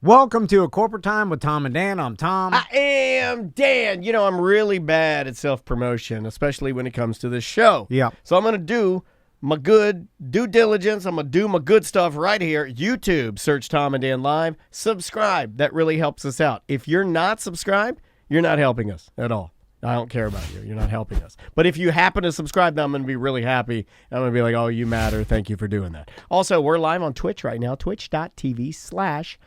Welcome to A Corporate Time with Tom and Dan. I'm Tom. I am Dan. You know, I'm really bad at self-promotion, especially when it comes to this show. Yeah. So I'm going to do my good due diligence. I'm going to do my good stuff right here. YouTube, search Tom and Dan Live. Subscribe. That really helps us out. If you're not subscribed, you're not helping us at all. I don't care about you. You're not helping us. But if you happen to subscribe, then I'm going to be really happy. I'm going to be like, oh, you matter. Thank you for doing that. Also, we're live on Twitch right now, twitch.tv/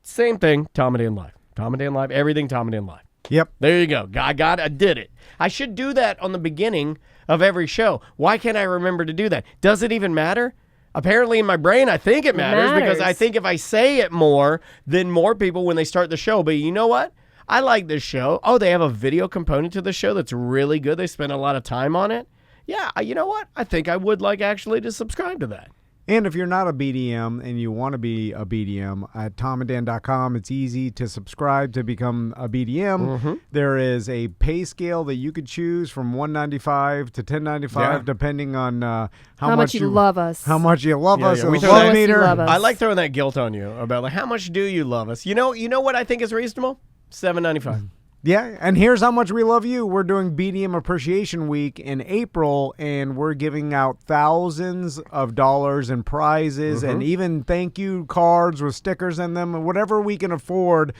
same thing, Tom and Dan Live. Tom and Dan Live, everything Tom and Dan Live. Yep. There you go. I did it. I should do that on the beginning of every show. Why can't I remember to do that? Does it even matter? Apparently in my brain, I think it matters because I think if I say it more, then more people when they start the show. But you know what? I like this show. Oh, they have a video component to the show that's really good. They spend a lot of time on it. Yeah, you know what? I think I would like actually to subscribe to that. And if you're not a BDM and you want to be a BDM, at tomanddan.com, it's easy to subscribe to become a BDM. Mm-hmm. There is a pay scale that you could choose from $195 to $1095, depending on how much you love us. How much you love us. We The throw love that- meter. love us. I like throwing that guilt on you about like how much do you love us? You know what I think is reasonable? $7.95. Yeah, and here's how much we love you. We're doing BDM Appreciation Week in April, and we're giving out thousands of dollars in prizes and even thank you cards with stickers in them, whatever we can afford,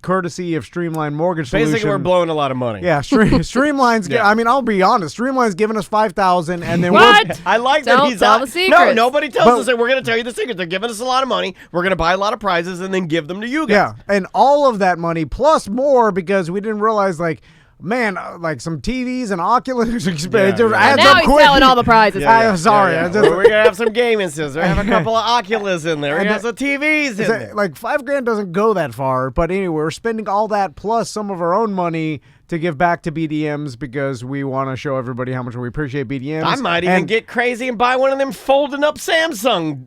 courtesy of Streamline Mortgage Solution. Basically, we're blowing a lot of money. Yeah, Streamline's. Yeah. I mean, I'll be honest. Streamline's giving us $5,000, and then What? I like that Don't he's tell out. the secrets. No, nobody tells But- us that. We're going to tell you the secret. They're giving us a lot of money. We're going to buy a lot of prizes and then give them to you guys. Yeah, and all of that money plus more because we didn't realize, like, man, like some TVs and Oculus expense. Yeah, It yeah. adds now up he's quick. telling all the prizes. I'm sorry. Yeah, I yeah. just- We're going to have some gaming systems. We have a couple of Oculus in there. We And got some TVs in there. Like $5,000 doesn't go that far, but anyway, we're spending all that plus some of our own money to give back to BDMs because we want to show everybody how much we appreciate BDMs. I might even And- get crazy and buy one of them folding up Samsung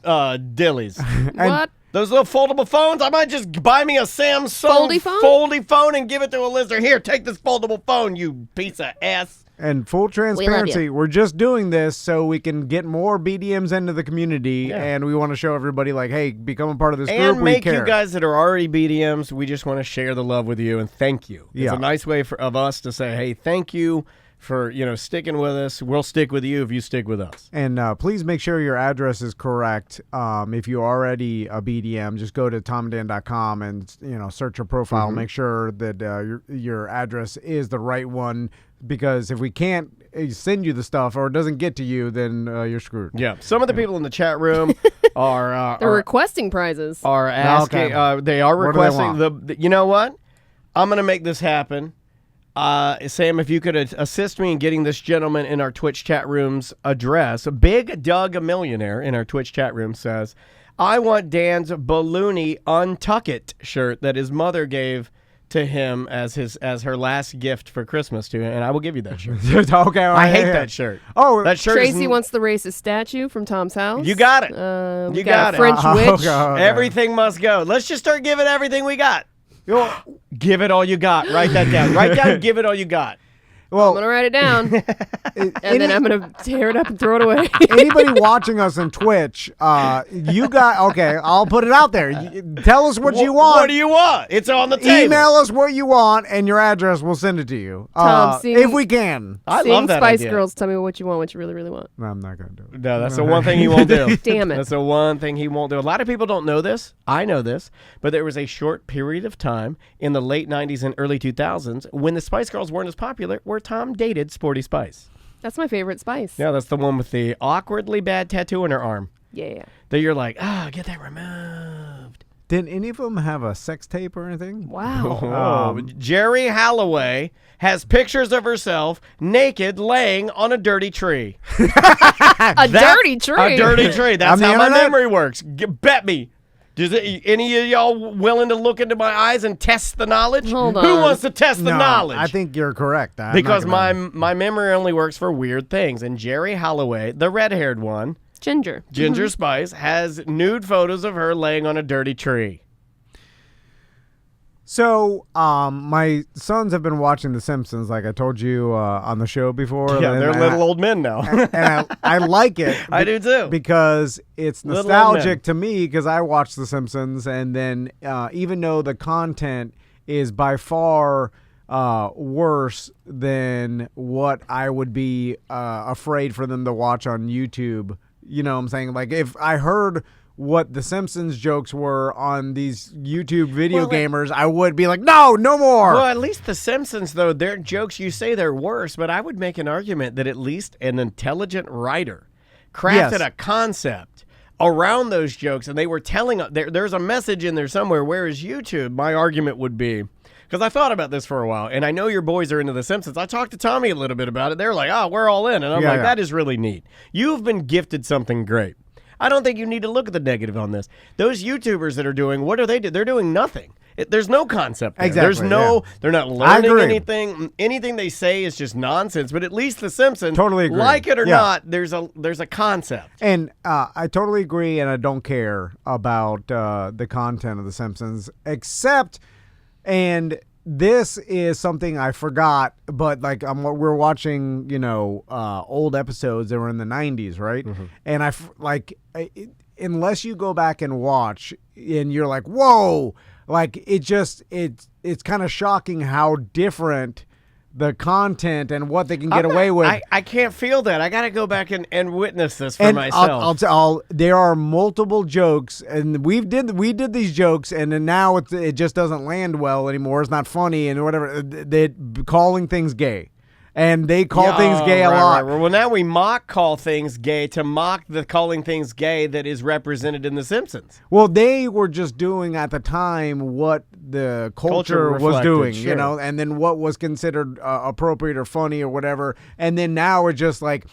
dillies. What? Those little foldable phones, I might just buy me a Samsung Foldy phone? and give it to a listener. Here, take this foldable phone, you piece of ass. And full transparency, we're just doing this so we can get more BDMs into the community, and we want to show everybody, like, hey, become a part of this group. And make we care. you guys that are already BDMs, we just want to share the love with you and thank you. Yeah. It's a nice way of us to say, hey, thank you for sticking with us. We'll stick with you if you stick with us. And please make sure your address is correct. If you're already a BDM, just go to tomanddan.com and search your profile. Make sure that your address is the right one, because if we can't send you the stuff or it doesn't get to you, then you're screwed. Yeah. Some of the people in the chat room are They're requesting prizes. are asking. Okay. They are What do they requesting the. You know what? I'm gonna make this happen. Sam, if you could assist me in getting this gentleman in our Twitch chat room's address, Big Doug, a millionaire in our Twitch chat room, says, I want Dan's balloony Untuck It shirt that his mother gave to him as her last gift for Christmas to him, and I will give you that shirt. Okay, all right, I hate yeah. that shirt. Oh, That shirt Tracy is, wants the racist statue from Tom's house. You got it. We You got got a it. French witch. Okay. Everything must go. Let's just start giving everything we got. Well, Give it all you got. Write that down. Write down, give it all you got. I'm well, going to write it down, and then I'm going to tear it up and throw it away. anybody watching us on Twitch, you got, okay, I'll put it out there. Tell us what you want. What do you want? It's on the table. Email us what you want, and your address, we'll send it to you. Tom, if we can. I Sing love that Spice idea. Girls, tell me what you want, what you really, really want. No, I'm not going to do it. No, that's the one thing he won't do. Damn it. That's the one thing he won't do. A lot of people don't know this. I know this. But there was a short period of time in the late 90s and early 2000s when the Spice Girls weren't as popular where Tom dated Sporty Spice. That's my favorite Spice. Yeah, that's the one with the awkwardly bad tattoo on her arm. Yeah. That you're like, get that removed. Did any of them have a sex tape or anything? Wow. Jerry Holloway has pictures of herself naked laying on a dirty tree. Dirty tree. A dirty tree. That's On the how my internet? memory works. Bet me. Does any of y'all willing to look into my eyes and test the knowledge? Hold Who on. wants to test the No, knowledge? I think you're correct. I'm because not gonna- my memory only works for weird things. And Jerry Holloway, the red-haired one, Ginger. Ginger Spice, has nude photos of her laying on a dirty tree. So, my sons have been watching The Simpsons, like I told you on the show before. Yeah, they're little old men now. And I like it. I do too. Because it's Little old nostalgic men. to me because I watched The Simpsons, and then even though the content is by far worse than what I would be afraid for them to watch on YouTube, you know what I'm saying? Like if I heard what the Simpsons jokes were on these YouTube video gamers, I would be like, no more. Well, at least the Simpsons, though, their jokes, you say they're worse, but I would make an argument that at least an intelligent writer crafted a concept around those jokes, and they were telling, there's a message in there somewhere, whereas YouTube, my argument would be, because I thought about this for a while, and I know your boys are into The Simpsons. I talked to Tommy a little bit about it. They're like, oh, we're all in. And I'm like, that is really neat. You've been gifted something great. I don't think you need to look at the negative on this. Those YouTubers that are doing, what are they doing? They're doing nothing. There's no concept there. Exactly. There's no, they're not learning anything. Anything they say is just nonsense. But at least The Simpsons, totally agree. Like it or not, there's a concept. And I totally agree, and I don't care about the content of The Simpsons, except, and this is something I forgot, but like we're watching, old episodes that were in the 90s, right? Mm-hmm. And unless you go back and watch, and you're like, whoa, like it's kind of shocking how different the content and what they can get away with. I can't feel that. I got to go back and witness this for myself. There are multiple jokes, and we did these jokes, and then now it just doesn't land well anymore. It's not funny and whatever. They're calling things gay. And they call things gay a lot. Right. Well, now we call things gay to mock the calling things gay that is represented in The Simpsons. Well, they were just doing at the time what the culture was doing, sure. And then what was considered appropriate or funny or whatever. And then now it's just like,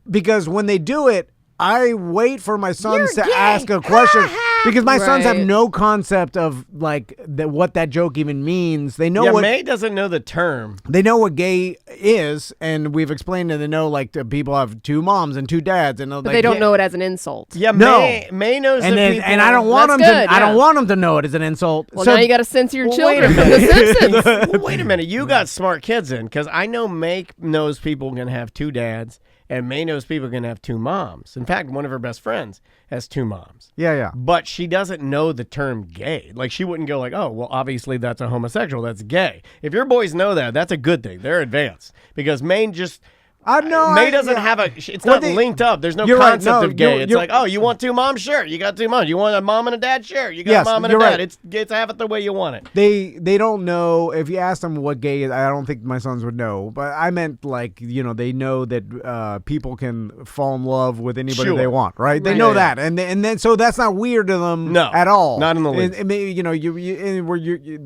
because when they do it, I wait for my sons to ask a question because my sons have no concept of like what that joke even means. They know May doesn't know the term. They know what gay is, and we've explained it. They know like people have two moms and two dads, and but they don't know it as an insult. Yeah, no. May knows and the people. And I don't want them to. I don't want them to know it as an insult. Well, now you got to censor your children from The Simpsons. Wait a minute, you got smart kids in, because I know May knows people can have two dads. And May knows people can have two moms. In fact, one of her best friends has two moms. Yeah. But she doesn't know the term gay. Like, she wouldn't go like, oh, well, obviously that's a homosexual. That's gay. If your boys know that, that's a good thing. They're advanced. Because May just... May doesn't have a... It's not linked up. There's no concept of gay. It's like, oh, you want two moms? Sure. You got two moms. You want a mom and a dad? Sure. You got a mom and a dad. Right. It's have it the way you want it. They don't know. If you ask them what gay is, I don't think my sons would know. But I meant like, they know that people can fall in love with anybody they want, right? They know that. And then so that's not weird to them at all. Not in the least.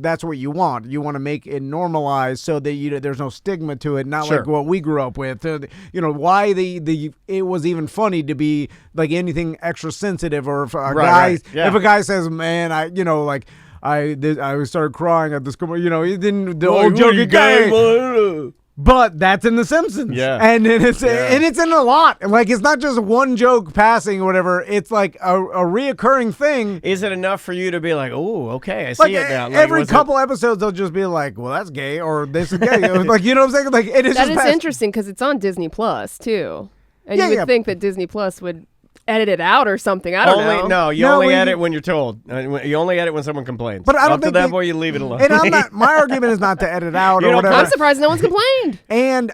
That's what you want. You want to make it normalized so that there's no stigma to it, not like what we grew up with. Why it was even funny to be like anything extra sensitive, or if a guy says, man, I started crying at this, he didn't, the old joke again. But that's in The Simpsons. Yeah. And it's in a lot. Like, it's not just one joke passing or whatever. It's like a reoccurring thing. Is it enough for you to be like, oh, okay, I see it now? Like, every couple episodes, they'll just be like, well, that's gay, or this is gay. Like, you know what I'm saying? Like, it is that is interesting because it's on Disney Plus, too. And you would think that Disney Plus would edit it out or something. I don't know. No, you only edit when you're told. You only edit when someone complains. But I don't think that point, you leave it alone. And my argument is not to edit out or whatever. I'm surprised no one's complained. And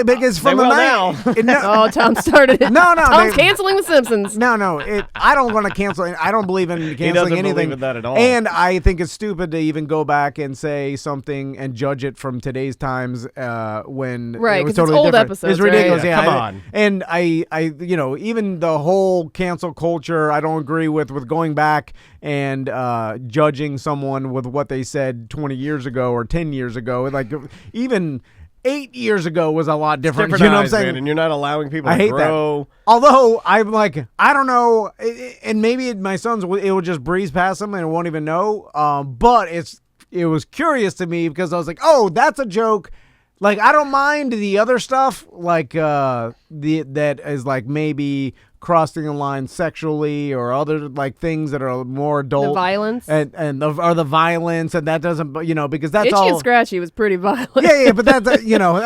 because from the now. Oh, Tom started it. No, Tom's canceling The Simpsons. No, I don't want to cancel. I don't believe in canceling anything. He doesn't believe in that at all. And I think it's stupid to even go back and say something and judge it from today's times when it was totally old different. episodes. It's ridiculous. Right? Yeah, come on. And I even the whole cancel culture, I don't agree with going back and judging someone with what they said 20 years ago or 10 years ago. Like, even 8 years ago was a lot different. You know what I'm saying? Man, and you're not allowing people to grow. That. Although I'm like, I don't know, and maybe my sons, it will just breeze past them and won't even know. But it was curious to me because I was like, oh, that's a joke. Like, I don't mind the other stuff, like that is like maybe crossing the line sexually or other like things that are more adult. The violence. Or the violence, and that doesn't, because that's Itchy all. and Scratchy was pretty violent. Yeah, but that's, I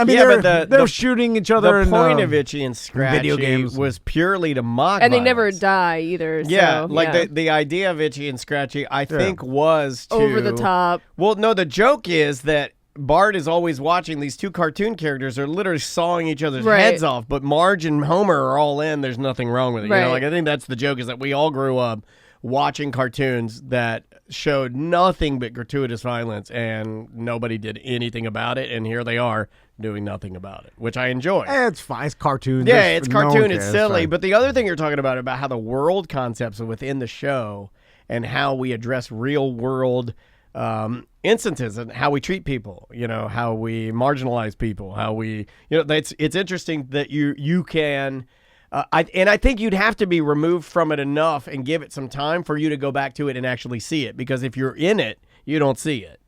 mean, they're shooting each other. The point of Itchy and Scratchy video games was purely to mock And they violence. never die either. Yeah, so, the idea of Itchy and Scratchy, I think, was to... over the top. Well, no, the joke is that Bart is always watching. These two cartoon characters are literally sawing each other's heads off, but Marge and Homer are all in. There's nothing wrong with it. Right. I think that's the joke, is that we all grew up watching cartoons that showed nothing but gratuitous violence, and nobody did anything about it, and here they are doing nothing about it, which I enjoy. It's fine. It's cartoon. Yeah, it's cartoon. It's silly. Fine. But the other thing you're talking about how the world concepts are within the show and how we address real world instances and how we treat people, how we marginalize people, how we, it's interesting that you can, I think you'd have to be removed from it enough and give it some time for you to go back to it and actually see it, because if you're in it, you don't see it.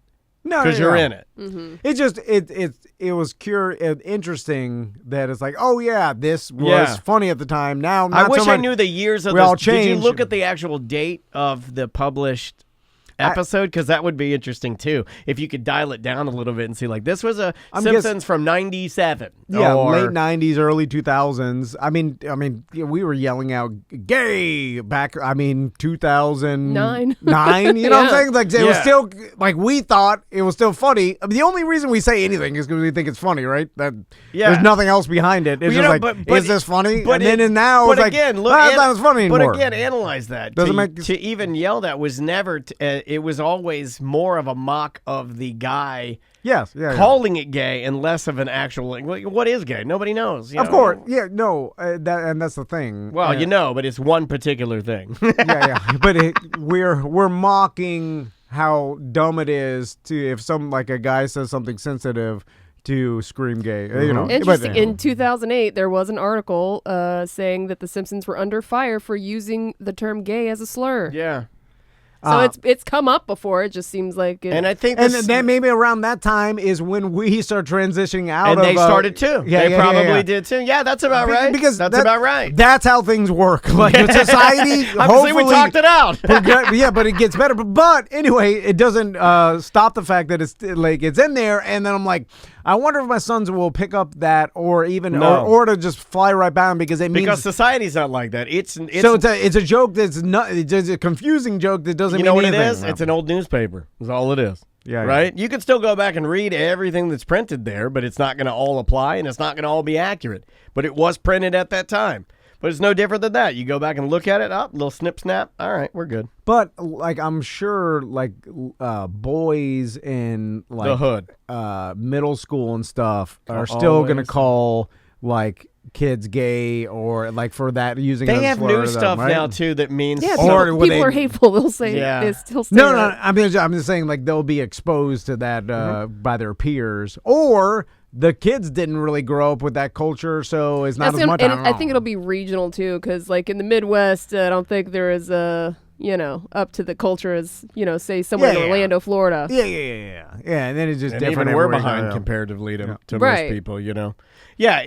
No, because you're in it. Mm-hmm. It just it was interesting that it's like, oh yeah, this was funny at the time. Now, not I wish so much, I knew the years of we all this. Did you changed. look at the actual date of the published episode? Because that would be interesting too. If you could dial it down a little bit and see, like, this was a Simpsons from '97. Yeah, or, late '90s, early 2000s. I mean, we were yelling out "gay" back. 2009. You know what I'm saying? Like, it was still like, we thought it was still funny. I mean, the only reason we say anything is because we think it's funny, right? There's nothing else behind it. It's just like, is this funny? But now, but it's again, like, look, it's not as funny anymore. But again, analyze that. Doesn't to even yell that was never. It was always more of a mock of the guy. Yes, calling it gay and less of an actual. Like, what is gay? Nobody knows. Of course, no, that's the thing. Well, but it's one particular thing. But we're mocking how dumb it is if a guy says something sensitive to scream gay. Interesting. In 2008, there was an article saying that the Simpsons were under fire for using the term "gay" as a slur. Yeah. So it's come up before. It just seems like and I think then maybe around that time is when we start transitioning out. And of, they started too. Yeah, they probably did too. Yeah, that's about right. Because that's about right. That's how things work. Like in society, hopefully we talked it out. But it gets better. But anyway, it doesn't stop the fact that it's in there. And then I'm like, I wonder if my sons will pick up that, or even or to just fly right by them, because it means, because society's not like that. It's a joke that's not. It's a confusing joke that doesn't. You know mean what anything. it is? It's an old newspaper. Is all it is. Yeah. Right. You can still go back and read everything that's printed there, but it's not going to all apply, and it's not going to all be accurate. But it was printed at that time. But it's no different than that. You go back and look at it, little snip, snap. All right, we're good. But I'm sure boys in the hood, middle school and stuff are still gonna call kids gay, or for that using. They have new stuff right? now too that means people are hateful. They'll say they still say no. I'm just saying they'll be exposed to that by their peers, or the kids didn't really grow up with that culture, so it's not as much. And I think it'll be regional too, because in the Midwest, I don't think there is up to the culture as say somewhere in Orlando, Florida. Yeah. And then it's just different. Even we're behind comparatively to most people. Yeah,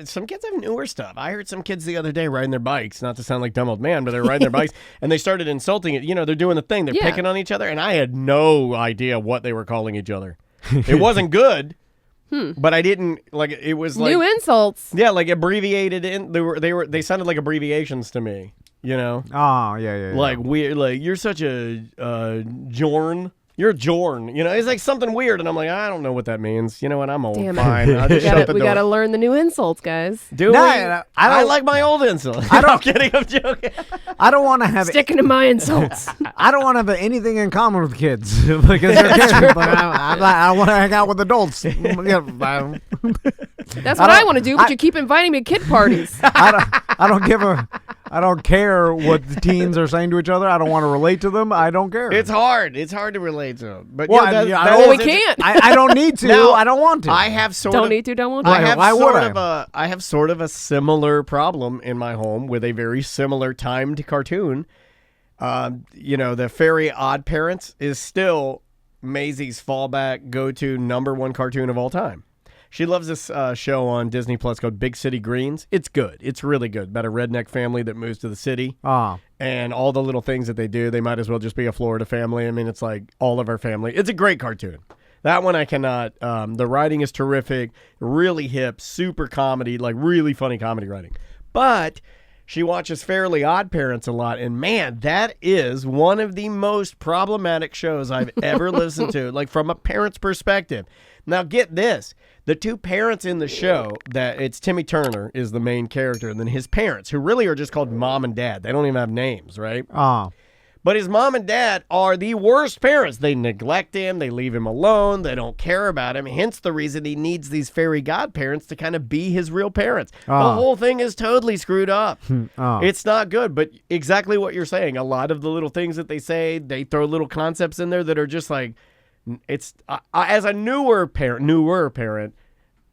some kids have newer stuff. I heard some kids the other day riding their bikes, not to sound like dumb old man, but they're riding their bikes, and they started insulting it. They're doing the thing. They're picking on each other, and I had no idea what they were calling each other. It wasn't good. But I didn't it was new insults. Yeah, abbreviated in. They sounded like abbreviations to me. Oh yeah. Weird. You're such a Jorn. You're a Jorn. It's something weird, and I'm like, I don't know what that means. You know what? I'm old. Damn fine. I'll just shut the we door. got to learn the new insults, guys. I like my old insults. I'm kidding. I'm joking. I don't want to have sticking to my insults. I don't want to have anything in common with kids because they're kids. I want to hang out with adults. That's what I want to do, but you keep inviting me to kid parties. I don't care what the teens are saying to each other. I don't want to relate to them. I don't care. It's hard. It's hard to relate to them. But we can't. I don't need to. Now, I don't want to. I have sort don't of. Need to. Don't want to. I have sort of a similar problem in my home with a very similar timed cartoon. The Fairy Odd Parents is still Maisie's fallback go-to #1 cartoon of all time. She loves this show on Disney Plus called Big City Greens. It's good. It's really good. About a redneck family that moves to the city. And all the little things that they do, they might as well just be a Florida family. I mean, it's like all of our family. It's a great cartoon. That one I cannot. The writing is terrific, really hip, super comedy, like really funny comedy writing. But she watches Fairly Odd Parents a lot, and man, that is one of the most problematic shows I've ever listened to, like from a parent's perspective. Now get this. The two parents in the show, that it's Timmy Turner is the main character, and then his parents, who really are just called mom and dad. They don't even have names, right? But his mom and dad are the worst parents. They neglect him. They leave him alone. They don't care about him. Hence the reason he needs these fairy godparents to kind of be his real parents. The whole thing is totally screwed up. It's not good, but exactly what you're saying. A lot of the little things that they say, they throw little concepts in there that are just like, it's as a newer parent,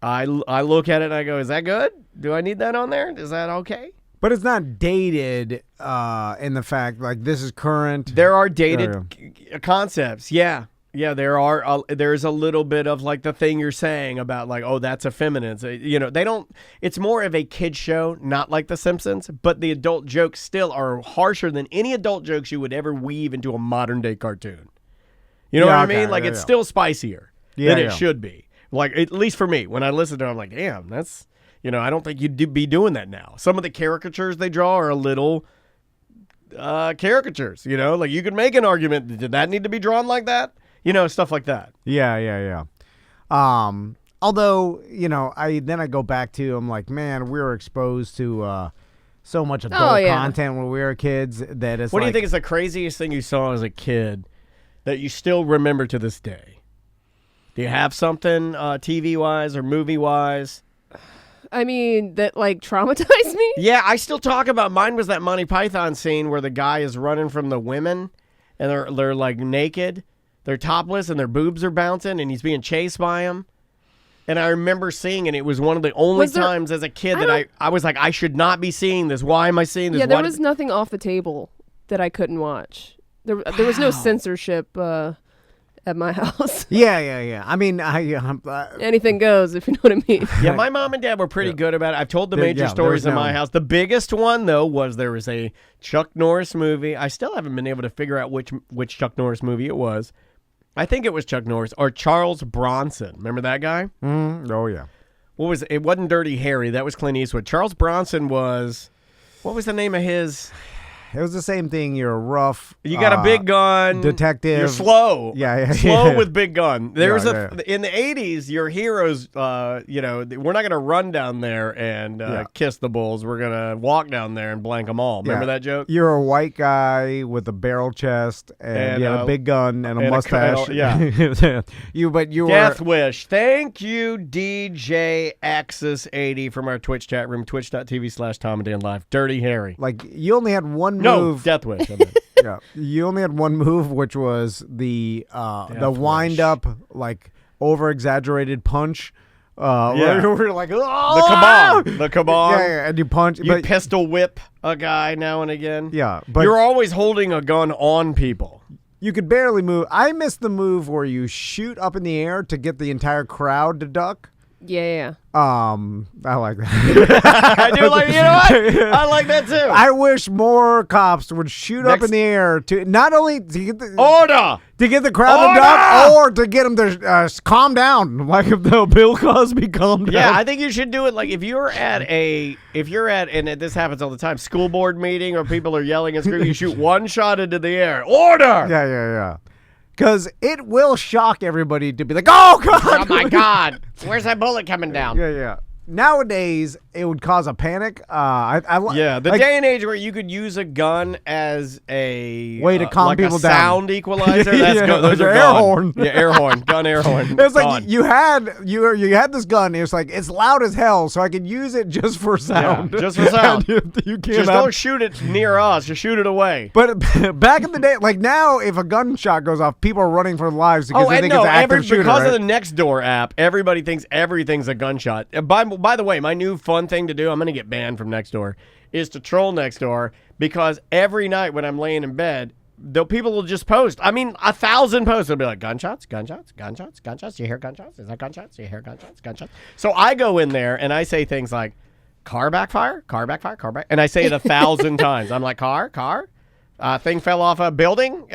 I look at it and I go, is that good? Do I need that on there? Is that okay? But it's not dated in the fact, like, this is current. There are dated concepts. Yeah. Yeah, there's a little bit of, like, the thing you're saying about, like, oh, that's effeminate. It's more of a kid show, not like The Simpsons, but the adult jokes still are harsher than any adult jokes you would ever weave into a modern-day cartoon. You know what I mean? Like, it's still spicier than it should be. Like, at least for me, when I listen to it, I'm like, damn, that's... I don't think you'd be doing that now. Some of the caricatures they draw are a little caricatures, Like, you could make an argument, did that need to be drawn like that? Stuff like that. Yeah. Although, I go back to, I'm like, man, we were exposed to so much adult content when we were kids that it's What do you think is the craziest thing you saw as a kid that you still remember to this day? Do you have something TV-wise or movie-wise? I mean, that, like, traumatized me? Yeah, I still talk about, mine was that Monty Python scene where the guy is running from the women, and they're like, naked, they're topless, and their boobs are bouncing, and he's being chased by them. And I remember seeing it. It was one of the only times as a kid that I was like, I should not be seeing this. Why am I seeing this? Yeah, there was nothing off the table that I couldn't watch. There was no censorship at my house. Yeah. I mean, anything goes, if you know what I mean. Yeah, my mom and dad were pretty good about it. I've told the major stories in my house. The biggest one, though, was there was a Chuck Norris movie. I still haven't been able to figure out which Chuck Norris movie it was. I think it was Chuck Norris or Charles Bronson. Remember that guy? Oh, yeah. It wasn't Dirty Harry. That was Clint Eastwood. Charles Bronson was, what was the name of his... It was the same thing. You're a rough. You got a big gun. Detective. You're slow. Yeah. Slow with big gun. In the 80s, your heroes, we're not going to run down there and kiss the bulls. We're going to walk down there and blank them all. Remember that joke? You're a white guy with a barrel chest and a big gun and a mustache. You were Death Wish. Thank you, DJ Axis80 from our Twitch chat room, twitch.tv/Tom and Dan Live. Dirty Harry. Like, you only had one move. No, Death Wish. Yeah, you only had one move, which was the wind up, like, over exaggerated punch. Where we're like, oh! The kabong. Yeah, and you punch. You pistol whip a guy now and again. Yeah, but you're always holding a gun on people. You could barely move. I missed the move where you shoot up in the air to get the entire crowd to duck. Yeah. I like that. I do like, you know what? I like that too. I wish more cops would shoot up in the air to not only to get the order to get the crowd to duck, or to get them to calm down, like if the Bill Cosby calmed down. Yeah, I think you should do it. Like if you're at and this happens all the time, school board meeting or people are yelling and screaming, you shoot one shot into the air. Order. Yeah. Because it will shock everybody to be like, oh, God. Oh, my God. Where's that bullet coming down? Yeah. Nowadays, it would cause a panic. The day and age where you could use a gun as a way to calm people down, sound equalizer. Those are air horn. Yeah, air horn, gun, air horn. It was like you had this gun. It was like it's loud as hell, so I could use it just for sound. Yeah, just for sound. You can't just don't shoot it near us. Just shoot it away. But back in the day, like now, if a gunshot goes off, people are running for their lives because they think it's an active shooter. Because of the Nextdoor app, everybody thinks everything's a gunshot. By the way, my new fun thing to do, I'm going to get banned from Nextdoor, is to troll Nextdoor, because every night when I'm laying in bed, people will just post. I mean, 1,000 posts. They'll be like, gunshots, gunshots, gunshots, gunshots. Do you hear gunshots? Is that gunshots? Do you hear gunshots? Gunshots. So I go in there and I say things like, car backfire, car backfire, car back. And I say it 1,000 times. I'm like, car. Thing fell off a building.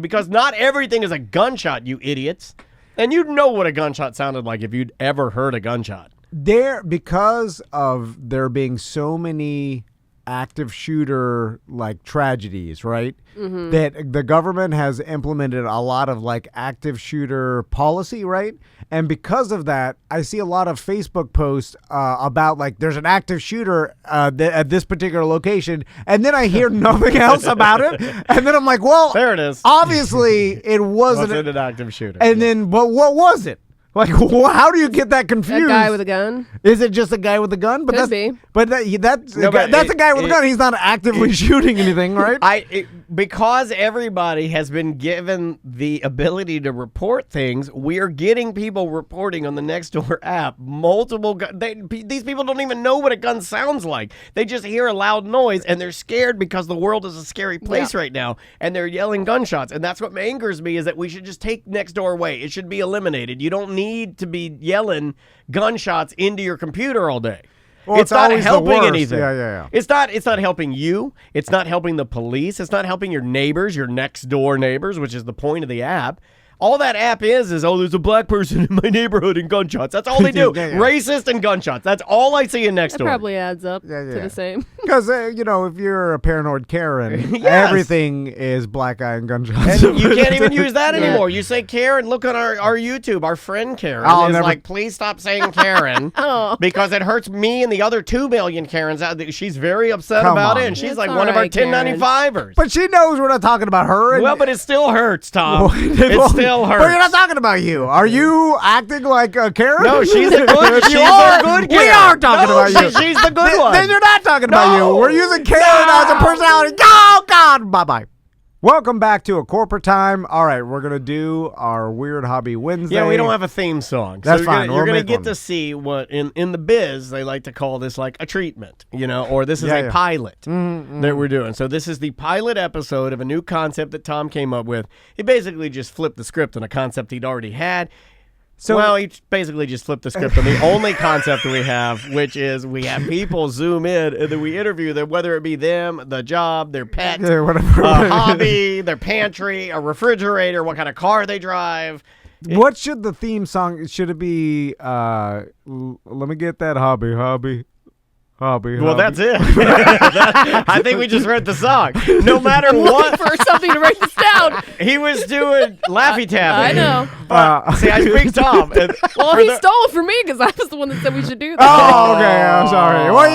Because not everything is a gunshot, you idiots. And you know what a gunshot sounded like if you'd ever heard a gunshot. Because of there being so many active shooter like tragedies, right? Mm-hmm. That the government has implemented a lot of like active shooter policy, right? And because of that, I see a lot of Facebook posts about like there's an active shooter at this particular location, and then I hear nothing else about it, and then I'm like, well, there it is. Obviously, it wasn't an active shooter. And then, but what was it? Like, how do you get that confused? A guy with a gun? Is it just a guy with a gun? But Could be. But that's a guy with a gun. He's not actively shooting anything, right? Because everybody has been given the ability to report things, we are getting people reporting on the Nextdoor app multiple guns. These people don't even know what a gun sounds like. They just hear a loud noise, and they're scared because the world is a scary place right now, and they're yelling gunshots. And that's what angers me, is that we should just take Nextdoor away. It should be eliminated. You don't need to be yelling gunshots into your computer all day. Well, it's not helping anything. Yeah. It's not helping you. It's not helping the police. It's not helping your neighbors, your next door neighbors, which is the point of the app. All that app is there's a black person in my neighborhood and gunshots. That's all they do. Racist and gunshots. That's all I see in Nextdoor. That probably adds up to the same. Because, if you're a paranoid Karen, everything is black guy and gunshots. And you can't even use that anymore. You say Karen, look on our YouTube. Our friend Karen is like, please stop saying Karen because it hurts me and the other 2 million Karens out. She's very upset about it, and she's like one of our 1095ers. But she knows we're not talking about her. Well, but it still hurts, Tom. It still hurts. But you're not talking about you. Are you acting like a Karen? No, she's a good Karen. We are talking about you. She's the good one. Then you're not talking about you. We're using Karen as a personality. Oh, God. Bye-bye. Welcome back to A Corporate Time. All right, we're going to do our Weird Hobby Wednesday. Yeah, we don't have a theme song. That's fine. You're going to get to see what, in the biz, they like to call this like a treatment, or this is a pilot that we're doing. So this is the pilot episode of a new concept that Tom came up with. He basically just flipped the script on a concept he'd already had. He basically just flipped the script on the only concept that we have, which is we have people zoom in and then we interview them, whether it be them, the job, their pet, a hobby, their pantry, a refrigerator, what kind of car they drive. What should the theme song, should it be, let me get that hobby. Well, that's it. I think we just read the song. No matter what. For something to write this down. He was doing Laffy Taffy. I know. See, I speak Tom. Well, he stole it from me because I was the one that said we should do that. Oh, okay. I'm sorry. Well,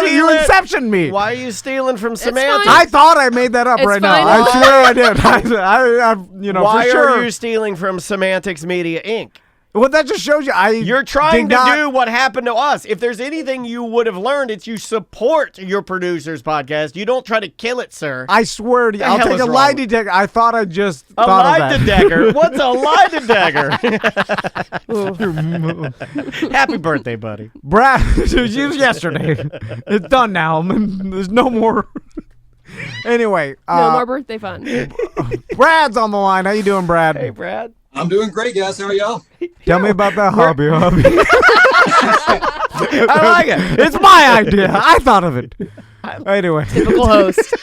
you inception me. Why are you stealing from Samantha? I thought I made that up right now. I swear I did. Why for sure. are you stealing from Semantics Media, Inc.? Well, that just shows you you're trying to do what happened to us. If there's anything you would have learned, it's you support your producer's podcast. You don't try to kill it, sir. I swear to you. I'll take a lie detector. I thought I just thought lie of that. detector? What's a lie detector? Happy birthday, buddy. Brad, it was used yesterday. It's done now. There's no more. Anyway. No more birthday fun. Brad's on the line. How you doing, Brad? Hey, Brad. I'm doing great, guys. How are y'all? Tell me about that hobby. I like it. It's my idea. I thought of it. Anyway. Typical host.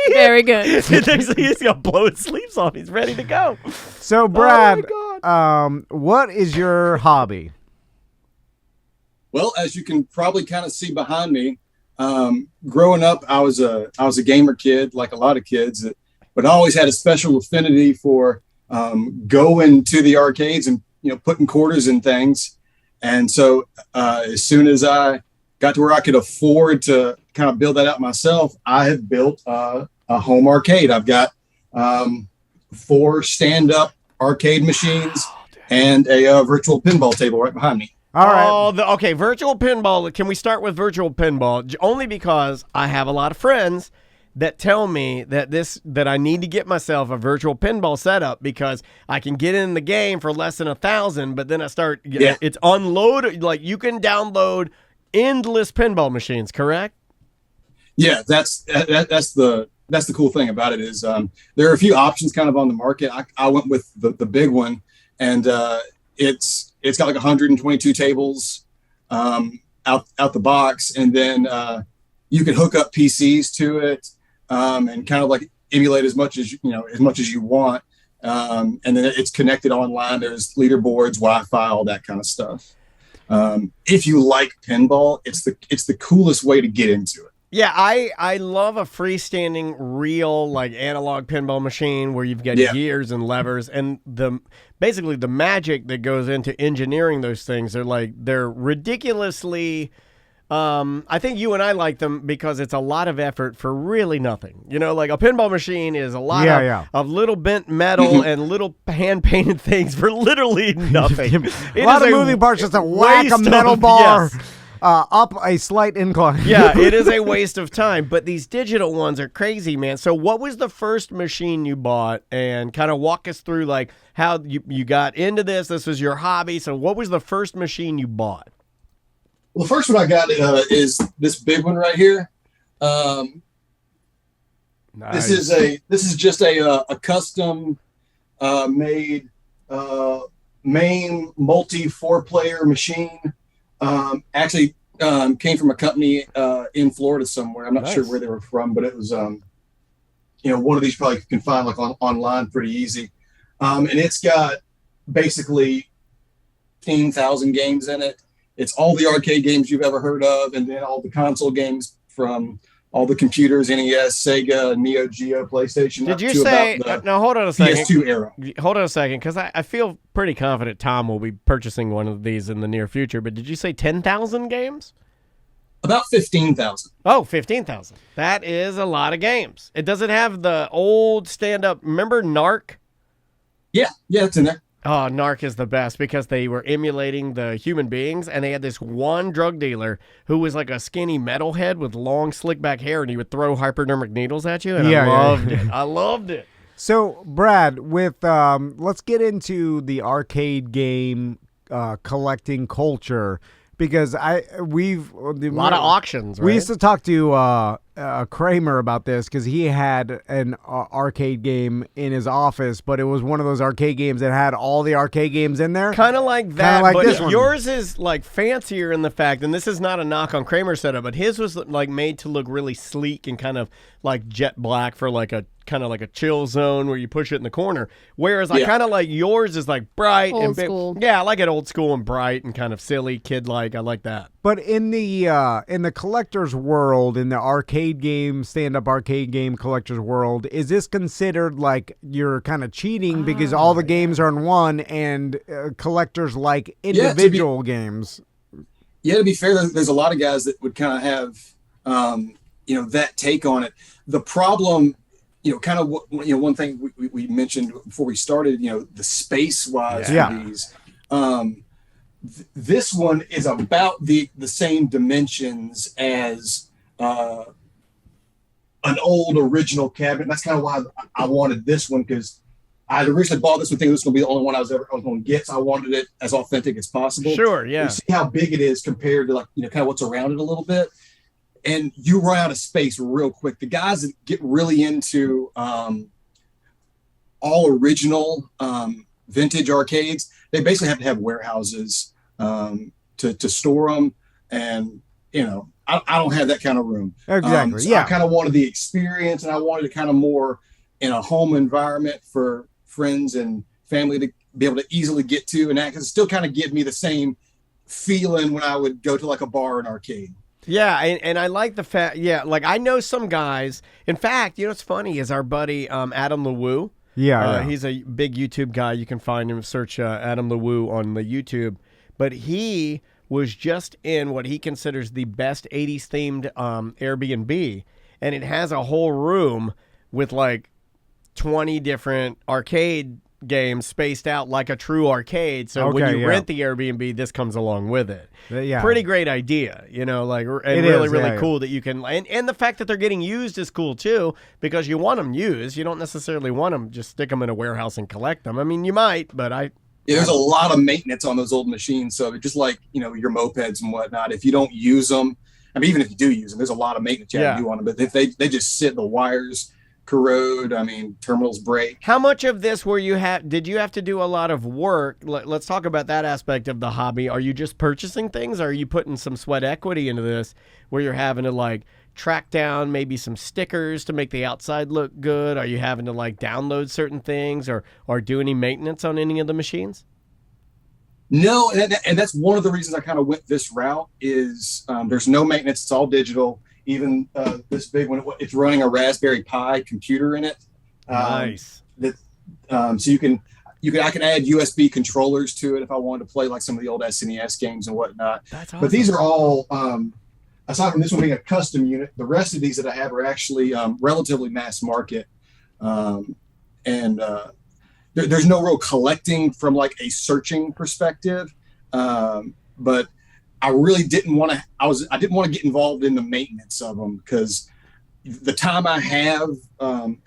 Very good. He's going to blow his sleeves off. He's ready to go. So, Brad, what is your hobby? Well, as you can probably kind of see behind me, growing up, I was a gamer kid, like a lot of kids, but I always had a special affinity for going to the arcades and putting quarters in things. And so as soon as I got to where I could afford to kind of build that out myself, I have built a home arcade. I've got 4 stand-up arcade machines and a virtual pinball table right behind me. All right. Okay, virtual pinball. Can we start with virtual pinball? Only because I have a lot of friends that tell me that I need to get myself a virtual pinball setup because I can get in the game for less than $1,000, but then it's unloaded. Like you can download endless pinball machines, correct? Yeah, that's the that's the cool thing about it is there are a few options kind of on the market. I went with the big one, and it's got like 122 tables out the box, and then you can hook up PCs to it and kind of like emulate as much as you want. And then it's connected online. There's leaderboards, Wi-Fi, all that kind of stuff. If you like pinball, it's the coolest way to get into it. Yeah, I love a freestanding, real, like, analog pinball machine where you've got gears and levers, and basically the magic that goes into engineering those things. They're ridiculously. I think you and I like them because it's a lot of effort for really nothing. You know, like a pinball machine is a lot of little bent metal and little hand-painted things for literally nothing. A lot of moving parts, just a whack a metal bar. Yes. Up a slight incline. Yeah, it is a waste of time, but these digital ones are crazy, man. So what was the first machine you bought, and kind of walk us through like how you got into this? This was your hobby. So what was the first machine you bought? Well, the first one I got is this big one right here. Nice. This is just a custom made main multi 4-player machine. Actually came from a company in Florida somewhere. I'm not sure where they were from, but it was one of these probably you can find like online pretty easy. And it's got basically 15,000 games in it. It's all the arcade games you've ever heard of, and then all the console games from all the computers, NES, Sega, Neo Geo, PlayStation. Did you say, now hold on a second. PS2 era. Hold on a second, because I feel pretty confident Tom will be purchasing one of these in the near future, but did you say 10,000 games? About 15,000. Oh, 15,000. That is a lot of games. It doesn't have the old stand-up, remember Narc? Yeah, it's in there. Oh, Narc is the best because they were emulating the human beings, and they had this one drug dealer who was like a skinny metalhead with long, slick back hair, and he would throw hypodermic needles at you, and I loved it. I loved it. So, Brad, with let's get into the arcade game collecting culture, because we've a lot of auctions. Right? We used to talk to Kramer about this because he had an arcade game in his office, but it was one of those arcade games that had all the arcade games in there. Kind of like that, like but this one. Yours is like fancier in the fact, and this is not a knock on Kramer's setup, but his was like made to look really sleek and kind of like jet black for like a kind of like a chill zone where you push it in the corner. Whereas I kind of like yours is like bright old and big. school. Yeah, I like it old school and bright and kind of silly, kid-like. I like that. But in the collector's world, in the arcade game, stand-up arcade game collector's world, is this considered like you're kind of cheating because all the games are in one, and collectors like individual games? Yeah, to be fair, there's a lot of guys that would kind of have that take on it. The problem, kind of one thing we mentioned before we started, the space-wise for these. This one is about the same dimensions as an old original cabinet. That's kind of why I wanted this one, because I originally bought this one thinking this was going to be the only one I was going to get. So I wanted it as authentic as possible. Sure, yeah. You see how big it is compared to kind of what's around it a little bit. And you run out of space real quick. The guys that get really into all original vintage arcades, they basically have to have warehouses to store them. And, I don't have that kind of room. Exactly. So I kind of wanted the experience, and I wanted it kind of more in a home environment for friends and family to be able to easily get to, and that because it still kind of give me the same feeling when I would go to like a bar or an arcade. Yeah, and I like the fact, like I know some guys. In fact, what's funny is our buddy Adam LeWoo. Yeah, he's a big YouTube guy. You can find him, search Adam LeWoo on the YouTube. But he was just in what he considers the best 80s themed Airbnb, and it has a whole room with like 20 different arcade games spaced out like a true arcade. So when you rent the Airbnb, this comes along with it. Yeah. Pretty great idea, and really cool that you can, and the fact that they're getting used is cool too, because you want them used. You don't necessarily want them just stick them in a warehouse and collect them. I mean, you might, but there's a lot of maintenance on those old machines. So just like, your mopeds and whatnot, if you don't use them, I mean, even if you do use them, there's a lot of maintenance you have to do on them. But if they just sit, the wires corrode. I mean, terminals break. How much of this did you have to do a lot of work? Let's talk about that aspect of the hobby. Are you just purchasing things, or are you putting some sweat equity into this where you're having to like track down maybe some stickers to make the outside look good? Are you having to like download certain things or do any maintenance on any of the machines? No, and that's one of the reasons I kind of went this route is there's no maintenance. It's all digital. Even this big one, it's running a Raspberry Pi computer in it. Nice. So I can add USB controllers to it if I wanted to play like some of the old SNES games and whatnot. That's awesome. But these are all, aside from this one being a custom unit, the rest of these that I have are actually relatively mass market. There's no real collecting from like a searching perspective. But I really didn't want to, I didn't want to get involved in the maintenance of them because the time I have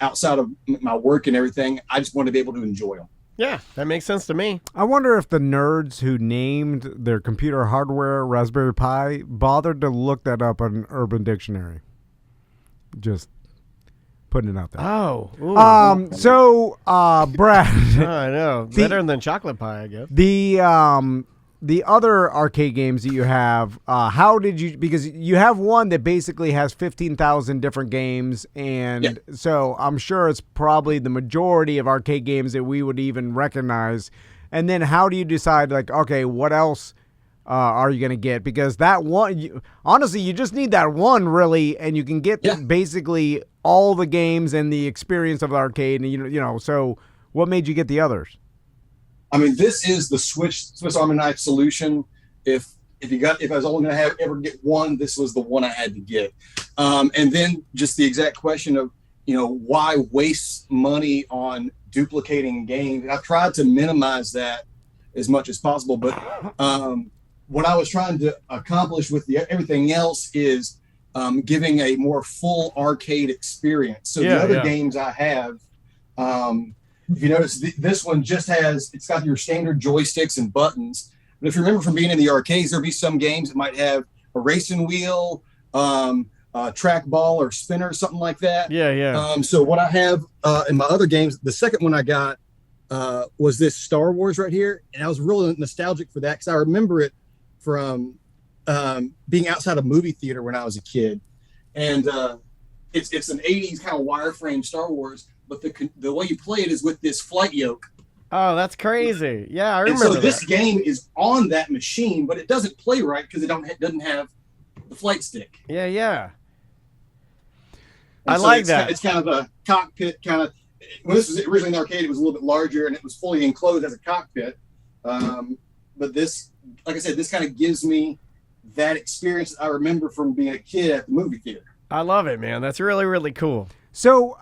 outside of my work and everything, I just want to be able to enjoy them. Yeah, that makes sense to me. I wonder if the nerds who named their computer hardware Raspberry Pi bothered to look that up on Urban Dictionary. Just putting it out there. Oh. Brad. I know. Better than chocolate pie, I guess. The other arcade games that you have, how did you, because you have one that basically has 15,000 different games, and so I'm sure it's probably the majority of arcade games that we would even recognize. And then how do you decide, like, okay, what else are you going to get? Because that one, honestly, you just need that one, really, and you can get basically all the games and the experience of the arcade, and so what made you get the others? I mean, this is the Swiss Army knife solution. If I was only going to ever get one, this was the one I had to get. And then just the exact question of, why waste money on duplicating games? And I've tried to minimize that as much as possible. But what I was trying to accomplish with everything else is giving a more full arcade experience. So the other games I have, if you notice, this one it's got your standard joysticks and buttons. But if you remember from being in the arcades, there'll be some games that might have a racing wheel, trackball or spinner, something like that. Yeah. So what I have in my other games, the second one I got was this Star Wars right here. And I was really nostalgic for that because I remember it from being outside a movie theater when I was a kid. And it's an 80s kind of wireframe Star Wars. But the way you play it is with this flight yoke. Oh, that's crazy. Yeah, I remember and so this game is on that machine, but it doesn't play right because it doesn't have the flight stick. Yeah. And I like that. It's kind of a cockpit kind of. When this was originally in the arcade, it was a little bit larger and it was fully enclosed as a cockpit. But this, like I said, this kind of gives me that experience I remember from being a kid at the movie theater. I love it, man. That's really, really cool. So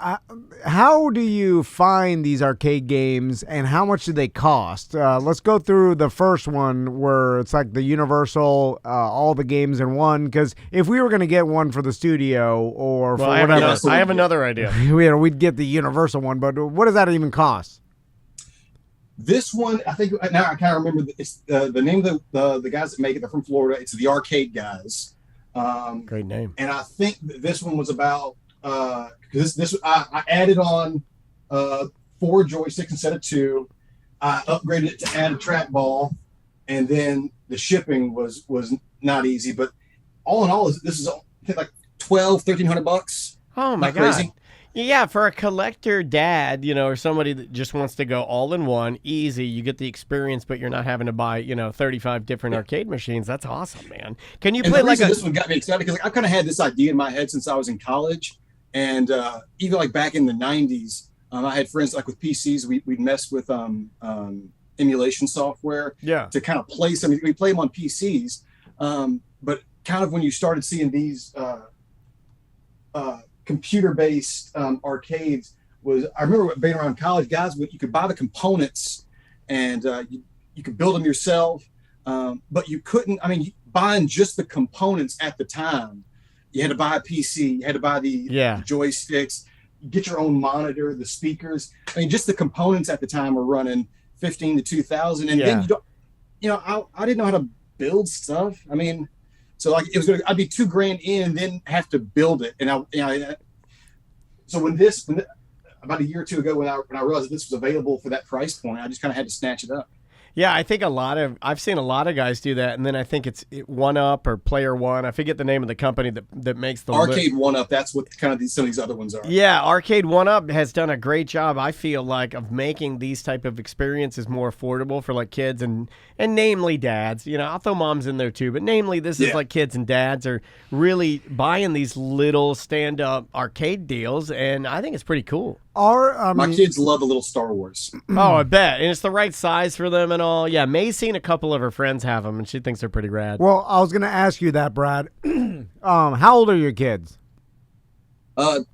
how do you find these arcade games and how much do they cost? Let's go through the first one where it's like the Universal, all the games in one. Because if we were going to get one for the studio or for whatever. I have another idea. We'd get the Universal one, but what does that even cost? This one, I think, now I kind of remember, it's the name of the guys that make it. They're from Florida. It's the Arcade Guys. Great name. And I think this one was about, because I added on 4 joysticks instead of 2. I upgraded it to add a trackball, and then the shipping was not easy. But all in all, this is like $1,300. Oh my God! Crazy. Yeah, for a collector dad, or somebody that just wants to go all in one, easy. You get the experience, but you're not having to buy 35 different arcade machines. That's awesome, man. Can you play this one got me excited because I kind of had this idea in my head since I was in college. And even like back in the 90s, I had friends like with PCs, we'd mess with emulation software to kind of play some. We play them on PCs, but kind of when you started seeing these computer-based arcades I remember being around college guys, you could buy the components and you could build them yourself, but you couldn't. I mean, buying just the components at the time. You had to buy a PC. You had to buy the joysticks. You get your own monitor, the speakers. I mean, just the components at the time were running $15,000 to $2,000. And then I didn't know how to build stuff. I mean, So like I'd be $2,000 in and then have to build it. And so when about a year or two ago, when I realized that this was available for that price point, I just kind of had to snatch it up. Yeah, I think I've seen a lot of guys do that, and then I think it's One Up or Player One. I forget the name of the company that makes the Arcade One Up. That's what kind of some of these other ones are. Yeah, Arcade One Up has done a great job, I feel like, of making these type of experiences more affordable for like kids and namely dads. You know, I'll throw moms in there too, but namely this is like kids and dads are really buying these little stand-up arcade deals, and I think it's pretty cool. My kids love the little Star Wars. Oh, I bet. And it's the right size for them and all. Yeah, May's seen a couple of her friends have them, and she thinks they're pretty rad. Well, I was going to ask you that, Brad. How old are your kids?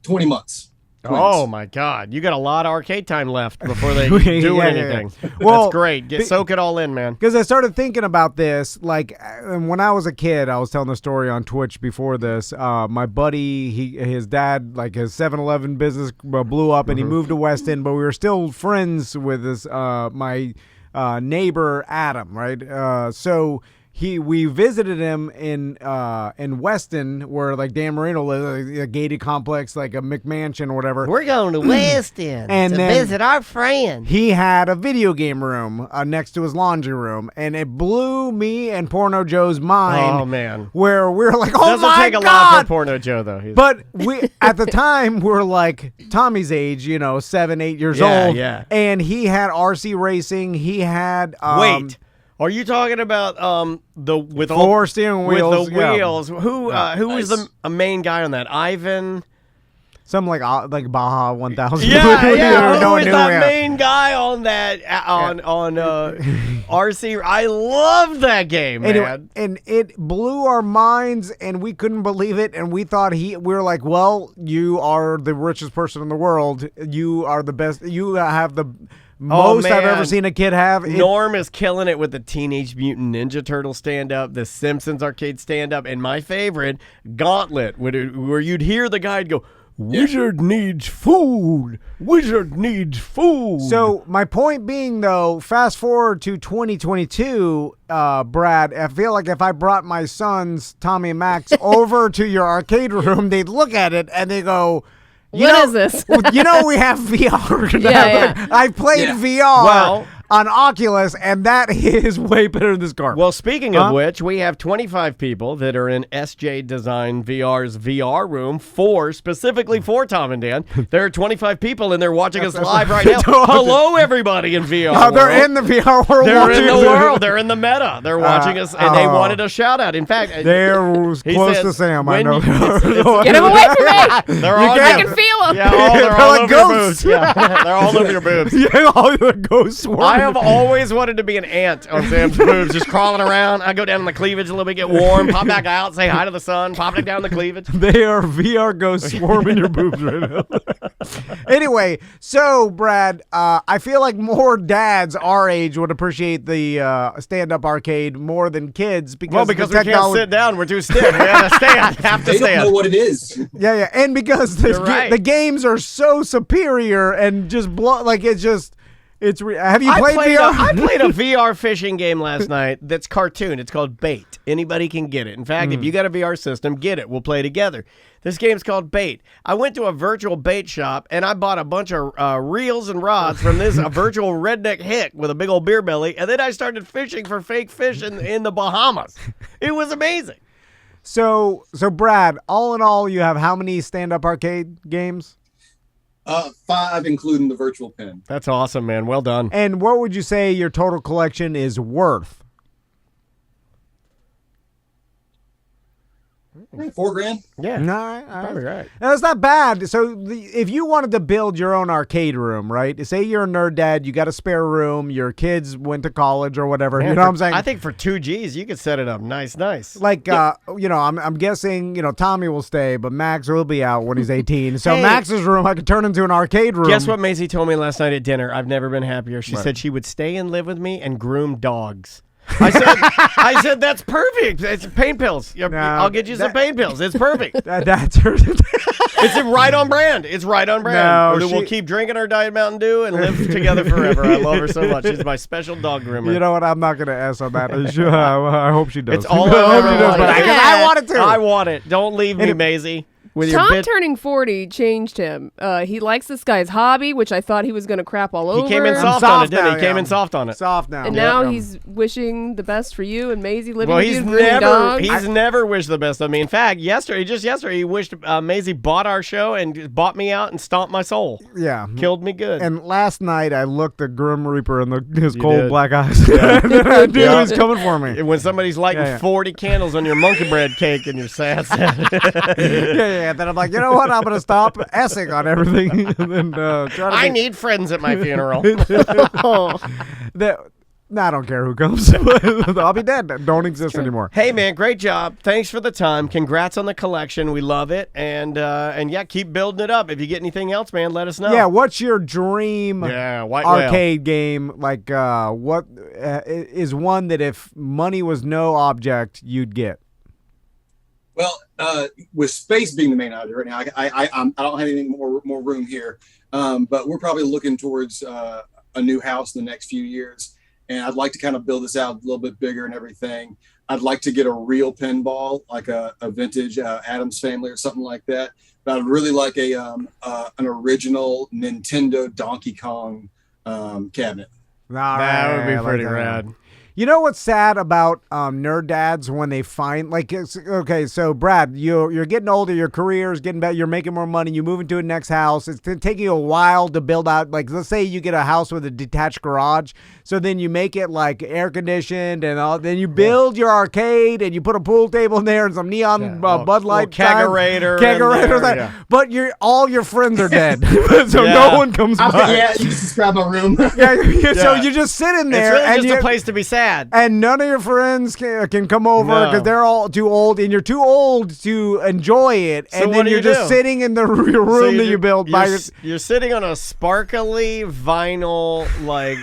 20 months. Twins. Oh, my God. You got a lot of arcade time left before they do anything. Yeah. Well, that's great. Soak it all in, man. Because I started thinking about this, like, when I was a kid, I was telling the story on Twitch before this. My buddy, his dad, like, his 7-Eleven business blew up, and he moved to West End, but we were still friends with my neighbor, Adam, right? So we visited him in Weston, where like Dan Marino lives, like, a gated complex, like a McMansion or whatever. We're going to Weston and to visit our friend. He had a video game room next to his laundry room, and it blew me and Porno Joe's mind. Oh man, where we were like, "Oh doesn't my take a God!" lot for Porno Joe though. But we at the time we were like Tommy's age, 7, 8 years old. Yeah. And he had RC racing. He had wait. Are you talking about with four steering wheels? With the wheels. Who was a main guy on that? Ivan. Something like Baja 1000. Yeah. Who was that main guy on that on RC? I love that game, man. And it blew our minds, and we couldn't believe it. And we thought we were like, well, you are the richest person in the world. You are the best. You have the most I've ever seen a kid have. Norm is killing it with the Teenage Mutant Ninja Turtle stand-up, the Simpsons arcade stand-up, and my favorite, Gauntlet, where you'd hear the guy go, "Wizard needs food. Wizard needs food." So my point being, though, fast forward to 2022, Brad, I feel like if I brought my sons, Tommy and Max, over to your arcade room, they'd look at it and they go, What is this? We have VR. Yeah. I played VR on Oculus, and that is way better than this car. Well, speaking of which, we have 25 people that are in SJ Design VR's VR room specifically for Tom and Dan. There are 25 people, and they're watching us live right now. Hello, everybody in VR. They're in the VR world. They're in the world. They're in the meta. They're watching us, and they wanted a shout-out. In fact, they're close to Sam. I know. Get him away from me! I can feel them. Yeah, they're all like over your ghosts. boobs. Yeah, they're all over your boobs. Yeah, all the ghosts swarm. I have always wanted to be an ant on Sam's boobs, just crawling around. I go down in the cleavage a little bit, get warm, pop back out, say hi to the sun, pop it down the cleavage. They are VR ghosts swarming your boobs right now. Anyway, so Brad, I feel like more dads our age would appreciate the stand-up arcade more than kids because we can't sit down. We're too stiff. We have to stand. They don't know what it is. Yeah, and because the games are so superior and just have you played VR? I played a VR fishing game last night that's cartoon. It's called Bait. Anybody can get it. In fact, if you got a VR system, get it. We'll play together. This game's called Bait. I went to a virtual bait shop, and I bought a bunch of reels and rods from a virtual redneck hick with a big old beer belly, and then I started fishing for fake fish in the Bahamas. It was amazing. So Brad, all in all, you have how many stand-up arcade games? 5, including the virtual pen. That's awesome, man. Well done. And what would you say your total collection is worth? $4,000. Yeah. All right. Probably right. That's not bad. So if you wanted to build your own arcade room, right? Say you're a nerd dad, you got a spare room, your kids went to college or whatever. Man, you know what I'm saying? I think for $2 G's, you could set it up nice. Like, I'm guessing, Tommy will stay, but Max will be out when he's 18. So Max's room, I could turn into an arcade room. Guess what Maisie told me last night at dinner? I've never been happier. She said she would stay and live with me and groom dogs. I said that's perfect. It's pain pills. I'll get you some pain pills. It's perfect. That's her. It's right on brand. It's right on brand. We'll keep drinking our Diet Mountain Dew and live together forever. I love her so much. She's my special dog groomer. You know what? I'm not going to ask on that. I hope she does. It's all I hope I she does, but I want it too. I want it. Don't leave me, Maisie. Tom turning 40 changed him. He likes this guy's hobby, which I thought he was going to crap all over. He came in soft on it, didn't he? He came in soft on it. Soft now. And now he's wishing the best for you and Maisie living well, with you. He's never wished the best of me. In fact, just yesterday, he wished Maisie bought our show and bought me out and stomped my soul. Yeah. Killed me good. And last night, I looked the Grim Reaper in his cold did. black eyes. Yeah. I knew he was coming for me. When somebody's lighting 40 candles on your monkey bread cake and you're sad. yeah. Then I'm like, you know what? I'm going to stop essing on everything. And then, I need friends at my funeral. I don't care who comes. I'll be dead. Don't exist anymore. Hey, man, great job. Thanks for the time. Congrats on the collection. We love it. And yeah, keep building it up. If you get anything else, man, let us know. Yeah, what's your dream arcade game? Like, what is one that if money was no object, you'd get? Well, with space being the main idea right now, I don't have anything more room here, but we're probably looking towards a new house in the next few years, and I'd like to kind of build this out a little bit bigger and everything. I'd like to get a real pinball, like a vintage Addams Family or something like that. But I'd really like an original Nintendo Donkey Kong cabinet. That would be pretty rad. You know what's sad about nerd dads when they find okay, so Brad, you're getting older, your career is getting better, you're making more money, you move into a next house. It's taking you a while to build out. Like, let's say you get a house with a detached garage, so then you make it like air conditioned and all. Then you build your arcade and you put a pool table in there and some neon Bud Light kegerator. But all your friends are dead, so no one comes by. Yeah, you just describe my room. So you just sit in there. It's really just a place to be sad. And none of your friends can come over because they're all too old, and you're too old to enjoy it. So and then you're just sitting in your room that you built You're sitting on a sparkly vinyl, like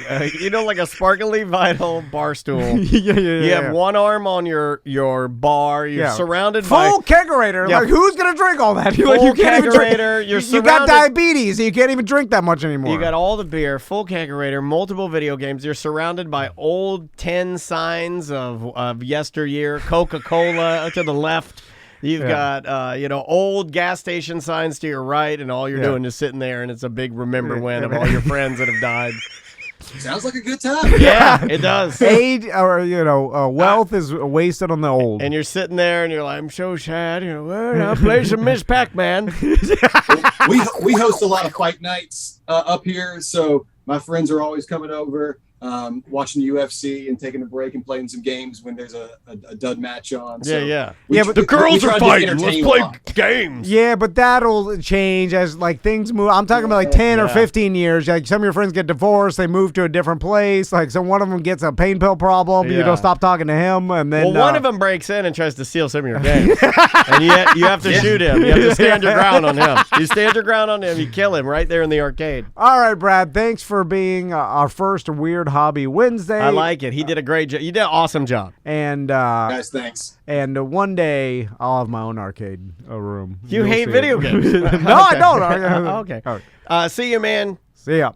a sparkly vinyl bar stool. You have one arm on your bar. You're surrounded by full kegerator. Yeah. Like, who's gonna drink all that? Full you can't even drink. You got diabetes. So you can't even drink that much anymore. You got all the beer, full kegerator, multiple video games. You're surrounded by old 10 signs of yesteryear, Coca-Cola to the left. You've got old gas station signs to your right, and all you're doing is sitting there, and it's a big remember when of all your friends that have died. Sounds like a good time. Yeah, it does. Age or wealth is wasted on the old. And you're sitting there, and you're like, I'm so sad. I'll play some Miss Pac-Man. we host a lot of fight nights up here, so my friends are always coming over. Watching UFC and taking a break and playing some games when there's a dud match on. So but the girls are fighting. Let's play games. Yeah, but that'll change as things move. I'm talking about 10 or 15 years. Like, some of your friends get divorced, they move to a different place. Like, so one of them gets a pain pill problem. You don't stop talking to him, and then one of them breaks in and tries to steal some of your games, and you have to shoot him. You have to stand your ground on him. You stand your ground on him. You kill him right there in the arcade. All right, Brad. Thanks for being our first Weird Hobby Wednesday. I like it. He did a great job. You did an awesome job. And guys, thanks. And one day I'll have my own arcade room. You hate video games? No, I don't. Okay. All right. See you, man. See ya.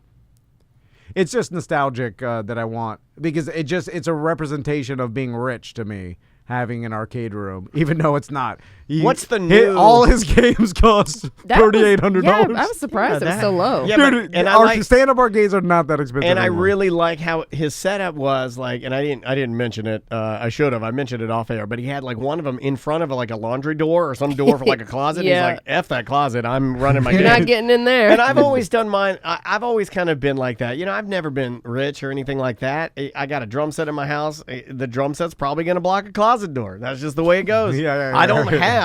It's just nostalgic that I want, because it's a representation of being rich to me, having an arcade room, even though it's not. What's the new? All his games cost $3,800. Yeah, I was surprised it was so low. Yeah, dude, and stand-up arcades are not that expensive. And anymore. I really like how his setup was like. And I didn't mention it. I should have. I mentioned it off air. But he had one of them in front of a laundry door or some door for a closet. Yeah. He's like, "F that closet. I'm running my You're game." not getting in there. And I've always done mine. I've always kind of been like that. I've never been rich or anything like that. I got a drum set in my house. The drum set's probably going to block a closet door. That's just the way it goes. I don't have.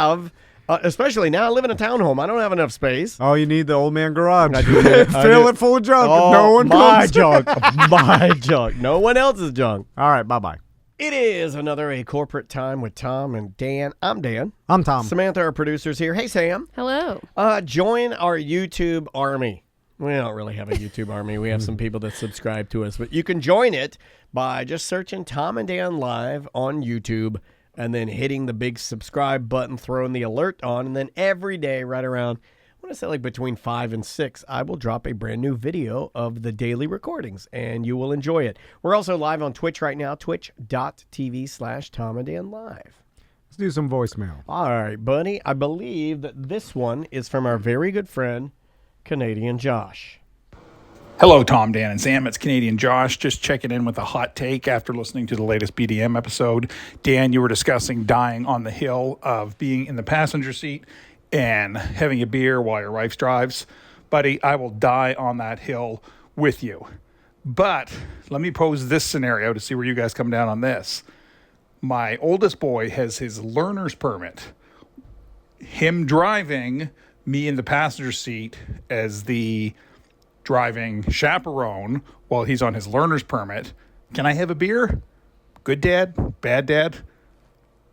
Especially now, I live in a townhome. I don't have enough space. Oh, you need the old man garage. I Fill it full of junk. Oh, no one my comes. junk. My junk. No one else's junk. All right, bye-bye. It is another A Corporate Time with Tom and Dan. I'm Dan. I'm Tom. Samantha, our producer's here. Hey, Sam. Hello. Join our YouTube army. We don't really have a YouTube army. We have some people that subscribe to us. But you can join it by just searching Tom and Dan Live on YouTube, and then hitting the big subscribe button, throwing the alert on, and then every day right around want to say like between 5 and 6, I will drop a brand new video of the daily recordings, and you will enjoy it. We're also live on Twitch right now, twitch.tv/TomandDanLive. Let's do some voicemail. All right, buddy. I believe that this one is from our very good friend, Canadian Josh. Hello, Tom, Dan, and Sam. It's Canadian Josh, just checking in with a hot take after listening to the latest BDM episode. Dan, you were discussing dying on the hill of being in the passenger seat and having a beer while your wife drives. Buddy, I will die on that hill with you. But let me pose this scenario to see where you guys come down on this. My oldest boy has his learner's permit. Him driving, me in the passenger seat as the driving chaperone while he's on his learner's permit. Can I have a beer? Good dad? Bad dad?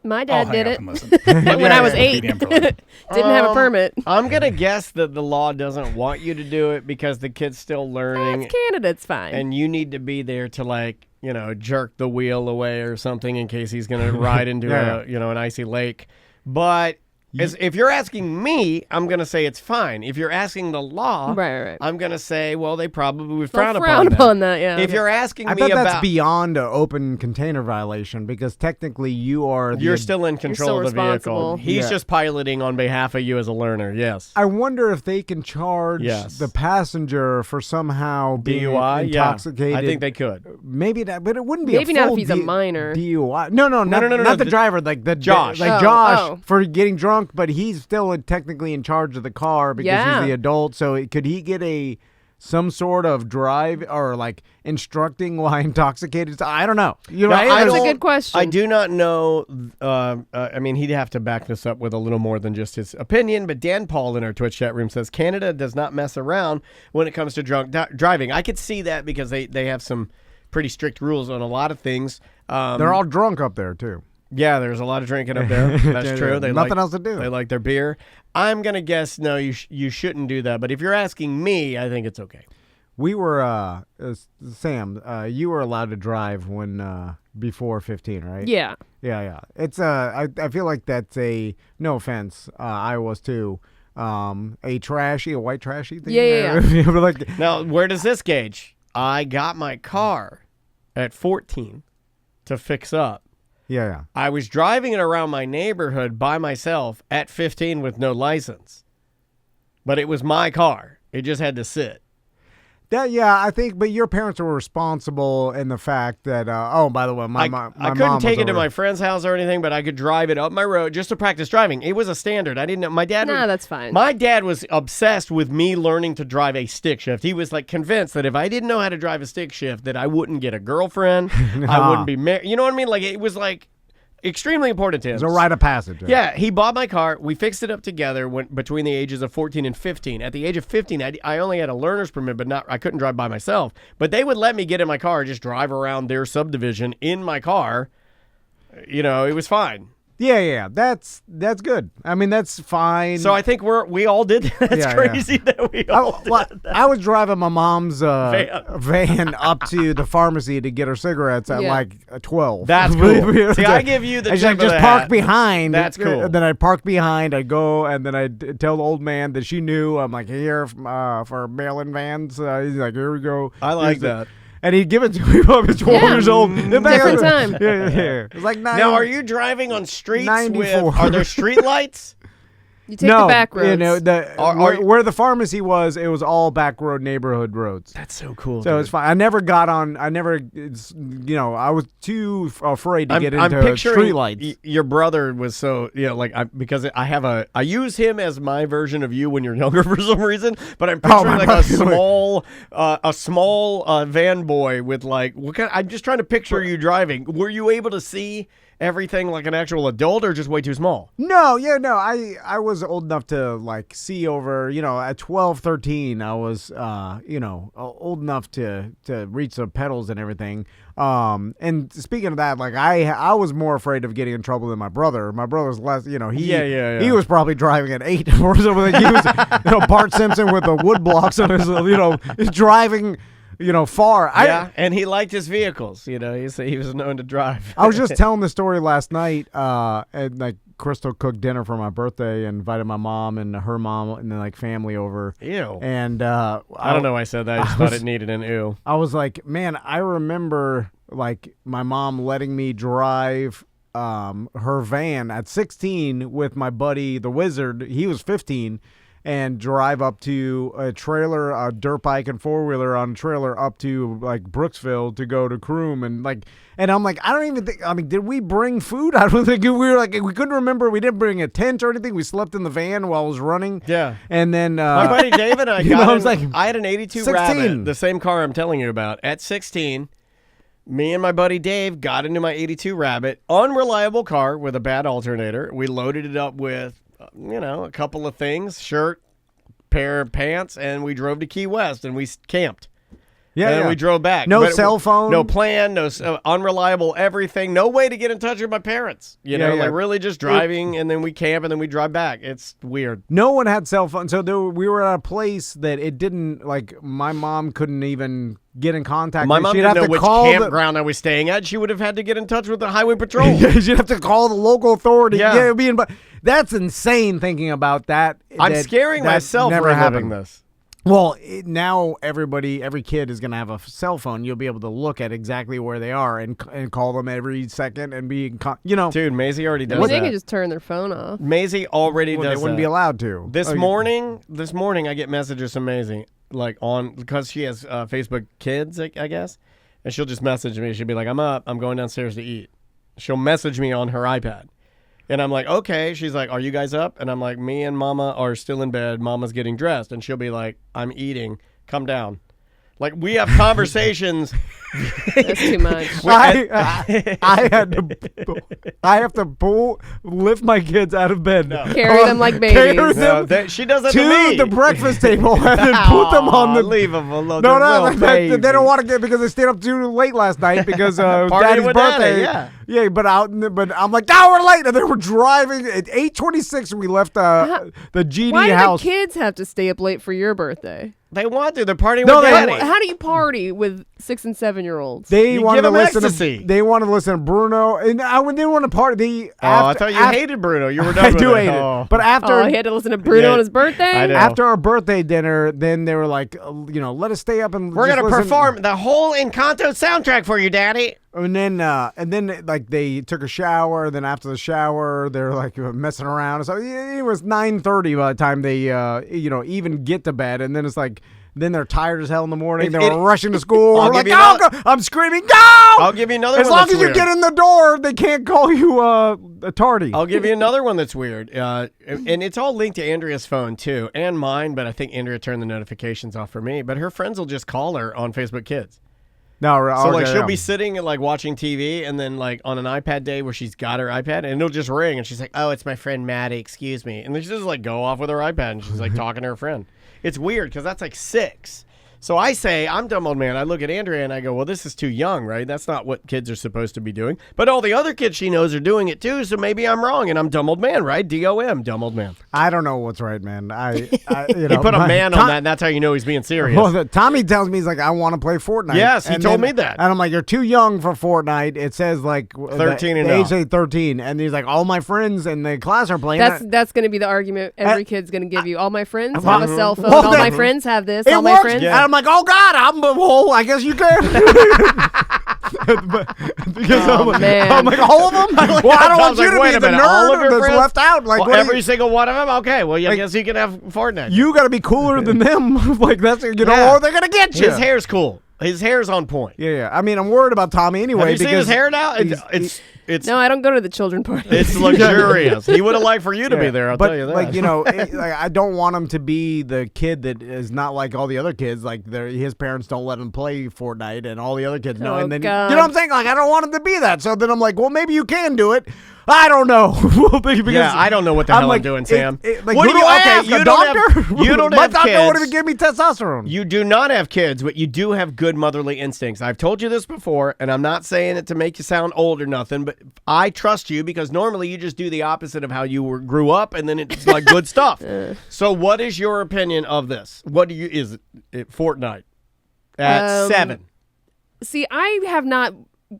My dad did it When I was 8. Didn't have a permit. I'm going to guess that the law doesn't want you to do it because the kid's still learning. It's Canada. It's fine. And you need to be there to, like, you know, jerk the wheel away or something in case he's going to ride into an icy lake. But if you're asking me, I'm going to say it's fine. If you're asking the law, right. I'm going to say, well, they probably would They'll frown upon that. Yeah. If you're asking I me bet about... that's beyond an open container violation because technically You're still in control of the vehicle. responsible. He's just piloting on behalf of you as a learner, yes. I wonder if they can charge the passenger for somehow being DUI? intoxicated. Yeah, I think they could. Maybe that, but it wouldn't be Maybe a not full if he's a minor. DUI. No, not the driver, like the Josh. Josh for getting drunk, but he's still technically in charge of the car because he's the adult. So could he get some sort of drive or like instructing while intoxicated? I don't know. That's a good question. I do not know. I mean, he'd have to back this up with a little more than just his opinion. But Dan Paul in our Twitch chat room says Canada does not mess around when it comes to drunk driving. I could see that because they have some pretty strict rules on a lot of things. They're all drunk up there too. Yeah, there's a lot of drinking up there. That's true. They nothing else to do. They like their beer. I'm going to guess, no, you shouldn't do that. But if you're asking me, I think it's okay. We were, Sam, you were allowed to drive when before 15, right? Yeah. Yeah. It's I feel like that's no offense, I was too, a white trashy thing. Yeah. Like, now, where does this gauge? I got my car at 14 to fix up. Yeah. I was driving it around my neighborhood by myself at 15 with no license. But it was my car. It just had to sit. I think, but your parents were responsible in the fact that, by the way, my mom couldn't take it to over. my friend's house or anything, but I could drive it up my road just to practice driving. It was a standard. I didn't know. My dad that's fine. My dad was obsessed with me learning to drive a stick shift. He was like convinced that if I didn't know how to drive a stick shift, that I wouldn't get a girlfriend. I wouldn't be married. You know what I mean? Like, it was like extremely important to him. It's a rite of passage. Right? Yeah, he bought my car. We fixed it up together between the ages of 14 and 15. At the age of 15, I only had a learner's permit, but I couldn't drive by myself. But they would let me get in my car, just drive around their subdivision in my car. You know, it was fine. Yeah. That's good. I mean, that's fine. So I think we all did that. That's crazy that we all did that. I was driving my mom's van up to the pharmacy to get her cigarettes at like 12. That's cool. See, I give you the I tip of just the park hat. behind. That's cool. And then I'd park behind. I'd go, and then I'd tell the old man that she knew. I'm like, here for mail-in vans. He's like, here we go. I like that. And he'd give it to me when I was 12 years old. Different time. Yeah. It was like Now, are you driving on streets 94. are there street lights? You take the back roads. You know, where the pharmacy was, it was all back road neighborhood roads. That's so cool. So it's fine. I was too afraid to get into street lights. Your brother was so, because I use him as my version of you when you're younger for some reason, but I'm picturing a small van boy with I'm just trying to picture you driving. Were you able to see everything like an actual adult or just way too small? No. I was old enough to see over, at 12, 13, I was, old enough to reach the pedals and everything. And speaking of that, I was more afraid of getting in trouble than my brother. My brother's less, he was probably driving at 8 or something. He was, Bart Simpson with the wood blocks on his, driving far. Yeah, and he liked his vehicles. He was known to drive. I was just telling the story last night, and like Crystal cooked dinner for my birthday and invited my mom and her mom and then like family over. Ew. And I don't know why I said that. I just thought it needed an ew. I was like, man, I remember like my mom letting me drive her van at 16 with my buddy the Wizard. He was 15. And drive up to a trailer, a dirt bike and four-wheeler on a trailer up to like Brooksville to go to Croom and I'm like, I don't even think. I mean, did we bring food? I don't think we were like, we couldn't remember. We didn't bring a tent or anything. We slept in the van while I was running. Yeah. And then my buddy David, I had an 82 16. Rabbit, the same car I'm telling you about. At 16, me and my buddy Dave got into my 82 Rabbit, unreliable car with a bad alternator. We loaded it up with a couple of things, shirt, pair of pants, and we drove to Key West and we camped. Yeah, and then we drove back. No cell phone, no plan, no unreliable everything. No way to get in touch with my parents. Like really just driving, and then we camp, and then we drive back. It's weird. No one had cell phone, so we were at a place that it didn't like. My mom couldn't even get in contact. My mom She'd didn't have know to which call campground I was staying at. She would have had to get in touch with the highway patrol. She'd have to call the local authority. Yeah. That's insane thinking about that. I'm scaring myself reliving this. Well, now every kid is going to have a cell phone. You'll be able to look at exactly where they are and call them every second and be, Dude, Maisie already does that. They can just turn their phone off. Maisie already does that. They wouldn't be allowed to. This morning, I get messages from Maisie, because she has Facebook Kids, I guess, and she'll just message me. She'll be like, I'm up. I'm going downstairs to eat. She'll message me on her iPad. And I'm like, okay. She's like, are you guys up? And I'm like, me and Mama are still in bed. Mama's getting dressed. And she'll be like, I'm eating. Come down. Like, we have conversations. That's too much. I have to lift my kids out of bed. No. Carry them like babies. She does that to me. The breakfast table and then put them on the. Leave them alone. They don't want to get because they stayed up too late last night because Daddy's birthday. Yeah, but I'm like, now we're late, and they were driving at 8:26. We left the GD house. Why do the kids have to stay up late for your birthday? They want to. They're partying with Daddy. How do you party with 6 and 7-year-olds? They wanted to listen ecstasy. They wanted to listen to Bruno, and I didn't want to party. I thought you hated Bruno. You were done with it. I do hate it. But after he had to listen to Bruno on his birthday. I know. After our birthday dinner, then they were like, let us stay up and we're gonna perform the whole Encanto soundtrack for you, Daddy. And then like they took a shower. Then after the shower, they're like messing around. So it was 9:30 by the time they even get to bed. And then it's like. Then they're tired as hell in the morning. They were rushing to school. I'm screaming, go! I'll give you another one. As long as you get in the door, they can't call you a tardy. I'll give you another one that's weird. And it's all linked to Andrea's phone, too, and mine. But I think Andrea turned the notifications off for me. But her friends will just call her on Facebook Kids. She'll be sitting and watching TV, and then on an iPad day where she's got her iPad, and it'll just ring, and she's like, "Oh, it's my friend Maddie. Excuse me," and then she just go off with her iPad, and she's talking to her friend. It's weird because that's 6. So I say, I'm dumb old man. I look at Andrea and I go, well, this is too young, right? That's not what kids are supposed to be doing. But all the other kids she knows are doing it too, so maybe I'm wrong and I'm dumb old man, right? DOM, dumb old man. I don't know what's right, man. He put a man on that, and that's how you know he's being serious. Well, Tommy tells me, he's like, I want to play Fortnite. Yes, he told me that. And I'm like, you're too young for Fortnite. It says 13 and age 13. And he's like, all my friends in the class are playing That's going to be the argument every kid's going to give you. All my friends have a cell phone. All my friends have this. All my friends. Yeah. And I'm like, oh, God, I guess you can. Because I'm like, all of them? Well, I don't want you to be the nerd that's left out. Every single one of them? Okay, well, I guess you can have Fortnite. You got to be cooler than them. Or they're going to get you. His hair's cool. His hair's on point. Yeah. I mean, I'm worried about Tommy anyway. Have you seen his hair now? It's no, I don't go to the children party. It's luxurious. He would have liked for you to be there. I'll tell you that. I don't want him to be the kid that is not like all the other kids. His parents don't let him play Fortnite, and all the other kids know. And then God. You know what I'm saying? I don't want him to be that. So then I'm like, well, maybe you can do it. I don't know. I don't know what the hell I'm doing, Sam. What do you ask? A doctor? You don't My have doctor kids. wouldn't even give me testosterone. You do not have kids, but you do have good motherly instincts. I've told you this before, and I'm not saying it to make you sound old or nothing, but I trust you because normally you just do the opposite of how you grew up, and then it's good stuff. So what is your opinion of this? Is it Fortnite? At 7. See, I have not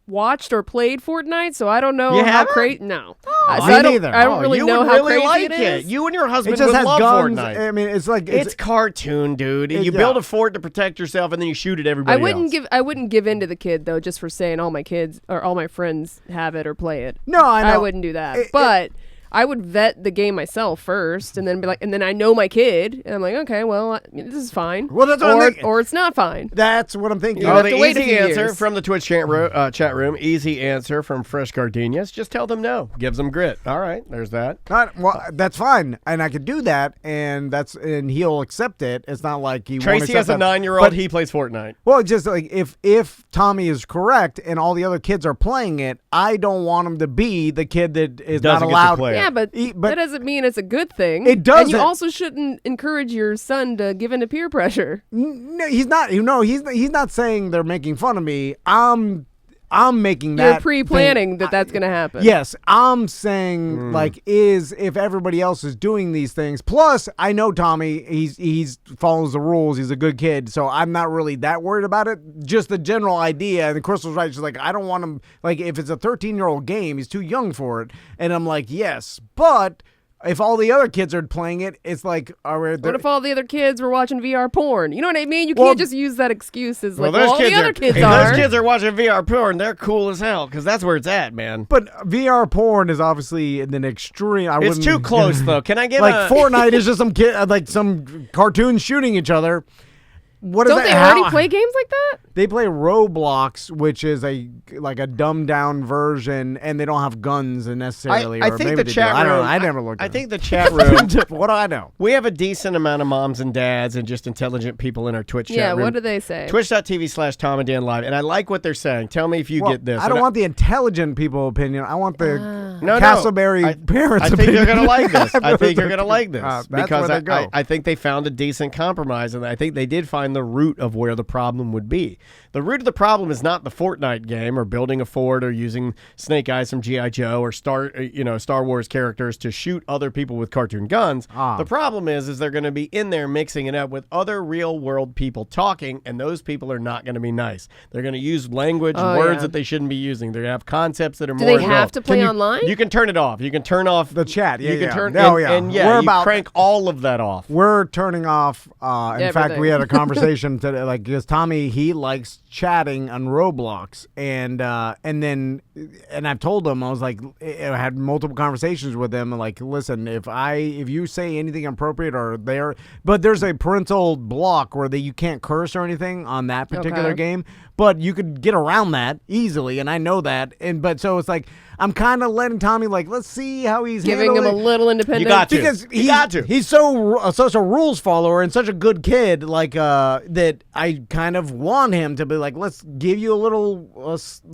watched or played Fortnite, so I don't know You how haven't? crazy. No, me I don't, neither. I don't really you know would how really crazy like it is. You and your It husband just would has love guns. Fortnite. I mean, it's like It's cartoon, dude. You build a fort to protect yourself, and then you shoot at everybody else. I wouldn't give in to the kid though, just for saying all my kids or all my friends have it or play it. No, I know. I wouldn't do that, but. I would vet the game myself first, and then be like, and then I know my kid, and I'm like, okay, well, this is fine. Well, that's what I'm thinking. Or it's not fine. That's what I'm thinking. You have the to wait a easy few answer years. from the Twitch chat room, easy answer from Fresh Gardenias. Just tell them no. Gives them grit. All right, there's that. Well, that's fine, and I could do that, and he'll accept it. It's not like he won't Tracy accept has a that. 9-year-old. But- He plays Fortnite. Well, just like if Tommy is correct and all the other kids are playing it, I don't want him to be the kid that is Doesn't not get to allowed. play it. Yeah, but that doesn't mean it's a good thing. It doesn't. And you also shouldn't encourage your son to give in to peer pressure. No, he's not. He's not saying they're making fun of me. I'm making that. You're pre-planning thing. that's going to happen. Yes, I'm saying if everybody else is doing these things. Plus, I know Tommy. He's follows the rules. He's a good kid, so I'm not really that worried about it. Just the general idea. And Crystal's right. She's like, I don't want him. Like, if it's a 13-year-old game, he's too young for it. And I'm like, yes, but. If all the other kids are playing it, it's like, what if all the other kids were watching VR porn? You know what I mean? You can't just use that excuse as like, all the other kids are. Those kids are watching VR porn. They're cool as hell because that's where it's at, man. But VR porn is obviously in an extreme. It's too close, though. Can I get Fortnite is just some kid, like some cartoons shooting each other. What Don't is that? they already play games like that? They play Roblox, which is a dumbed down version, and they don't have guns necessarily. I or think maybe the they do. chat room. I don't know. I never looked. I at think the chat room. What do I know? We have a decent amount of moms and dads and just intelligent people in our Twitch chat room. Yeah, what do they say? Twitch.tv/Tom and Dan Live. And I like what they're saying. Tell me if you get this. I don't want the intelligent people opinion. I want the No, Castleberry parents I think opinion. they're going to like this. I think you're going to like this. That's because where they go. I think they found a decent compromise, and I think they did find the root of where the problem would be. The root of the problem is not the Fortnite game or building a fort or using Snake Eyes from G.I. Joe or Star Wars characters to shoot other people with cartoon guns. The problem is they're going to be in there mixing it up with other real world people talking, and those people are not going to be nice. They're going to use language and words that they shouldn't be using. They're going to have concepts that are more Do they involved. have to play online? You can turn it off. You can turn off the chat. Yeah, you can turn. And you crank all of that off. We're turning off. In fact, we had a conversation today, like, because Tommy, he likes chatting on Roblox, and I've told him, I was like, I had multiple conversations with him, like, listen, if you say anything inappropriate or but there's a parental block where you can't curse or anything on that particular game, but you could get around that easily, and I know that, but so it's like, I'm kind of letting Tommy, like, let's see how he's giving him a little independence. You got to. Because he's such a rules follower and such a good kid, like, that I kind of want him to be like, let's give you a little,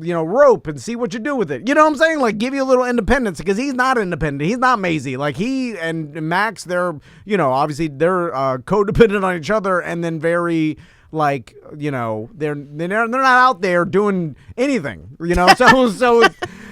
rope and see what you do with it. You know what I'm saying? Like, give you a little independence, because he's not independent. He's not Maisie. Like, he and Max, they're, obviously they're codependent on each other, and then very, like, they're not out there doing anything, so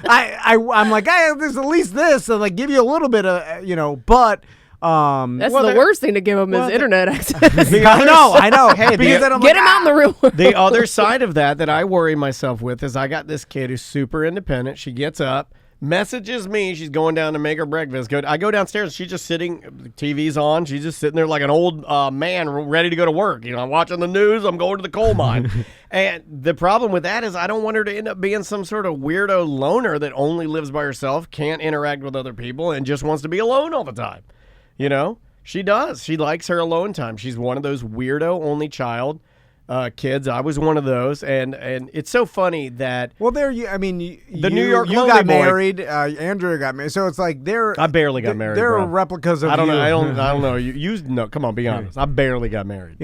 I'm like, hey, there's at least this, so like, give you a little bit of, but that's the worst thing to give him is internet access. I know. Hey, get him out in the real world. The other side of that I worry myself with is I got this kid who's super independent. She gets up, messages me. She's going down to make her breakfast. I go downstairs. She's just sitting. The TV's on. She's just sitting there like an old man ready to go to work. I'm watching the news. I'm going to the coal mine. And the problem with that is I don't want her to end up being some sort of weirdo loner that only lives by herself, can't interact with other people, and just wants to be alone all the time. She does. She likes her alone time. She's one of those weirdo only child kids. I was one of those, and it's so funny that the New York you lonely got boy. married, Andrea got married, so it's like I barely got married. They're bro. replicas of I don't you. know. I don't know. You no. Come on, be honest. I barely got married.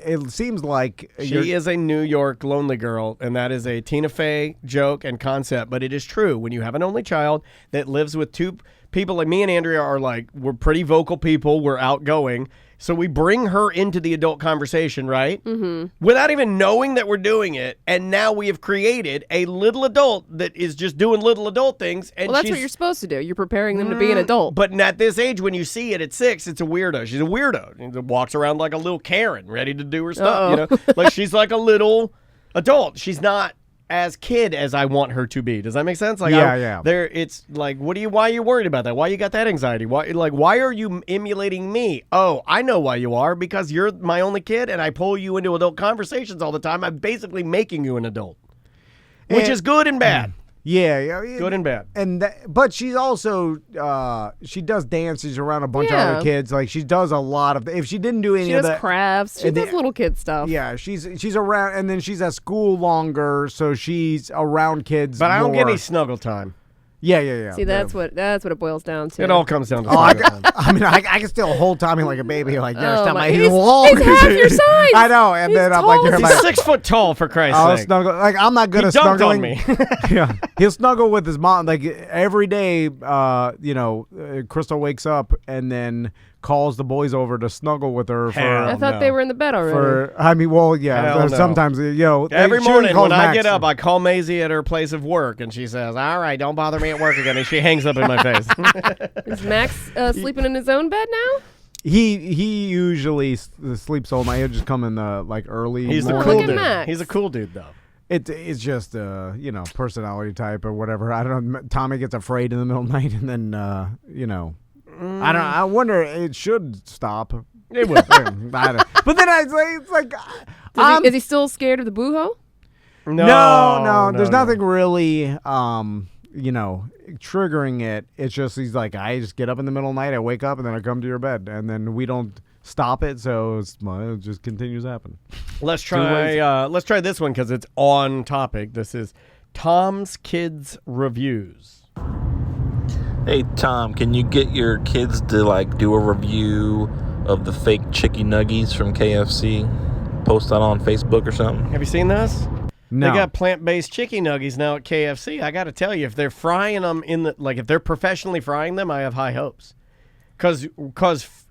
It seems like she is a New York lonely girl, and that is a Tina Fey joke and concept, but it is true. When you have an only child that lives with two people, like me and Andrea are like, we're pretty vocal people, we're outgoing, So we bring her into the adult conversation, right? Mm-hmm. Without even knowing that we're doing it. And now we have created a little adult that is just doing little adult things. And Well, that's what you're supposed to do. You're preparing them to be an adult. But at this age, when you see it at 6, it's a weirdo. She's a weirdo. She walks around like a little Karen, ready to do her stuff. You know, like she's like a little adult. She's not as kid as I want her to be. Does that make sense? Like, yeah. There, it's like, why are you worried about that? Why you got that anxiety? Why are you emulating me? Oh, I know why you are, because you're my only kid, and I pull you into adult conversations all the time. I'm basically making you an adult, which is good and bad. Yeah. Good and bad. But she's also she does dances around a bunch of other kids. Like she does a lot of. If she didn't do any She of does that, crafts. She does little kid stuff. yeah, she's around, and then she's at school longer, so she's around kids. But I don't get more. any snuggle time. Yeah. See, that's what it boils down to. It all comes down to I snuggle time. can still hold Tommy like a baby. Like, there's Oh not my- my he's long. half your size. I know, and He's then I'm tall like, as you're he's like, He's 6 foot tall, for Christ's I'll sake. snuggle. Like, I'm not good He at dunked on snuggling. me. Yeah, he'll snuggle with his mom. Like every day, Crystal wakes up and then calls the boys over to snuggle with her. Hell I thought no. they were in the bed already. Hell no. Sometimes Every she morning calls when I Max. get up, I call Maisie at her place of work, and she says, "All right, don't bother me at work again." And she hangs up in my face. Is Max sleeping in his own bed now? He usually sleeps all night. He'll just come in the early. He's the morning. cool Look at dude. Max. He's a cool dude, though. It's just personality type or whatever. I don't know. Tommy gets afraid in the middle of the night, and then I don't know. I wonder, it should stop. It would. But then it's like Is he still scared of the booho? no. There's nothing really triggering it. It's just he's like, I just get up in the middle of the night, I wake up, and then I come to your bed, and then we don't stop it, so it just continues happening. Let's try this one because it's on topic. This is Tom's Kids Reviews. Hey Tom, can you get your kids to do a review of the fake chicken nuggies from KFC? Post that on Facebook or something. Have you seen this? No. They got plant-based chicken nuggies now at KFC. I got to tell you, if they're frying them if they're professionally frying them, I have high hopes. Because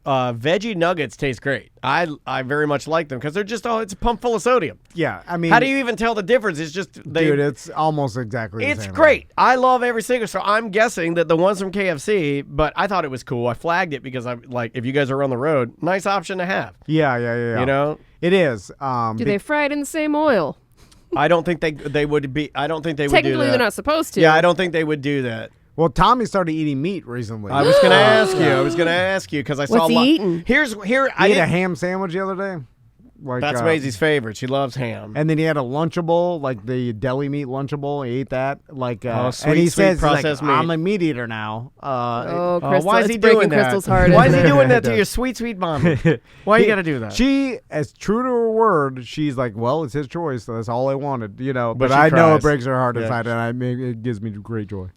veggie nuggets taste great. I very much like them because they're just it's a pump full of sodium. Yeah, I mean, How do you even tell the difference? It's just dude, it's almost exactly the It's same. great. I love every single. So I'm guessing that the ones from KFC, but I thought it was cool. I flagged it because I'm like, if you guys are on the road, nice option to have. Yeah. You know, it is. Do they fry it in the same oil? I don't think they would be. I don't think they would do that. Technically, they're not supposed to. Yeah, I don't think they would do that. Well, Tommy started eating meat recently. I was gonna ask you. Because I saw What's a he lot. eating? Here. He I ate a didn't- ham sandwich the other day. That's Maisie's favorite. She loves ham. And then he had a Lunchable, like the deli meat Lunchable. He ate that, sweet, and he sweet says, processed meat. I'm a meat eater now. Crystal, why is he it's breaking doing that? Crystal's heart. Why is isn't he it? doing that to your sweet, sweet mommy? Why you got to do that? She, as true to her word, she's like, well, it's his choice. So that's all I wanted, But But she I know cries. it breaks her heart Yeah. inside, and it gives me great joy.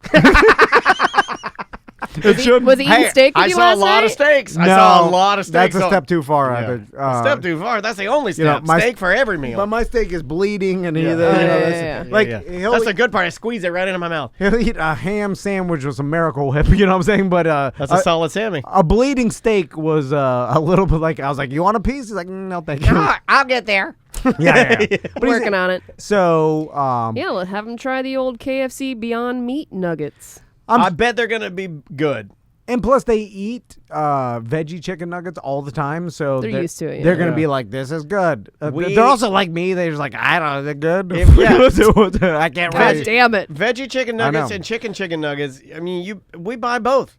Was he eating steak with I you saw last a lot night? of steaks. I saw a lot of steaks. That's a step too far. Yeah. I think. A step too far. That's the only step. my- Steak for every meal. But my steak is bleeding, and Yeah. like Yeah. he'll That's the good part. I squeeze it right into my mouth. he'll eat a ham sandwich with some Miracle Whip. You know what I'm saying? But That's a solid Sammy. a bleeding steak was a little bit like, I was like, you want a piece? He's like, no, thank you. I'll get there. yeah. But he's- Working on it. So Yeah, let's have him try the old KFC Beyond Meat nuggets. I bet they're gonna be good. and plus they eat veggie chicken nuggets all the time, so They're used to it, yeah. They're gonna be like, this is good. They're also like me. They're just like, I don't know, they're good. I can't God really. damn it. Veggie chicken I nuggets know. and chicken nuggets. I mean, we buy both.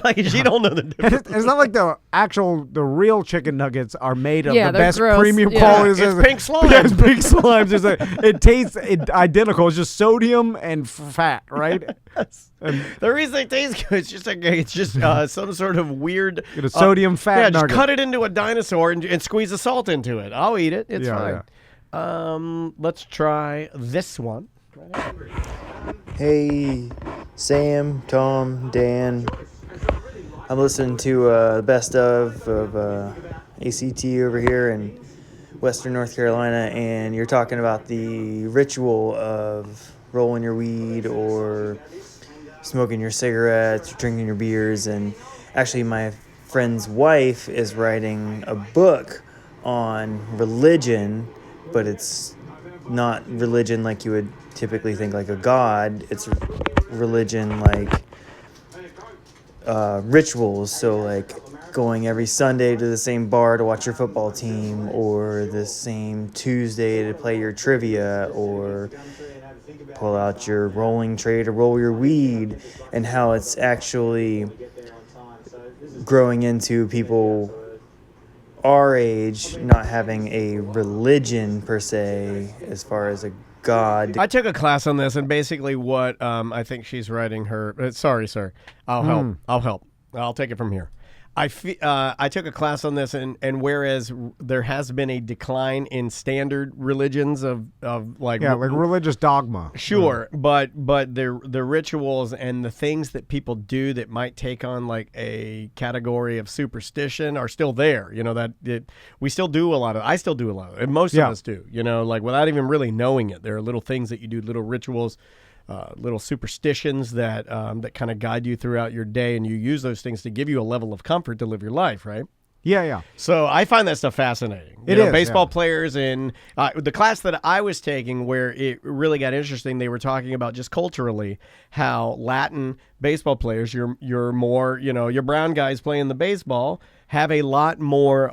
Like she don't know the difference. It's not like the real chicken nuggets are made of Yeah, the they're best gross. premium Yeah. quality. It's pink slime. Yeah, it's pink slime. It tastes identical. It's just sodium and fat, right? The reason they taste good, it's just some sort of weird Get a sodium fat Yeah, nugget. just cut it into a dinosaur and squeeze the salt into it. I'll eat it. It's Yeah, fine. Let's try this one. Hey, Sam, Tom, Dan. I'm listening to the best of ACT over here in Western North Carolina, and you're talking about the ritual of rolling your weed or smoking your cigarettes or drinking your beers. And actually, my friend's wife is writing a book on religion, but it's not religion like you would typically think, like a god. It's religion like rituals. So like going every Sunday to the same bar to watch your football team, or the same Tuesday to play your trivia, or pull out your rolling tray to roll your weed, and how it's actually growing into people our age not having a religion per se as far as a god. I took a class on this, and basically what I think she's writing her... sorry, sir. I'll help. I'll take it from here. I took a class on this, and whereas there has been a decline in standard religions of like religious dogma. Sure, but the rituals and the things that people do that might take on like a category of superstition are still there. You know, we still do a lot of. I still do a lot of it. Most of us do. You know, like without even really knowing it. There are little things that you do, little rituals. Little superstitions that kind of guide you throughout your day, and you use those things to give you a level of comfort to live your life, right? Yeah. So I find that stuff fascinating. It is, baseball players, and the class that I was taking where it really got interesting, they were talking about just culturally how Latin baseball players, your more, your brown guys playing the baseball, have a lot more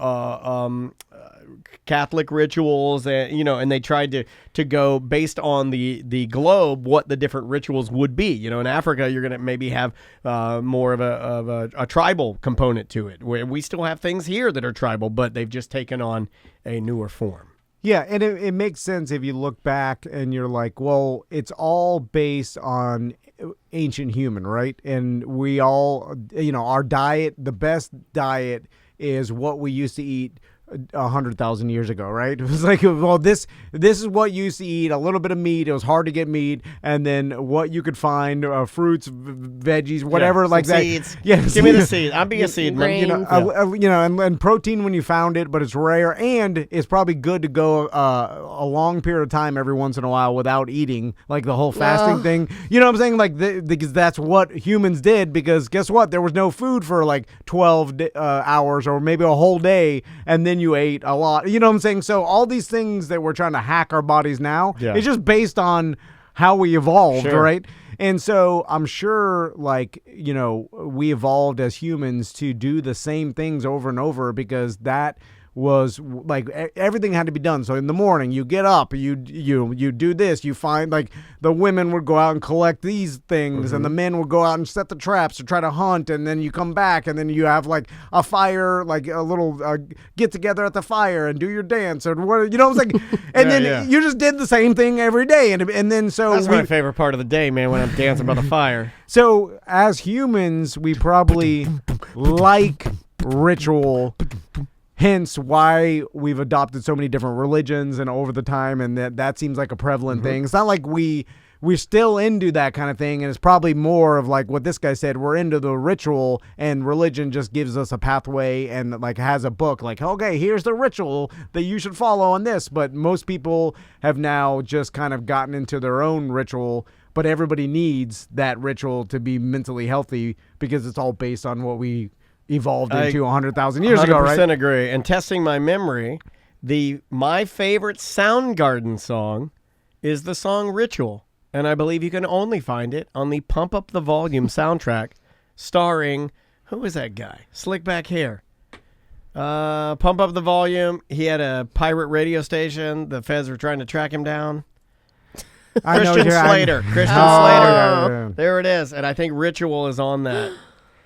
Catholic rituals, and they tried to go based on the globe what the different rituals would be. In Africa, you're going to maybe have more of a tribal component to it. Where we still have things here that are tribal, but they've just taken on a newer form. Yeah, and it makes sense if you look back and you're like, well, it's all based on ancient human, right? And we all, our diet, the best diet is what we used to eat 100,000 years ago, right? It was like, well, this is what you used to eat, a little bit of meat. It was hard to get meat, and then what you could find, fruits, veggies, whatever, like that. Seeds. Yeah, give me the seed. I'll be a seed man. And protein when you found it, but it's rare, and it's probably good to go a long period of time every once in a while without eating, like the whole fasting thing. You know what I'm saying? Like because that's what humans did. Because guess what? There was no food for like 12 hours or maybe a whole day, and then you ate a lot. You know what I'm saying? So all these things that we're trying to hack our bodies now, it's just based on how we evolved, right? And so I'm sure, like, we evolved as humans to do the same things over and over because that was like everything had to be done. So in the morning you get up, you do this, you find like the women would go out and collect these things, and the men would go out and set the traps to try to hunt, and then you come back and then you have like a fire, like a little get together at the fire and do your dance or what, it's like, and then you just did the same thing every day, and then so that's my favorite part of the day, man, when I'm dancing by the fire. So as humans, we probably like ritual. Hence why we've adopted so many different religions and over the time, and that seems like a prevalent thing. It's not like we're still into that kind of thing, and it's probably more of like what this guy said. We're into the ritual, and religion just gives us a pathway and like has a book like, okay, here's the ritual that you should follow on this. But most people have now just kind of gotten into their own ritual, but everybody needs that ritual to be mentally healthy because it's all based on what we evolved into 100,000 years ago, right? 100% agree. And testing my memory, my favorite Soundgarden song is the song Ritual. And I believe you can only find it on the Pump Up the Volume soundtrack starring, who was that guy? Slick back hair. Pump Up the Volume. He had a pirate radio station. The feds were trying to track him down. Christian Slater. Yeah. There it is. And I think Ritual is on that.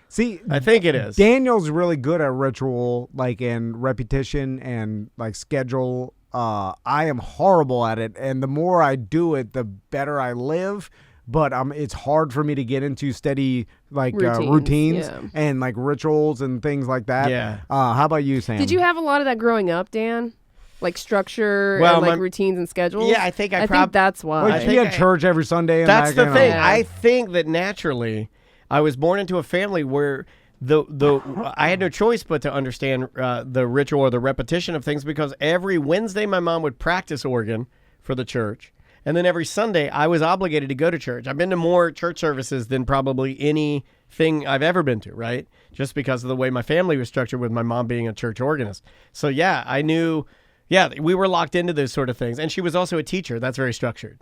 See, I think it is. Daniel's really good at ritual, like, and repetition and like schedule. I am horrible at it, and the more I do it, the better I live. But it's hard for me to get into steady like routines and like rituals and things like that. Yeah. How about you, Sam? Did you have a lot of that growing up, Dan? Like structure and like routines and schedules? Yeah, I think I think that's why. Well, you had church every Sunday. And that's the thing. Yeah. I think that naturally, I was born into a family where I had no choice but to understand the ritual or the repetition of things, because every Wednesday my mom would practice organ for the church, and then every Sunday I was obligated to go to church. I've been to more church services than probably any thing I've ever been to, right? Just because of the way my family was structured with my mom being a church organist. So yeah, I knew, we were locked into those sort of things. And she was also a teacher. That's very structured,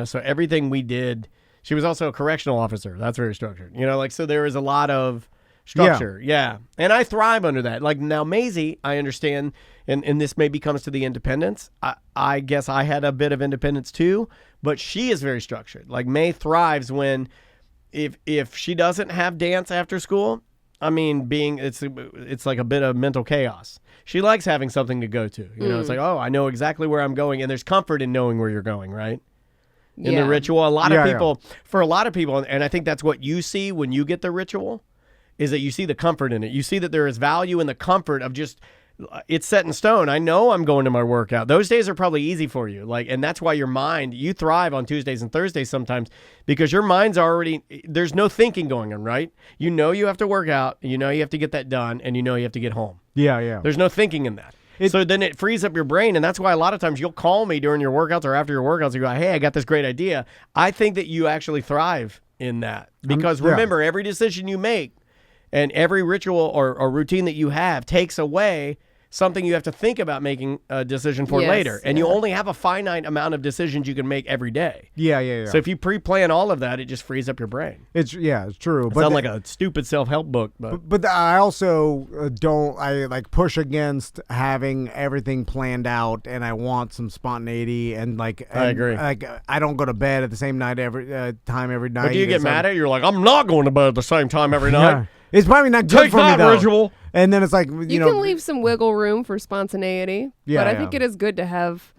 so everything we did, she was also a correctional officer. That's very structured, so there was a lot of structure. Yeah. And I thrive under that. Like now Maisie, I understand, and this maybe comes to the independence. I guess I had a bit of independence too, but she is very structured. Like May thrives when, if she doesn't have dance after school, it's like a bit of mental chaos. She likes having something to go to. It's like, oh, I know exactly where I'm going, and there's comfort in knowing where you're going, right? In the ritual. A lot of people, for a lot of people, and I think that's what you see when you get the ritual, is that you see the comfort in it. You see that there is value in the comfort of just, it's set in stone. I know I'm going to my workout. Those days are probably easy for you. And that's why you thrive on Tuesdays and Thursdays sometimes, because your mind's already, there's no thinking going on, right? You have to work out, you have to get that done, and you have to get home. Yeah. There's no thinking in that. So then it frees up your brain, and that's why a lot of times you'll call me during your workouts or after your workouts and go, hey, I got this great idea. I think that you actually thrive in that, because remember, every decision you make and every ritual or routine that you have takes away something you have to think about making a decision for later. And you only have a finite amount of decisions you can make every day. Yeah. So if you pre-plan all of that, it just frees up your brain. It's true. It sounds like a stupid self-help book. But I also I push against having everything planned out, and I want some spontaneity, and I agree. I don't go to bed at the same night every night. But do you get mad at it? You're like, I'm not going to bed at the same time every night. Yeah. It's probably not good for me, though. Ritual. And then it's like, you can leave some wiggle room for spontaneity. Yeah, but I think it is good to have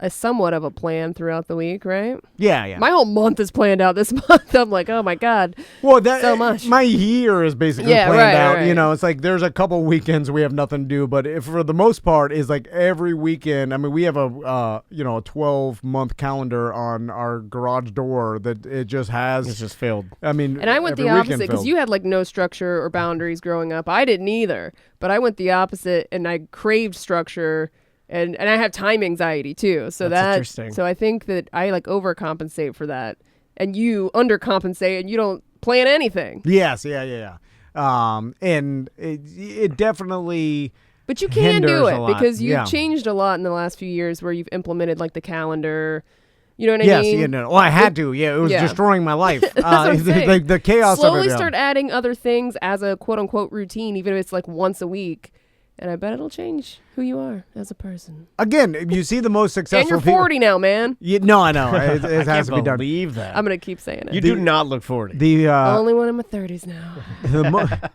a somewhat of a plan throughout the week, right? Yeah. My whole month is planned out this month. I'm like, oh my God. Well, so much. My year is basically planned out. Right. It's like there's a couple weekends we have nothing to do, but for the most part, is like every weekend. We have a 12-month calendar on our garage door that it just has. It's just filled. And I went the opposite, because you had no structure or boundaries growing up. I didn't either, but I went the opposite, and I craved structure. And I have time anxiety too, so that's interesting. So I think that I overcompensate for that, and you undercompensate, and you don't plan anything. Yes, yeah. And it definitely. But you can do it because you've Yeah. changed a lot in the last few years, where you've implemented the calendar. You know what I mean? Yes, Well, I had to. Yeah, it was destroying my life. That's what I'm saying. The chaos Slowly of it. start adding other things as a quote unquote routine, even if it's once a week. And I bet it'll change who you are as a person. Again, you see the most successful and you're 40 now, man. No, I know. It has to be done. I believe that. I'm going to keep saying it. You do not look 40. Only when I'm in my 30s now.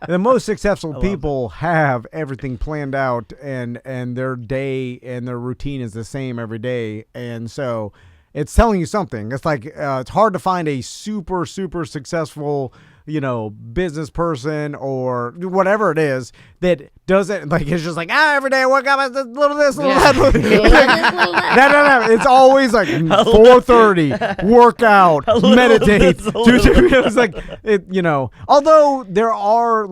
The most successful people have everything planned out, and their day and their routine is the same every day. And so it's telling you something. It's like it's hard to find a super, super successful business person or whatever it is that doesn't it's just every day I wake up, it's a little this, little that. No. It's always 4:30, workout, meditate. It's although there are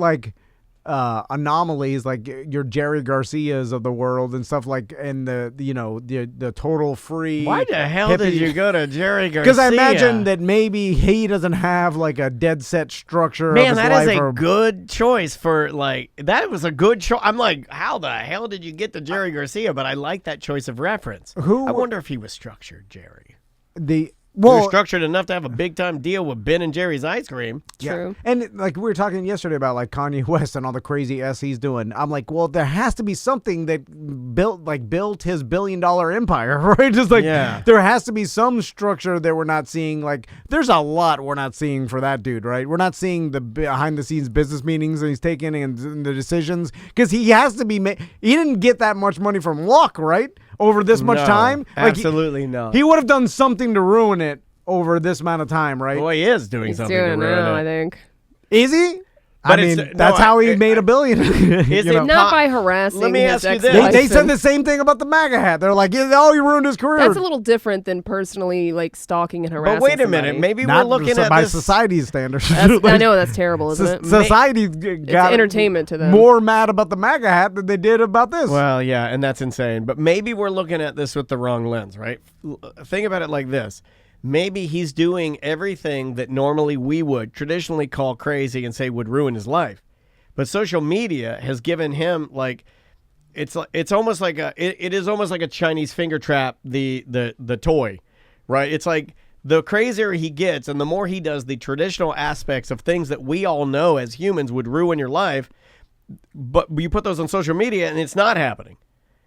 anomalies like your Jerry Garcias of the world and stuff and the total free. Why the hell did you go to Jerry Garcia? Because I imagine that maybe he doesn't have a dead set structure. Man, of his that life is a good choice for that was a good choice. I'm like, how the hell did you get to Jerry Garcia? But I like that choice of reference. I wonder if he was structured, Jerry. He was structured enough to have a big time deal with Ben and Jerry's ice cream. True. And we were talking yesterday about Kanye West and all the crazy he's doing. I'm like, well, there has to be something that built his $1 billion empire, right? Just there has to be some structure that we're not seeing. There's a lot we're not seeing for that dude, right? We're not seeing the behind the scenes business meetings that he's taking and the decisions, because he has to be. He didn't get that much money from luck, right? Over this much time? Absolutely not. He would have done something to ruin it over this amount of time, right? Well, he is doing something to ruin it. I think. Is he? But that's how he made $1 billion. Is it not by harassing? Let me ask you this. They said the same thing about the MAGA hat. They're like, oh, you ruined his career. That's a little different than personally stalking and harassing. But wait a somebody. minute, maybe Not we're looking at by this society's standards. I know that's terrible, isn't it? Society It's got entertainment to them. more mad about the MAGA hat than they did about this. Well, yeah, and that's insane. But maybe we're looking at this with the wrong lens, right? Think about it like this. maybe he's doing everything that normally we would traditionally call crazy and say would ruin his life. But social media has given him like it's almost like it is almost like a Chinese finger trap, the toy, right? It's like the crazier he gets and the more he does the traditional aspects of things that we all know as humans would ruin your life, but you put those on social media and it's not happening.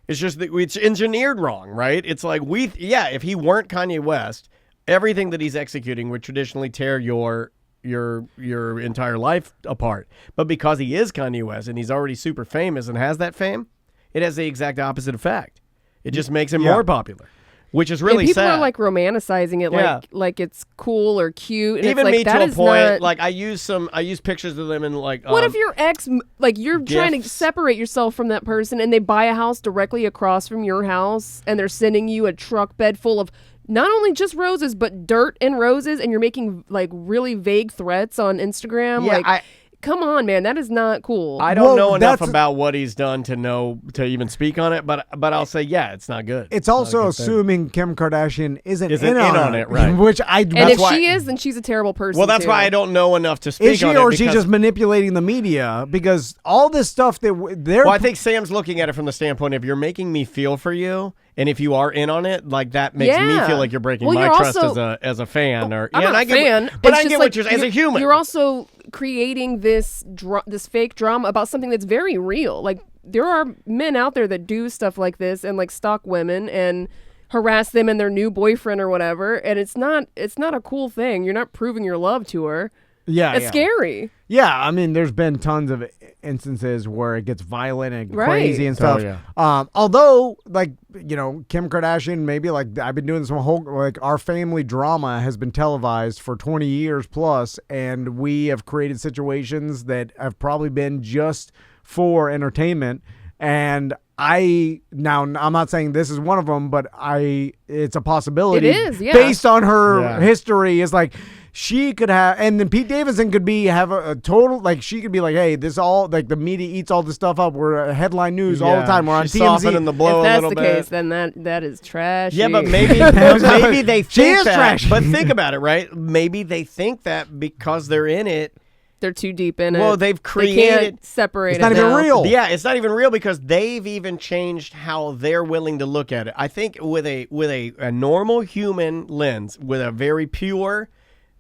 It's just that it's engineered wrong, right? It's like if he weren't Kanye West, everything that he's executing would traditionally tear your entire life apart. But because he is Kanye West and he's already super famous and has that fame, it has the exact opposite effect. It just makes him more popular, which is really people sad. Are like romanticizing it, like it's cool or cute. And even it's me like, to a point. Like I use pictures of them and like. What if your ex, like you're trying to separate yourself from that person, and they buy a house directly across from your house, and they're sending you a truck bed full of not only just roses, but dirt and roses, and you're making like really vague threats on Instagram. Yeah, come on, man, that is not cool. I don't know enough about what he's done to even speak on it, but I'll say, it's not good. It's also assuming Kim Kardashian isn't in on it, right? Which and if she is, then she's a terrible person. Well, that's why I don't know enough to speak on it. Or she's just manipulating the media? Because all this stuff that they're... Well, I think Sam's looking at it from the standpoint of you're making me feel for you. And if you are in on it, like that makes me feel like you're breaking my trust as a fan. Or I'm not a fan, but I get what you're saying as a human. You're also creating this fake drama about something that's very real. Like there are men out there that do stuff like this and like stalk women and harass them and their new boyfriend or whatever. And it's not a cool thing. You're not proving your love to her. Yeah, it's scary. Yeah, I mean, there's been tons of instances where it gets violent and crazy and stuff. Although, like, Kim Kardashian, maybe like I've been doing this whole our family drama has been televised for 20 years plus, and we have created situations that have probably been just for entertainment. And I'm not saying this is one of them, but it's a possibility. It is, yeah. Based on her history, is like. She could have, and then Pete Davidson could have a total, like, she could be like, hey, this all, like, the media eats all this stuff up. We're headline news all the time. We're on TMZ. The blow if that's a the case, then that is trash. Yeah, but maybe they think that. Trash. But think about it, right? Maybe they think that because they're in it. They're too deep in it. Well, they've created. They can't separate it. It's not even real. Yeah, it's not even real because they've even changed how they're willing to look at it. I think with a normal human lens, with a very pure.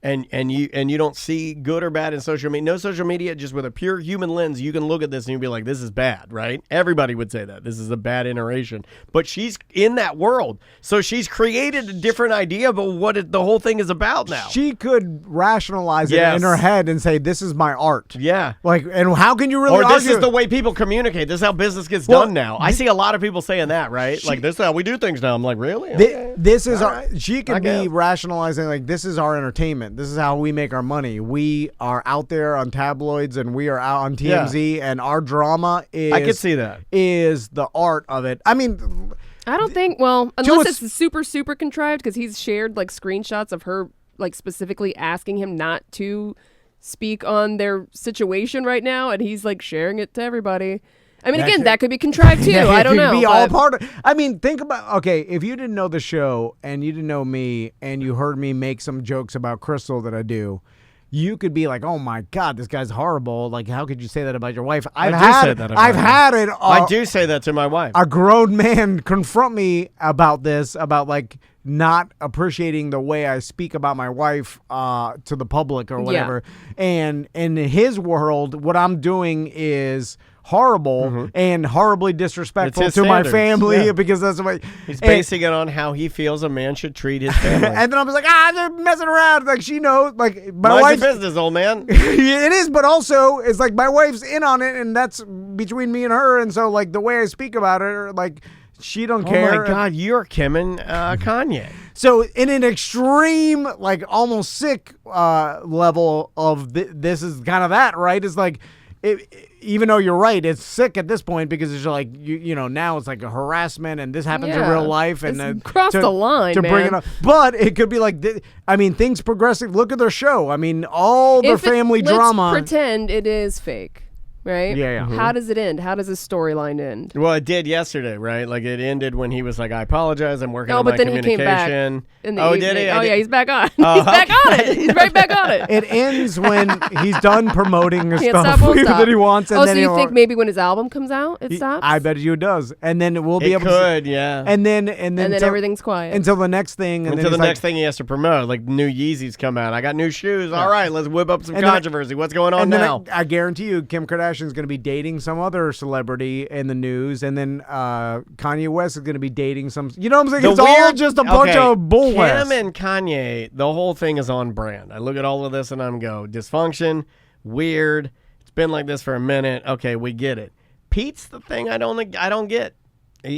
And you don't see good or bad in social media. No social media, just with a pure human lens, you can look at this and you'll be like, this is bad, right? Everybody would say that. This is a bad iteration. But she's in that world. So she's created a different idea about what the whole thing is about now. She could rationalize it in her head and say, this is my art. Yeah. Like, and how can you really argue? This is the way people communicate. This is how business gets done now. I see a lot of people saying that, right? Like, this is how we do things now. I'm like, really? Okay. This is she could be rationalizing, like, this is our entertainment. This is how we make our money. We are out there on tabloids and we are out on TMZ and our drama is I could see that. Is the art of it. I mean, I don't think, well, unless it's super, super contrived because he's shared like screenshots of her like specifically asking him not to speak on their situation right now and he's like sharing it to everybody. I mean, again, that could be contrived too. I don't know. Be all part of. I mean, think about if you didn't know the show and you didn't know me and you heard me make some jokes about Crystal that I do, you could be like, "Oh my God, this guy's horrible! Like, how could you say that about your wife?" I do say that to my wife. A grown man confront me about this, about like not appreciating the way I speak about my wife to the public or whatever. Yeah. And in his world, what I'm doing is horrible and horribly disrespectful to my family because that's what he's basing it on how he feels a man should treat his family. And then I was like, they're messing around. Like she knows, like my wife's business, old man. It is, but also it's like my wife's in on it, and that's between me and her. And so like the way I speak about her, like she don't care. Oh my God, you're Kim and Kanye. So in an extreme, like almost sick level of this is kind of that, right? It's like. Even though you're right, it's sick at this point because it's like you know now it's like a harassment and this happens in real life and cross the line to bring it up. But it could be like I mean things progressive. Look at their show. I mean all their family drama. Let's pretend it is fake. right? Yeah. How does it end? How does this storyline end? Well, it did yesterday, right? Like it ended when he was like, "I apologize, I'm working on but my then he came back communication." in the Oh, evening. did he? Oh, yeah, he's back on. He's back on it. He's right back on it. It ends when he's done promoting his Can't stuff stop, won't stop. that he wants. And Oh, then so you he'll- think maybe when his album comes out, it stops? I bet you it does. And then we'll be It able could, to. yeah. And then everything's quiet. until the next thing. And Until then the next thing he has to promote, like new Yeezys come out. I got new shoes. All right, let's whip up some controversy. What's going on now? I guarantee you, Kim Kardashian's going to be dating some other celebrity in the news, and then Kanye West is going to be dating some. You know what I'm saying? It's all just a bunch of bull. Kim and Kanye, the whole thing is on brand. I look at all of this and I'm go dysfunction, weird. It's been like this for a minute. Okay, we get it. Pete's the thing I don't get.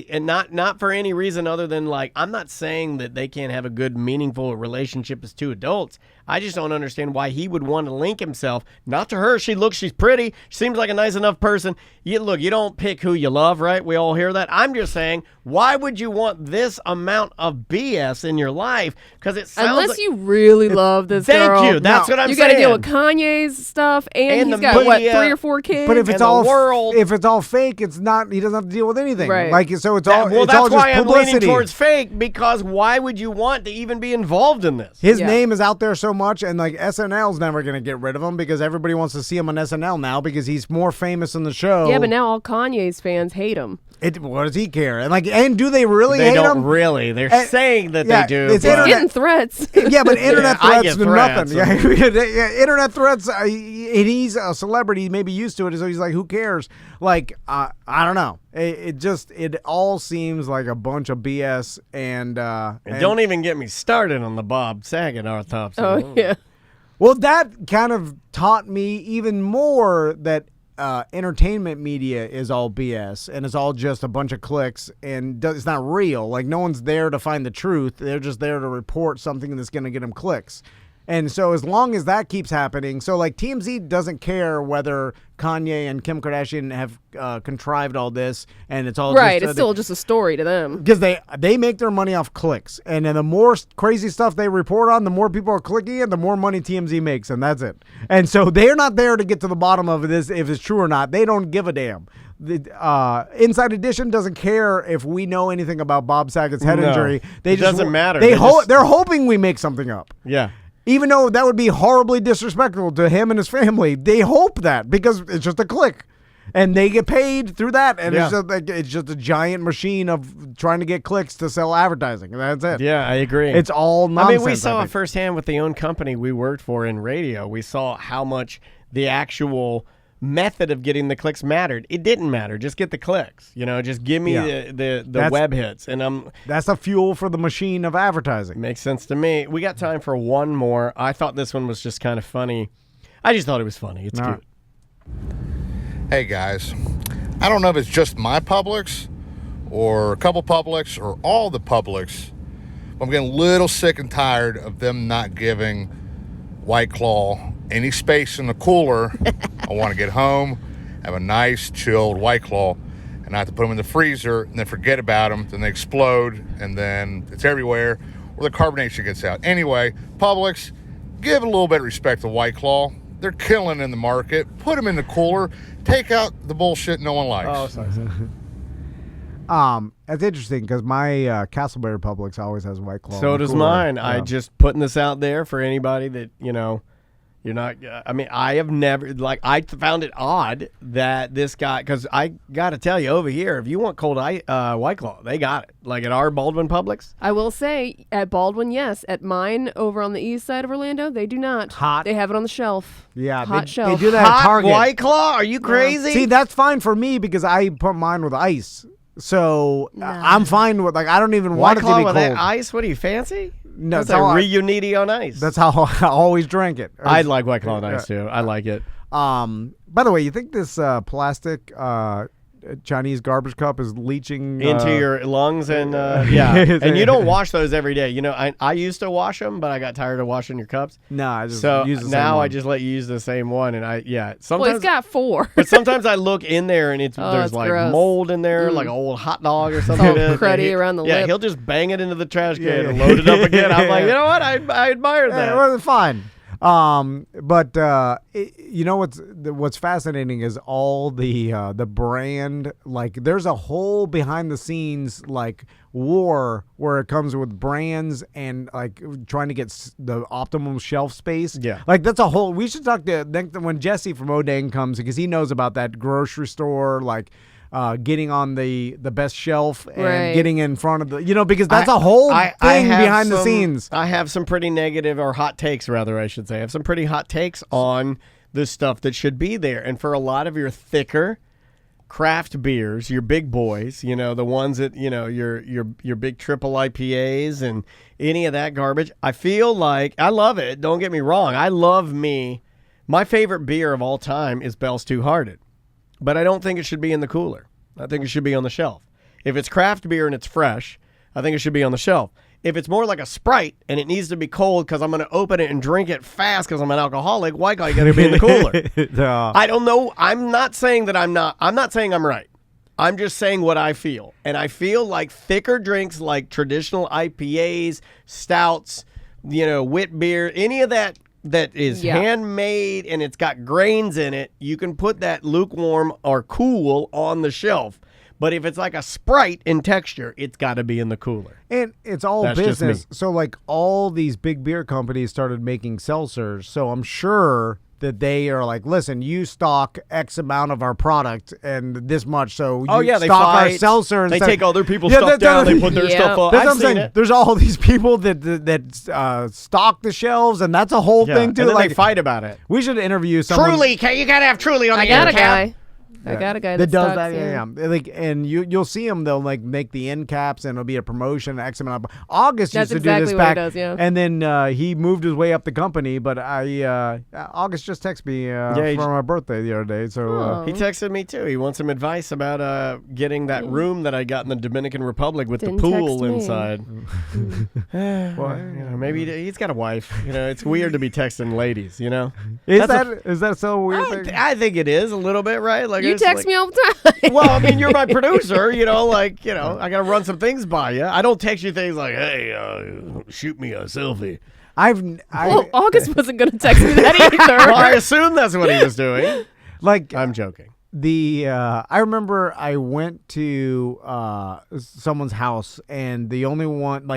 And not for any reason other than like I'm not saying that they can't have a good meaningful relationship as two adults. I just don't understand why he would want to link himself not to her. She's pretty. She seems like a nice enough person. You don't pick who you love, right? We all hear that. I'm just saying, why would you want this amount of BS in your life? Because it sounds unless like, you really love this girl. Thank you. That's what I'm you saying. got to deal with Kanye's stuff, and he's the got media. 3 or 4 kids. But if it's the all world. if it's all fake, it's not. He doesn't have to deal with anything. Right. Like so, it's all. Well, it's that's all just why I'm publicity. leaning towards fake, because why would you want to even be involved in this? His name is out there so much, and like SNL's never gonna get rid of him because everybody wants to see him on SNL now because he's more famous in the show. Yeah, but now all Kanye's fans hate him. What does he care? And do they really They hate don't him? really. They're saying that yeah, they do. it's but- He's getting threats. Yeah, but internet I threats get are threats. nothing. Yeah, internet threats. And he's a celebrity. He may be used to it, so he's like, who cares? Like, I don't know. It all seems like a bunch of BS. And don't even get me started on the Bob Saget autopsy. Oh, yeah. Well, that kind of taught me even more that entertainment media is all BS and it's all just a bunch of clicks and it's not real. Like, no one's there to find the truth. They're just there to report something that's going to get them clicks. And so as long as that keeps happening, so like TMZ doesn't care whether Kanye and Kim Kardashian have contrived all this and it's all Right, just, it's still just a story to them. because they make their money off clicks, and then the more crazy stuff they report on, the more people are clicking it, the more money TMZ makes, and that's it. And so they're not there to get to the bottom of this if it's true or not. They don't give a damn. The Inside Edition doesn't care if we know anything about Bob Saget's head injury. It doesn't matter. They're hoping we make something up. Yeah. Even though that would be horribly disrespectful to him and his family, they hope that because it's just a click. And they get paid through that, and it's just a giant machine of trying to get clicks to sell advertising. And that's it. Yeah, I agree. It's all nonsense. I mean, we saw it firsthand with the own company we worked for in radio. We saw how much the actual method of getting the clicks mattered. It didn't matter. Just get the clicks. Just give me the web hits. And that's the fuel for the machine of advertising. Makes sense to me. We got time for one more. I thought this one was just kind of funny. I just thought it was funny. It's cute. Hey guys, I don't know if it's just my Publix or a couple Publix or all the Publix, but I'm getting a little sick and tired of them not giving White Claw any space in the cooler. I want to get home, have a nice chilled White Claw, and not have to put them in the freezer and then forget about them, then they explode and then it's everywhere, or the carbonation gets out. Anyway, Publix, give a little bit of respect to White Claw. They're killing in the market. Put them in the cooler. Take out the bullshit no one likes. Oh, sorry. That's interesting because my Castleberry Publix always has White Claw. So does mine. Yeah. I just putting this out there for anybody that, you're not, I mean, I have never, I found it odd that this guy, because I got to tell you, over here, if you want cold White Claw, they got it. Like at our Baldwin Publix. I will say, at Baldwin, yes. At mine, over on the east side of Orlando, they do not. Hot. They have it on the shelf. Yeah. Hot shelf. They do that at Target. White Claw? Are you crazy? See, that's fine for me because I put mine with ice. So I'm fine with, I don't even want it to be cold. That ice? What are you, fancy? No, that's a reuniti on ice. That's how I always drank it. I like White Claw on ice too. I like it. By the way, you think this plastic Chinese garbage cup is leaching into your lungs and and you don't wash those every day. I used to wash them, but I got tired of washing your cups. No, I just use the same now one. I just let you use the same one, and sometimes. Well, it's got 4. But sometimes I look in there and there's like gross. Mold in there, like an old hot dog or something. Cruddy around the lip. Yeah, he'll just bang it into the trash can and load it up again. I'm like, you know what? I admire that. Well, fine. You know what's fascinating is all the brand, like there's a whole behind the scenes like war where it comes with brands and like trying to get the optimum shelf space. Yeah, like that's a whole. We should talk to when Jesse from Odang comes because he knows about that grocery store like. Getting on the best shelf and getting in front of the, because that's a whole thing behind the scenes. I have some pretty negative or hot takes, rather, I should say. I have some pretty hot takes on the stuff that should be there. And for a lot of your thicker craft beers, your big boys, the ones that, your big triple IPAs and any of that garbage, I feel like I love it. Don't get me wrong. I love me. My favorite beer of all time is Bell's Two Hearted. But I don't think it should be in the cooler. I think it should be on the shelf. If it's craft beer and it's fresh, I think it should be on the shelf. If it's more like a Sprite and it needs to be cold because I'm going to open it and drink it fast because I'm an alcoholic, why got to be in the cooler? No. I don't know. I'm not saying that I'm not saying I'm right. I'm just saying what I feel. And I feel like thicker drinks like traditional IPAs, stouts, wit beer, any of that is handmade and it's got grains in it, you can put that lukewarm or cool on the shelf. But if it's like a Sprite in texture, it's got to be in the cooler. And it's all That's business. So like all these big beer companies started making seltzers. So I'm sure that they are like, listen, you stock X amount of our product and this much, so you they stock our fight. seltzer. And they stuff. take other people's stuff down, they put their stuff up. That's what I'm saying. There's all these people that stock the shelves, and that's a whole thing too. And then like they fight about it. We should interview someone. Truly, you gotta have Truly on the end cap. Guy. I got a guy that does stocks, that. Yeah. Like, and you'll see them. They'll like make the end caps, and it'll be a promotion. X amount. August That's used to exactly do this what back, he does, yeah. And then he moved his way up the company. But August just texted me for my birthday the other day. So he texted me too. He wants some advice about getting that room that I got in the Dominican Republic with the pool inside. Well, maybe he's got a wife. It's weird to be texting ladies. Is that so weird? I think it is a little bit, right? Like you text me all the time. Well, I mean, you're my producer, I got to run some things by you. I don't text you things like, hey, shoot me a selfie. August wasn't going to text me that either. Well, I assume that's what he was doing. Like, I'm joking. I remember I went to someone's house, and the only one,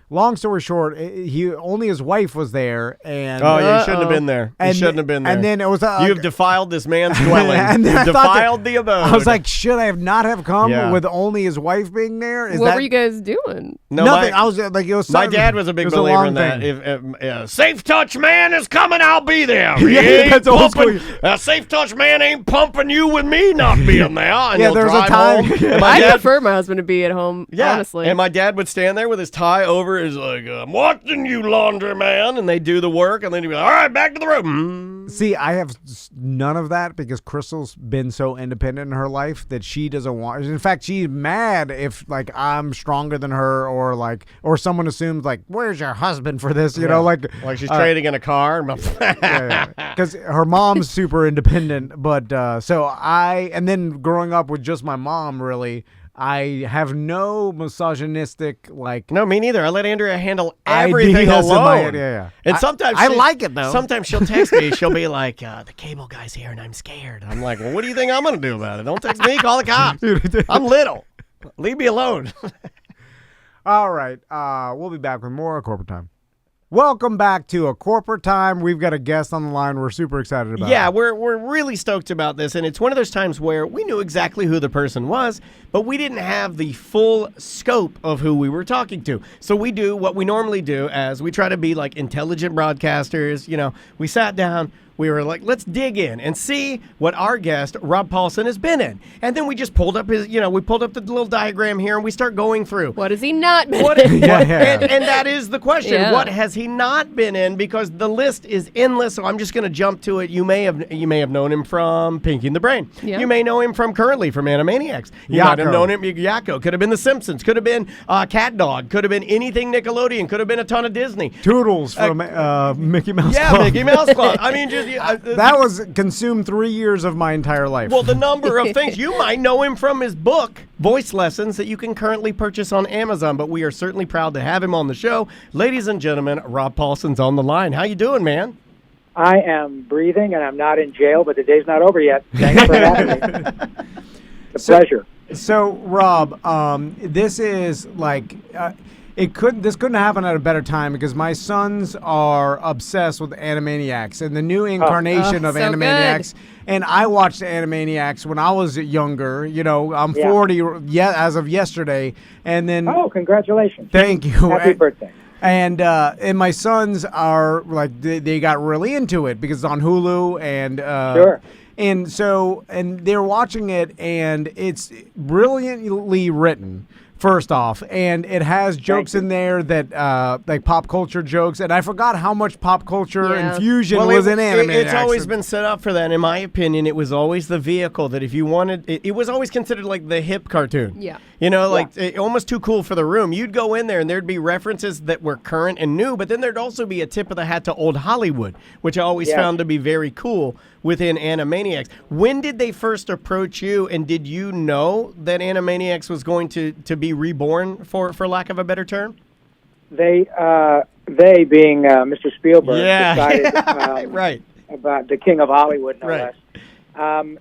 long story short, only his wife was there, and you shouldn't have been there. You shouldn't have been there. And then it was you have defiled this man's dwelling. And you defiled the abode. I was like, should I not have come with only his wife being there? What were you guys doing? No, nothing. I was like, it was. My dad was a big believer in that. If safe touch man is coming, I'll be there. That's old school. Safe touch man ain't pumping you with me not being there. And there was a time. I prefer my husband to be at home. Honestly, and my dad would stand there with his tie over. Is like, I'm watching you, laundry man, and they do the work, and then he'd be like, all right, back to the room. See, I have none of that because Crystal's been so independent in her life that she doesn't want. In fact, she's mad if I'm stronger than her, or someone assumes where's your husband for this? Like she's trading in a car. Because her mom's super independent, but and then growing up with just my mom, really. I have no misogynistic No, me neither. I let Andrea handle everything alone. And sometimes I like it though. Sometimes she'll text me. She'll be like, "The cable guy's here, and I'm scared." I'm like, "Well, what do you think I'm gonna do about it? Don't text me. Call the cops. I'm little. Leave me alone." All right. We'll be back with more Corporate Time. Welcome back to A Corporate Time. We've got a guest on the line we're super excited about. Yeah, we're really stoked about this, and it's one of those times where we knew exactly who the person was, but we didn't have the full scope of who we were talking to. So we do what we normally do as we try to be like intelligent broadcasters. We sat down. We were like, let's dig in and see what our guest, Rob Paulsen, has been in. And then we just pulled up we pulled up the little diagram here and we start going through. What has he not been in? And that is the question. Yeah. What has he not been in? Because the list is endless, so I'm just going to jump to it. You may have known him from Pinky and the Brain. Yeah. You may know him from currently from Animaniacs. You might have known him, Yakko. Could have been The Simpsons. Could have been Cat Dog. Could have been anything Nickelodeon. Could have been a ton of Disney. Toodles from Mickey Mouse Club. Yeah, Mickey Mouse Club. I mean, that was consumed 3 years of my entire life. Well, the number of things. You might know him from his book, Voice Lessons, that you can currently purchase on Amazon, but we are certainly proud to have him on the show. Ladies and gentlemen, Rob Paulsen's on the line. How you doing, man? I am breathing, and I'm not in jail, but the day's not over yet. Thanks for having me. It's a pleasure. So, Rob, this is like this couldn't happen at a better time because my sons are obsessed with Animaniacs and the new incarnation of Animaniacs. Good. And I watched Animaniacs when I was younger. You know, I'm 40 as of yesterday, and then congratulations! Thank you. Happy birthday. And my sons are like they got really into it because it's on Hulu and sure. And they're watching it and it's brilliantly written. First off, and it has jokes in there that like pop culture jokes, and I forgot how much pop culture infusion was in Animaniacs. It's always been set up for that. In my opinion, it was always the vehicle that if you wanted, it was always considered like the hip cartoon. Yeah. You know, like almost too cool for the room. You'd go in there and there'd be references that were current and new, but then there'd also be a tip of the hat to old Hollywood, which I always found to be very cool within Animaniacs. When did they first approach you, and did you know that Animaniacs was going to be reborn, for lack of a better term? They being Mr. Spielberg, decided right. about the King of Hollywood, no less.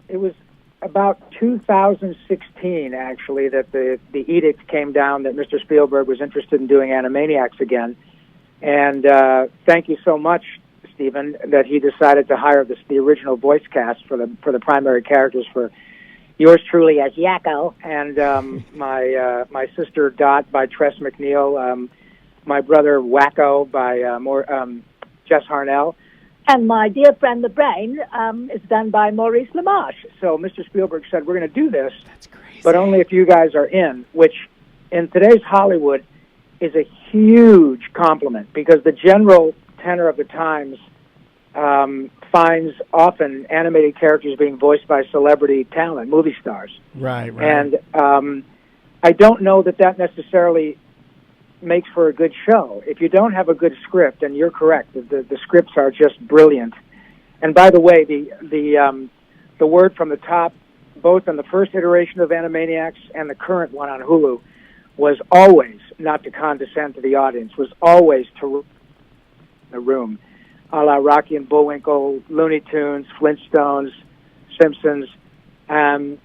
It was about 2016, actually, that the edict came down that Mr. Spielberg was interested in doing Animaniacs again. And thank you so much, Stephen, that he decided to hire the original voice cast for the primary characters, for yours truly as Yakko, and my sister Dot by Tress McNeil, my brother Wacko by Jess Harnell, and my dear friend The Brain is done by Maurice LaMarche. So Mr. Spielberg said, we're going to do this, but only if you guys are in, which in today's Hollywood is a huge compliment, because the general tenor of the times finds often animated characters being voiced by celebrity talent, movie stars. Right. And I don't know that necessarily makes for a good show. If you don't have a good script, and you're correct, the scripts are just brilliant. And by the way, the word from the top, both on the first iteration of Animaniacs and the current one on Hulu, was always not to condescend to the audience, was always to the room, a la Rocky and Bullwinkle, Looney Tunes, Flintstones, Simpsons, and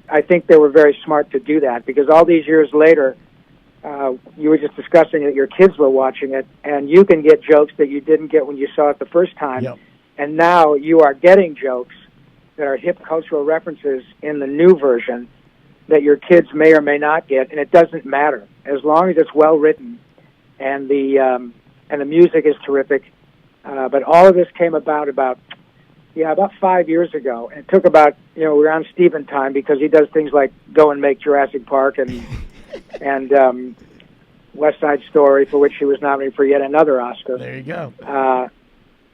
I think they were very smart to do that, because all these years later, you were just discussing that your kids were watching it, and you can get jokes that you didn't get when you saw it the first time, and now you are getting jokes that are hip cultural references in the new version that your kids may or may not get, and it doesn't matter as long as it's well written and the music is terrific. But all of this came about 5 years ago, and it took about we're on Stephen time, because he does things like go and make Jurassic Park and West Side Story, for which he was nominated for yet another Oscar. There you go.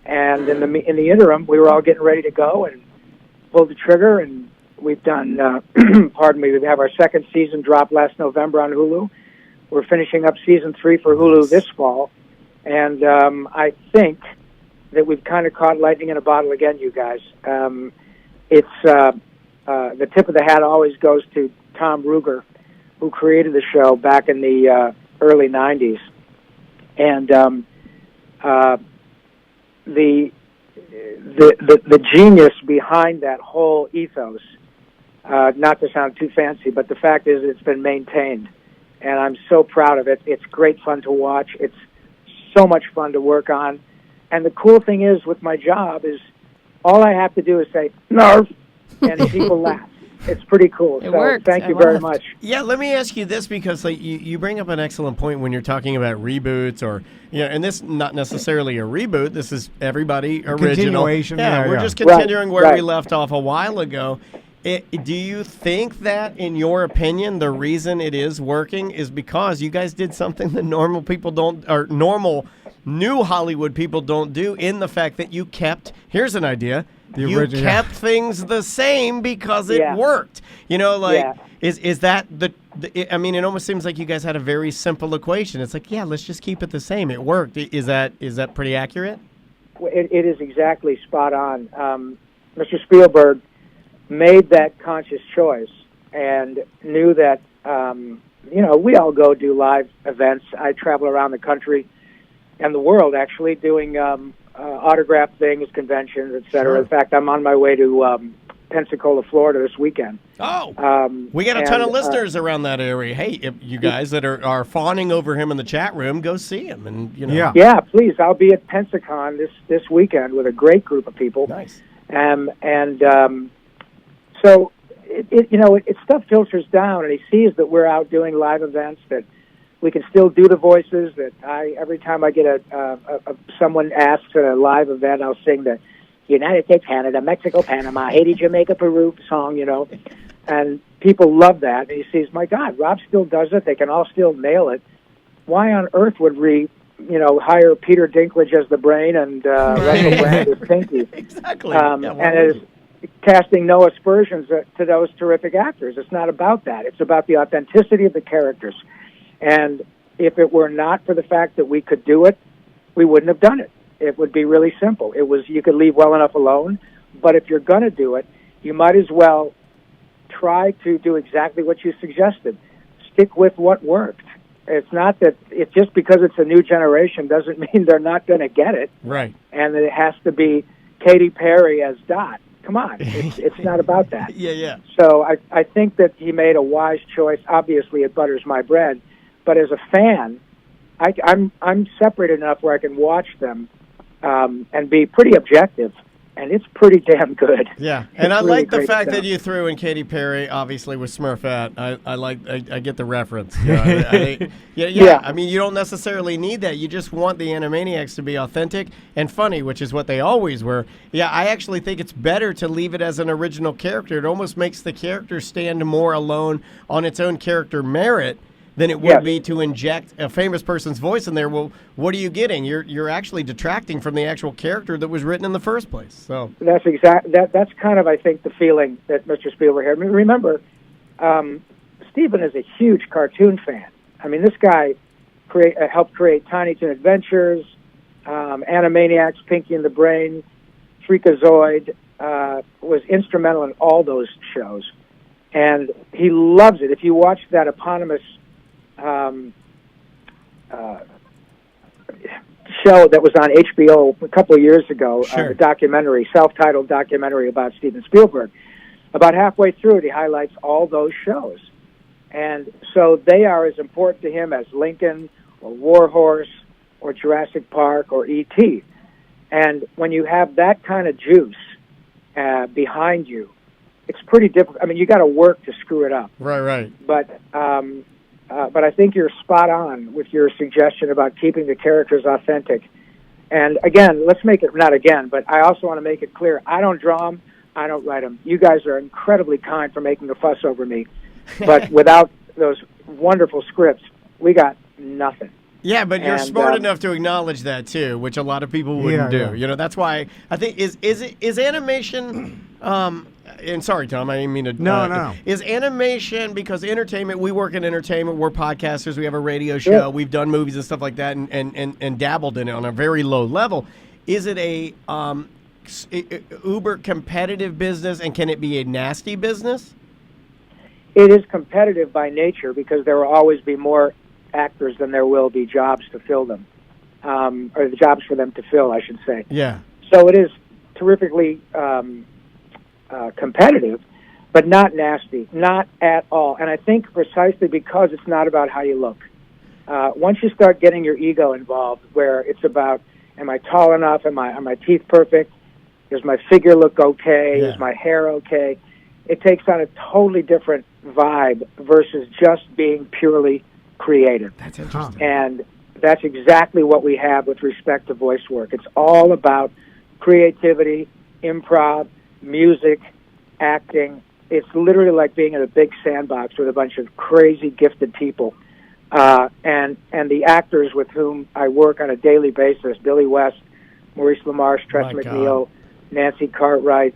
And in the interim, we were all getting ready to go and pulled the trigger, and we've done, pardon me, we have our second season drop last November on Hulu. We're finishing up season 3 for Hulu this fall, and I think that we've kind of caught lightning in a bottle again, you guys. It's the tip of the hat always goes to Tom Ruger, who created the show back in the early 90s. And the genius behind that whole ethos, not to sound too fancy, but the fact is it's been maintained, and I'm so proud of it. It's great fun to watch. It's so much fun to work on. And the cool thing is with my job is all I have to do is say, "Nerf," and people laugh. It's pretty cool. It works. Thank you very much. Yeah, let me ask you this, because you bring up an excellent point when you're talking about reboots, or and this not necessarily a reboot. This is everybody original. Continuation. Yeah, we're just continuing where we left off a while ago. Do you think that, in your opinion, the reason it is working is because you guys did something that normal people don't, or normal new Hollywood people don't do, in the fact that you kept, here's an idea, you kept things the same because it worked. Is that I mean, it almost seems like you guys had a very simple equation. It's like, let's just keep it the same. It worked. Is that pretty accurate? it is exactly spot on. Mr. Spielberg made that conscious choice and knew that, we all go do live events. I travel around the country and the world, actually, doing autograph things, conventions, et cetera. Sure. In fact, I'm on my way to Pensacola, Florida this weekend. Oh, we got a ton of listeners around that area. Hey, if you guys that are fawning over him in the chat room, go see him. And yeah, please. I'll be at Pensacon this weekend with a great group of people. Nice. So it stuff filters down, and he sees that we're out doing live events, that we can still do the voices. That every time I get someone asks at a live event, I'll sing the United States, Canada, Mexico, Panama, Haiti, Jamaica, Peru song, and people love that. And he sees, my God, Rob still does it. They can all still nail it. Why on earth would we, hire Peter Dinklage as the brain and Russell Brand as Pinky? Exactly. And as casting no aspersions to those terrific actors. It's not about that. It's about the authenticity of the characters. And if it were not for the fact that we could do it, we wouldn't have done it. It would be really simple. You could leave well enough alone, but if you're going to do it, you might as well try to do exactly what you suggested. Stick with what worked. It's not that it's just because it's a new generation doesn't mean they're not going to get it. Right. And that it has to be Katy Perry as Dot. Come on. It's not about that. Yeah. So I think that he made a wise choice. Obviously, it butters my bread. But as a fan, I'm separated enough where I can watch them and be pretty objective, and it's pretty damn good. Yeah, and I like the fact that you threw in Katy Perry, obviously with Smurfette. I get the reference. Yeah. I mean, you don't necessarily need that. You just want the Animaniacs to be authentic and funny, which is what they always were. Yeah, I actually think it's better to leave it as an original character. It almost makes the character stand more alone on its own character merit than it would be to inject a famous person's voice in there. Well, what are you getting? You're actually detracting from the actual character that was written in the first place. So that's that's kind of, I think, the feeling that Mr. Spielberg had. I mean, remember, Stephen is a huge cartoon fan. I mean, this guy helped create Tiny Toon Adventures, Animaniacs, Pinky and the Brain, Freakazoid, was instrumental in all those shows. And he loves it. If you watch that eponymous show that was on HBO a couple of years ago, sure. A documentary, self-titled documentary about Steven Spielberg. About halfway through it, he highlights all those shows. And so they are as important to him as Lincoln or Warhorse or Jurassic Park or E.T. And when you have that kind of juice behind you, it's pretty difficult. I mean, you got to work to screw it up. Right. But I think you're spot on with your suggestion about keeping the characters authentic. And again, let's make it, not again, but I also want to make it clear, I don't draw them, I don't write them. You guys are incredibly kind for making a fuss over me. But without those wonderful scripts, we got nothing. Yeah, but you're smart enough to acknowledge that too, which a lot of people wouldn't do. You know, that's why I think is animation. And sorry, Tom, I didn't mean to. No. Is animation, because entertainment? We work in entertainment. We're podcasters. We have a radio show. Yeah. We've done movies and stuff like that, and dabbled in it on a very low level. Is it a uber competitive business, and can it be a nasty business? It is competitive by nature because there will always be more actors than there will be jobs to fill them, or the jobs for them to fill, I should say. Yeah. So it is terrifically competitive, but not nasty, not at all. And I think precisely because it's not about how you look. Once you start getting your ego involved, where it's about, am I tall enough? Are my teeth perfect? Does my figure look okay? Yeah. Is my hair okay? It takes on a totally different vibe versus just being purely creative. That's interesting. And that's exactly what we have with respect to voice work. It's all about creativity, improv, music, acting. It's literally like being in a big sandbox with a bunch of crazy gifted people. And the actors with whom I work on a daily basis, Billy West, Maurice LaMarche, Tress McNeil, Nancy Cartwright,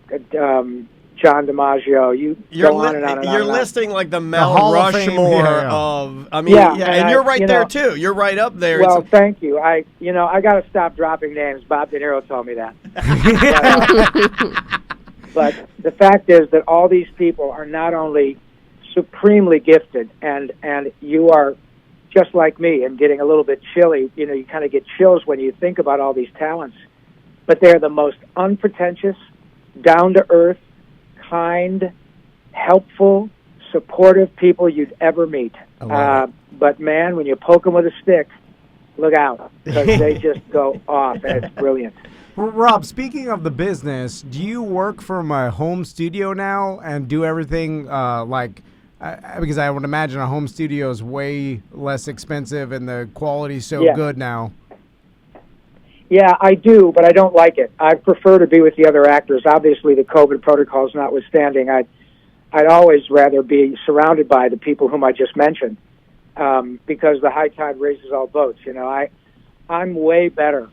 John DiMaggio. You're go on and on and on. You're listing like the Mount Rushmore of. I mean, and you're right there too. You're right up there. Well, thank you. I got to stop dropping names. Bob De Niro told me that. But the fact is that all these people are not only supremely gifted, and you are just like me and getting a little bit chilly. You kind of get chills when you think about all these talents. But they're the most unpretentious, down-to-earth, kind, helpful, supportive people you'd ever meet. But, man, when you poke them with a stick, look out, because they just go off, and it's brilliant. Rob, speaking of the business, do you work from a home studio now and do everything because I would imagine a home studio is way less expensive and the quality's so good now. Yeah, I do, but I don't like it. I prefer to be with the other actors. Obviously, the COVID protocols notwithstanding, I'd always rather be surrounded by the people whom I just mentioned, because the high tide raises all boats. I'm way better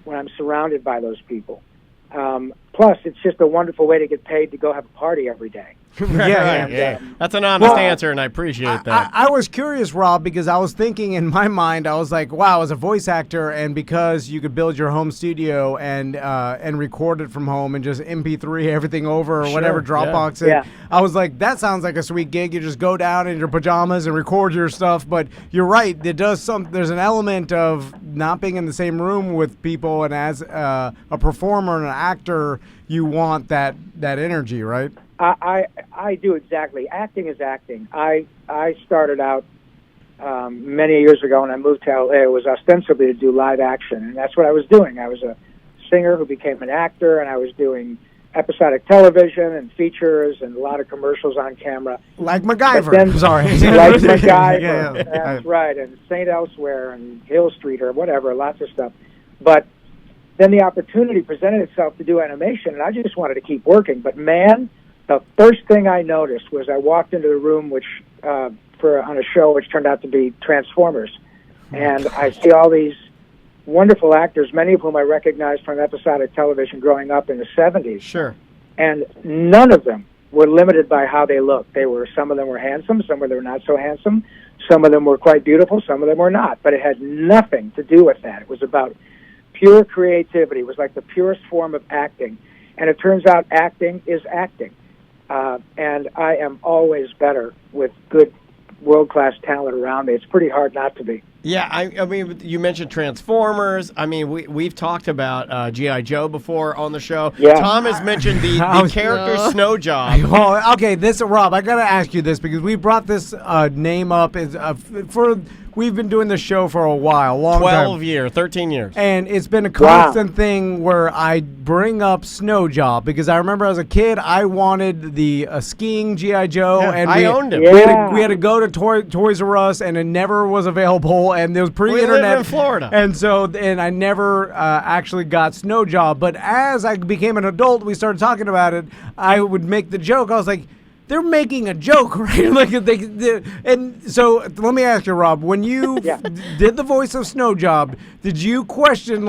when I'm surrounded by those people. Plus, it's just a wonderful way to get paid to go have a party every day. Yeah. That's an honest answer, and I appreciate that. I was curious, Rob, because I was thinking in my mind, I was like, wow, as a voice actor, and because you could build your home studio and record it from home and just MP3 everything over or whatever Dropbox it, I was like, that sounds like a sweet gig. You just go down in your pajamas and record your stuff. But you're right, there's an element of not being in the same room with people, and as a performer and an actor, you want that energy, right? I do, exactly. Acting is acting. I started out many years ago when I moved to LA. It was ostensibly to do live action, and that's what I was doing. I was a singer who became an actor, and I was doing episodic television and features and a lot of commercials on camera. Like MacGyver. Sorry. Like MacGyver. That's right. And St. Elsewhere and Hill Street or whatever, lots of stuff. But then the opportunity presented itself to do animation, and I just wanted to keep working. But, man, the first thing I noticed was I walked into the room on a show which turned out to be Transformers. And I see all these wonderful actors, many of whom I recognized from episodic television growing up in the 70s. Sure. And none of them were limited by how they looked. Some of them were handsome, some of them were not so handsome, some of them were quite beautiful, some of them were not. But it had nothing to do with that. It was about pure creativity. It was like the purest form of acting. And it turns out acting is acting. And I am always better with good world-class talent around me. It's pretty hard not to be. Yeah, I mean, you mentioned Transformers. I mean, we've talked about G.I. Joe before on the show. Yeah. Tom has mentioned the character Snowjob. Well, okay, Rob, I got to ask you this because we brought this name up we've been doing this show for a while, long 12 years, 13 years. And it's been a constant thing where I bring up Snowjob because I remember as a kid I wanted the skiing G.I. Joe. Yeah, and I owned him. We had to go to Toys R Us and it never was available and there was pre-internet. We lived in Florida. And I never actually got Snowjob. But as I became an adult, we started talking about it. I would make the joke. I was like, they're making a joke, right? And so let me ask you, Rob, when you did the voice of Snowjob, did you question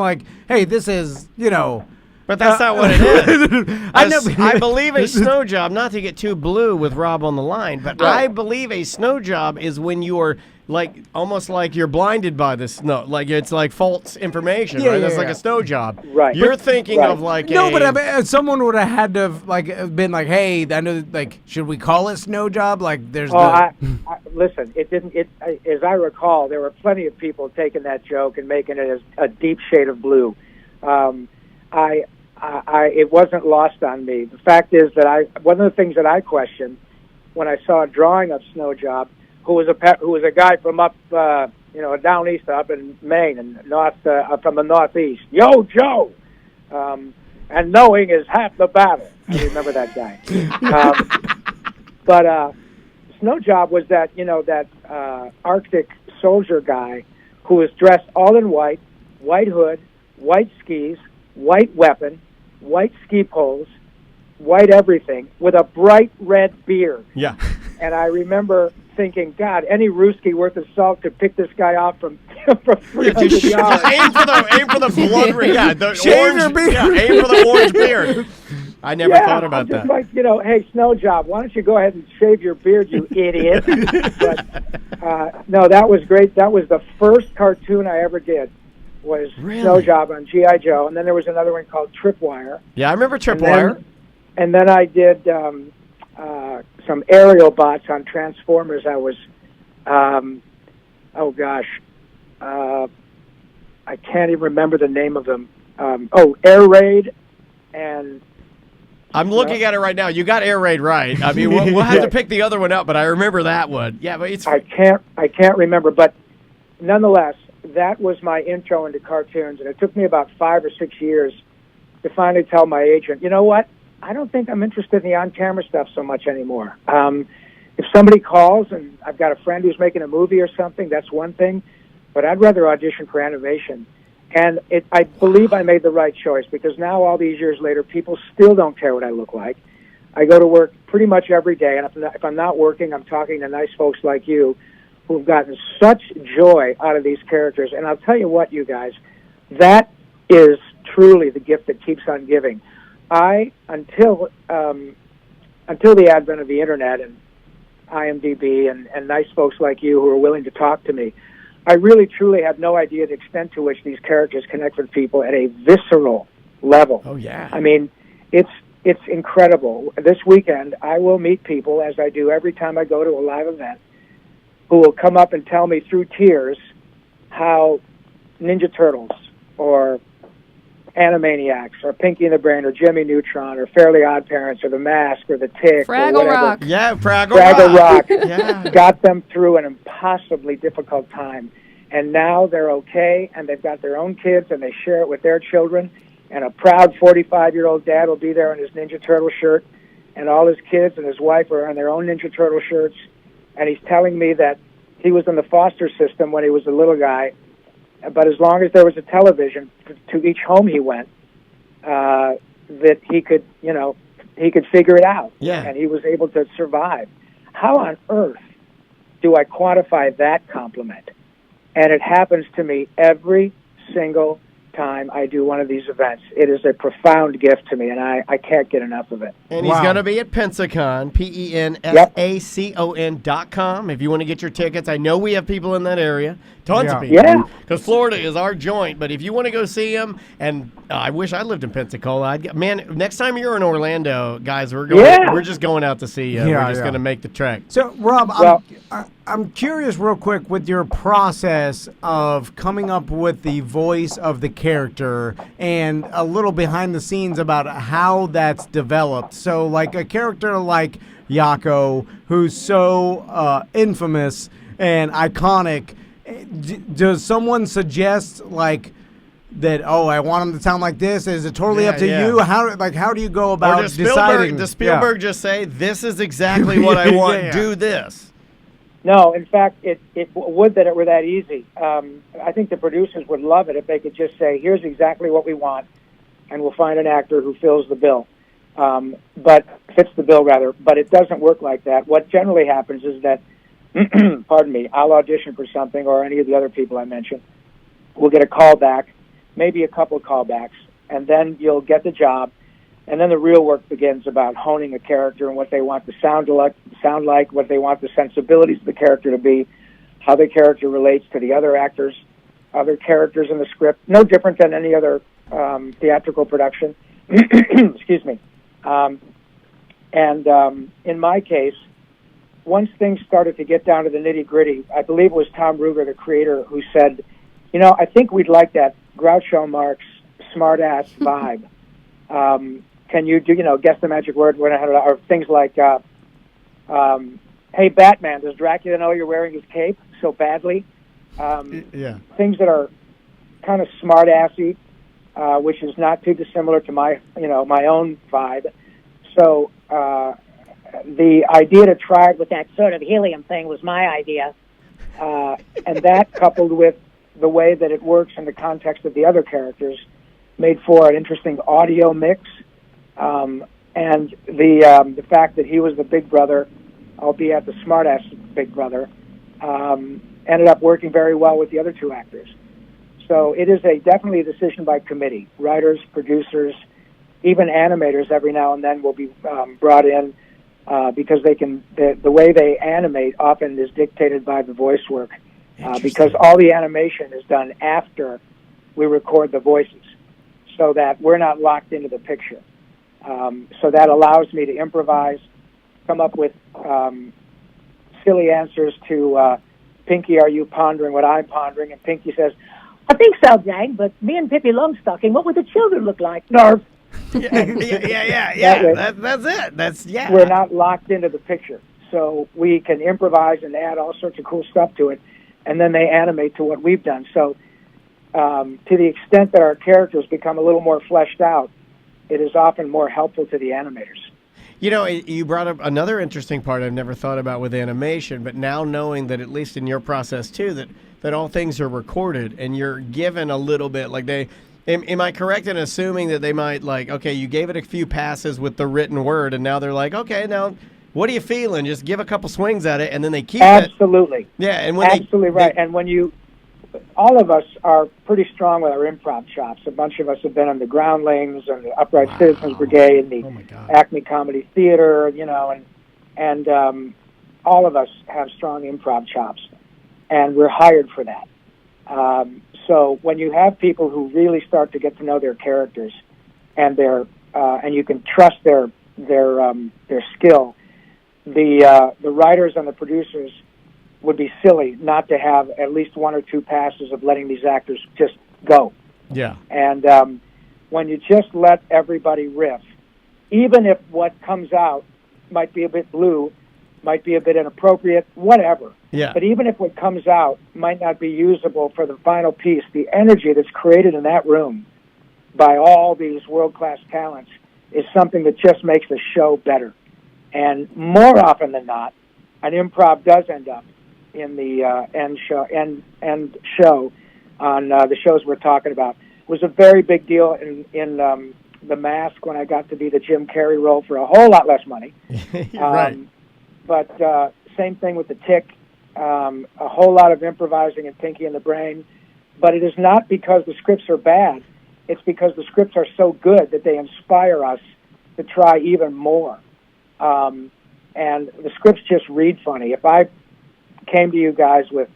hey, this is, But that's not what it is. I believe a snow job, not to get too blue with Rob on the line, but I believe a snow job is when you are almost like you're blinded by the snow. Like it's like false information, right? That's like a snow job. Right. You're thinking of but someone would have had to have been like, hey, I know, should we call it snow job? There's listen, it didn't. As I recall, there were plenty of people taking that joke and making it as a deep shade of blue. It wasn't lost on me. The fact is that one of the things that I questioned when I saw a drawing of Snowjob, who was a guy from up, down east, up in Maine and from the Northeast. Yo, Joe, and knowing is half the battle. I remember that guy. But Snowjob was that Arctic soldier guy who was dressed all in white hood, white skis, white weapon, white ski poles, white everything, with a bright red beard. Yeah. And I remember thinking, God, any Ruski worth of salt could pick this guy off from 300 yards. Aim for the blood ring. Yeah, the Shave orange your beard. Yeah, aim for the orange beard. I never thought about just that. Like, hey, Snow Job, why don't you go ahead and shave your beard, you idiot? But no, that was great. That was the first cartoon I ever did. Was Snow Job on G.I. Joe, and then there was another one called Tripwire. Yeah, I remember Tripwire. And then I did some aerial bots on Transformers. I was, I can't even remember the name of them. Air Raid, and I'm looking at it right now. You got Air Raid right. I mean, we'll have to pick the other one out, but I remember that one. Yeah, but it's. I can't remember, but nonetheless, that was my intro into cartoons, and it took me about 5 or 6 years to finally tell my agent, you know what? I don't think I'm interested in the on-camera stuff so much anymore. If somebody calls and I've got a friend who's making a movie or something, that's one thing, but I'd rather audition for animation. And I believe I made the right choice, because now, all these years later, people still don't care what I look like. I go to work pretty much every day, and if I'm not working, I'm talking to nice folks like you who've gotten such joy out of these characters. And I'll tell you what, you guys, that is truly the gift that keeps on giving. Until the advent of the internet and IMDb and nice folks like you who are willing to talk to me, I really truly had no idea the extent to which these characters connect with people at a visceral level. Oh, yeah. I mean, it's incredible. This weekend, I will meet people, as I do every time I go to a live event, who will come up and tell me through tears how Ninja Turtles or Animaniacs or Pinky and the Brain or Jimmy Neutron or Fairly Odd Parents or The Mask or The Tick Fraggle or whatever. Rock. Yeah, Fraggle Rock Yeah. got them through an impossibly difficult time. And now they're okay, and they've got their own kids, and they share it with their children. And a proud 45-year-old dad will be there in his Ninja Turtle shirt, and all his kids and his wife are in their own Ninja Turtle shirts. And he's telling me that he was in the foster system when he was a little guy, but as long as there was a television to each home he went, that he could figure it out. Yeah. And he was able to survive. How on earth do I quantify that compliment? And it happens to me every single time I do one of these events. It is a profound gift to me, and I can't get enough of it. And he's going to be at Pensacon, PENSACON.com. If you want to get your tickets, I know we have people in that area, tons of people. Yeah. Because Florida is our joint. But if you want to go see him, and I wish I lived in Pensacola. Man, next time you're in Orlando, guys, we're just going out to see you. We're just going to make the trek. So, Rob, I'm curious real quick with your process of coming up with the voice of the character and a little behind the scenes about how that's developed. So, like a character like Yakko, who's so infamous and iconic, does someone suggest like that? Oh, I want him to sound like this. Is it totally up to you? How do you go about deciding? Does Spielberg just say, "This is exactly what I want. Do this"? No, in fact, it would that it were that easy. I think the producers would love it if they could just say, here's exactly what we want, and we'll find an actor who fills the bill, but fits the bill, rather. But it doesn't work like that. What generally happens is that, pardon me, I'll audition for something, or any of the other people I mentioned. We'll get a call back, maybe a couple of callbacks, and then you'll get the job. And then the real work begins about honing a character and what they want the sound like, what they want the sensibilities of the character to be, how the character relates to the other actors, other characters in the script, no different than any other theatrical production. Excuse me. In my case, once things started to get down to the nitty-gritty, I believe it was Tom Ruger, the creator, who said, I think we'd like that Groucho Marx smart-ass vibe. Can you do, guess the magic word, or things like, hey, Batman, does Dracula know you're wearing his cape so badly? Things that are kind of smart-assy, which is not too dissimilar to my own vibe. So the idea to try it with that sort of helium thing was my idea. And that, coupled with the way that it works in the context of the other characters, made for an interesting audio mix. And the fact that he was the big brother, albeit the smart-ass big brother, ended up working very well with the other two actors. So it is definitely a decision by committee, writers, producers, even animators every now and then will be brought in because they can. The way they animate often is dictated by the voice work, because all the animation is done after we record the voices, so that we're not locked into the picture. So that allows me to improvise, come up with silly answers to Pinky, are you pondering what I'm pondering? And Pinky says, I think so, Dang, but me and Pippi Longstocking, what would the children look like? Nerf. Yeah. That's it. We're not locked into the picture. So we can improvise and add all sorts of cool stuff to it, and then they animate to what we've done. So to the extent that our characters become a little more fleshed out, it is often more helpful to the animators. You know, you brought up another interesting part I've never thought about with animation, but now knowing that at least in your process too, that all things are recorded and you're given a little bit, like am I correct in assuming that they might okay, you gave it a few passes with the written word and now they're like, okay, now what are you feeling? Just give a couple swings at it and then they keep Absolutely. it. Yeah. And when Absolutely right. And when all of us are pretty strong with our improv chops. A bunch of us have been on the Groundlings and the Upright Citizens Brigade and the Acme Comedy Theater, and all of us have strong improv chops, and we're hired for that. So when you have people who really start to get to know their characters and and you can trust their skill, the writers and the producers would be silly not to have at least one or two passes of letting these actors just go. Yeah. And when you just let everybody riff, even if what comes out might be a bit blue, might be a bit inappropriate, whatever. Yeah. But even if what comes out might not be usable for the final piece, the energy that's created in that room by all these world-class talents is something that just makes the show better. And more often than not, an improv does end up in the end show on the shows we're talking about. It was a very big deal in The Mask when I got to be the Jim Carrey role for a whole lot less money. Right. But same thing with The Tick, a whole lot of improvising in Pinky and the Brain. But it is not because the scripts are bad. It's because the scripts are so good that they inspire us to try even more. And the scripts just read funny. If I came to you guys with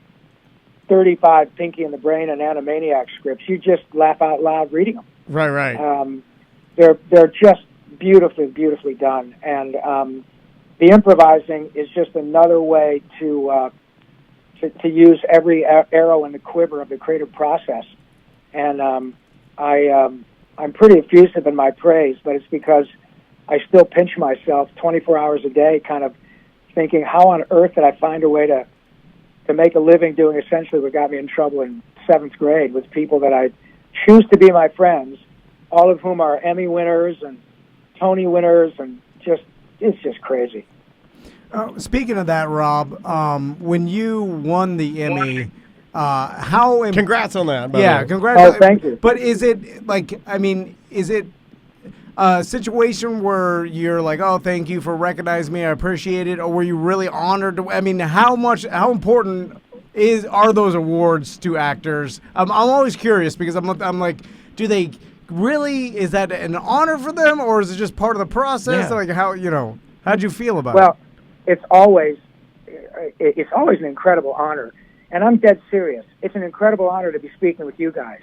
35 Pinky and the Brain and Animaniacs scripts, you just laugh out loud reading them. Right. They're just beautifully done, and the improvising is just another way to use every arrow in the quiver of the creative process. And I'm pretty effusive in my praise, but it's because I still pinch myself 24 hours a day, kind of thinking, how on earth did I find a way to make a living doing essentially what got me in trouble in 7th grade with people that I choose to be my friends, all of whom are Emmy winners and Tony winners, and it's just crazy. Speaking of that, Rob, when you won the Emmy, congrats on that. Yeah, congrats. Oh, thank you. But is it is it a situation where you're like, oh, thank you for recognizing me, I appreciate it, or were you really honored? How important are those awards to actors? I'm always curious because I'm like, do they really, is that an honor for them, or is it just part of the process? Yeah. Like how'd you feel about it? Well, it's always an incredible honor, and I'm dead serious. It's an incredible honor to be speaking with you guys.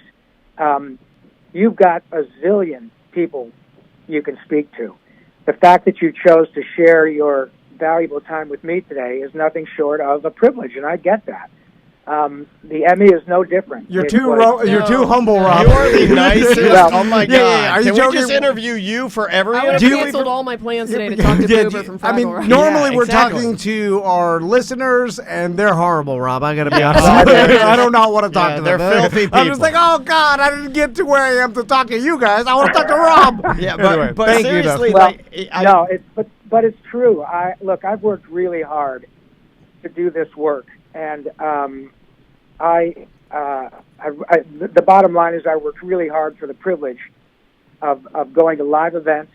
You've got a zillion people you can speak to. The fact that you chose to share your valuable time with me today is nothing short of a privilege, and I get that. The Emmy is no different. You're too humble, Rob. You are the nicest. Oh my God! Yeah. Are you Can we just interview you for every I would interview? have canceled all my plans today to talk to Boober from Fraggle Rock. Normally we're exactly. talking to our listeners, and they're horrible, Rob. I got to be honest. I do not want to talk to them. They're filthy people. I'm just like, oh God, I didn't get to where I am to talk to you guys. I want to talk to Rob. Yeah, anyway, but thank seriously, you, but it's true. I've worked really hard to do this work, and the bottom line is I worked really hard for the privilege of going to live events,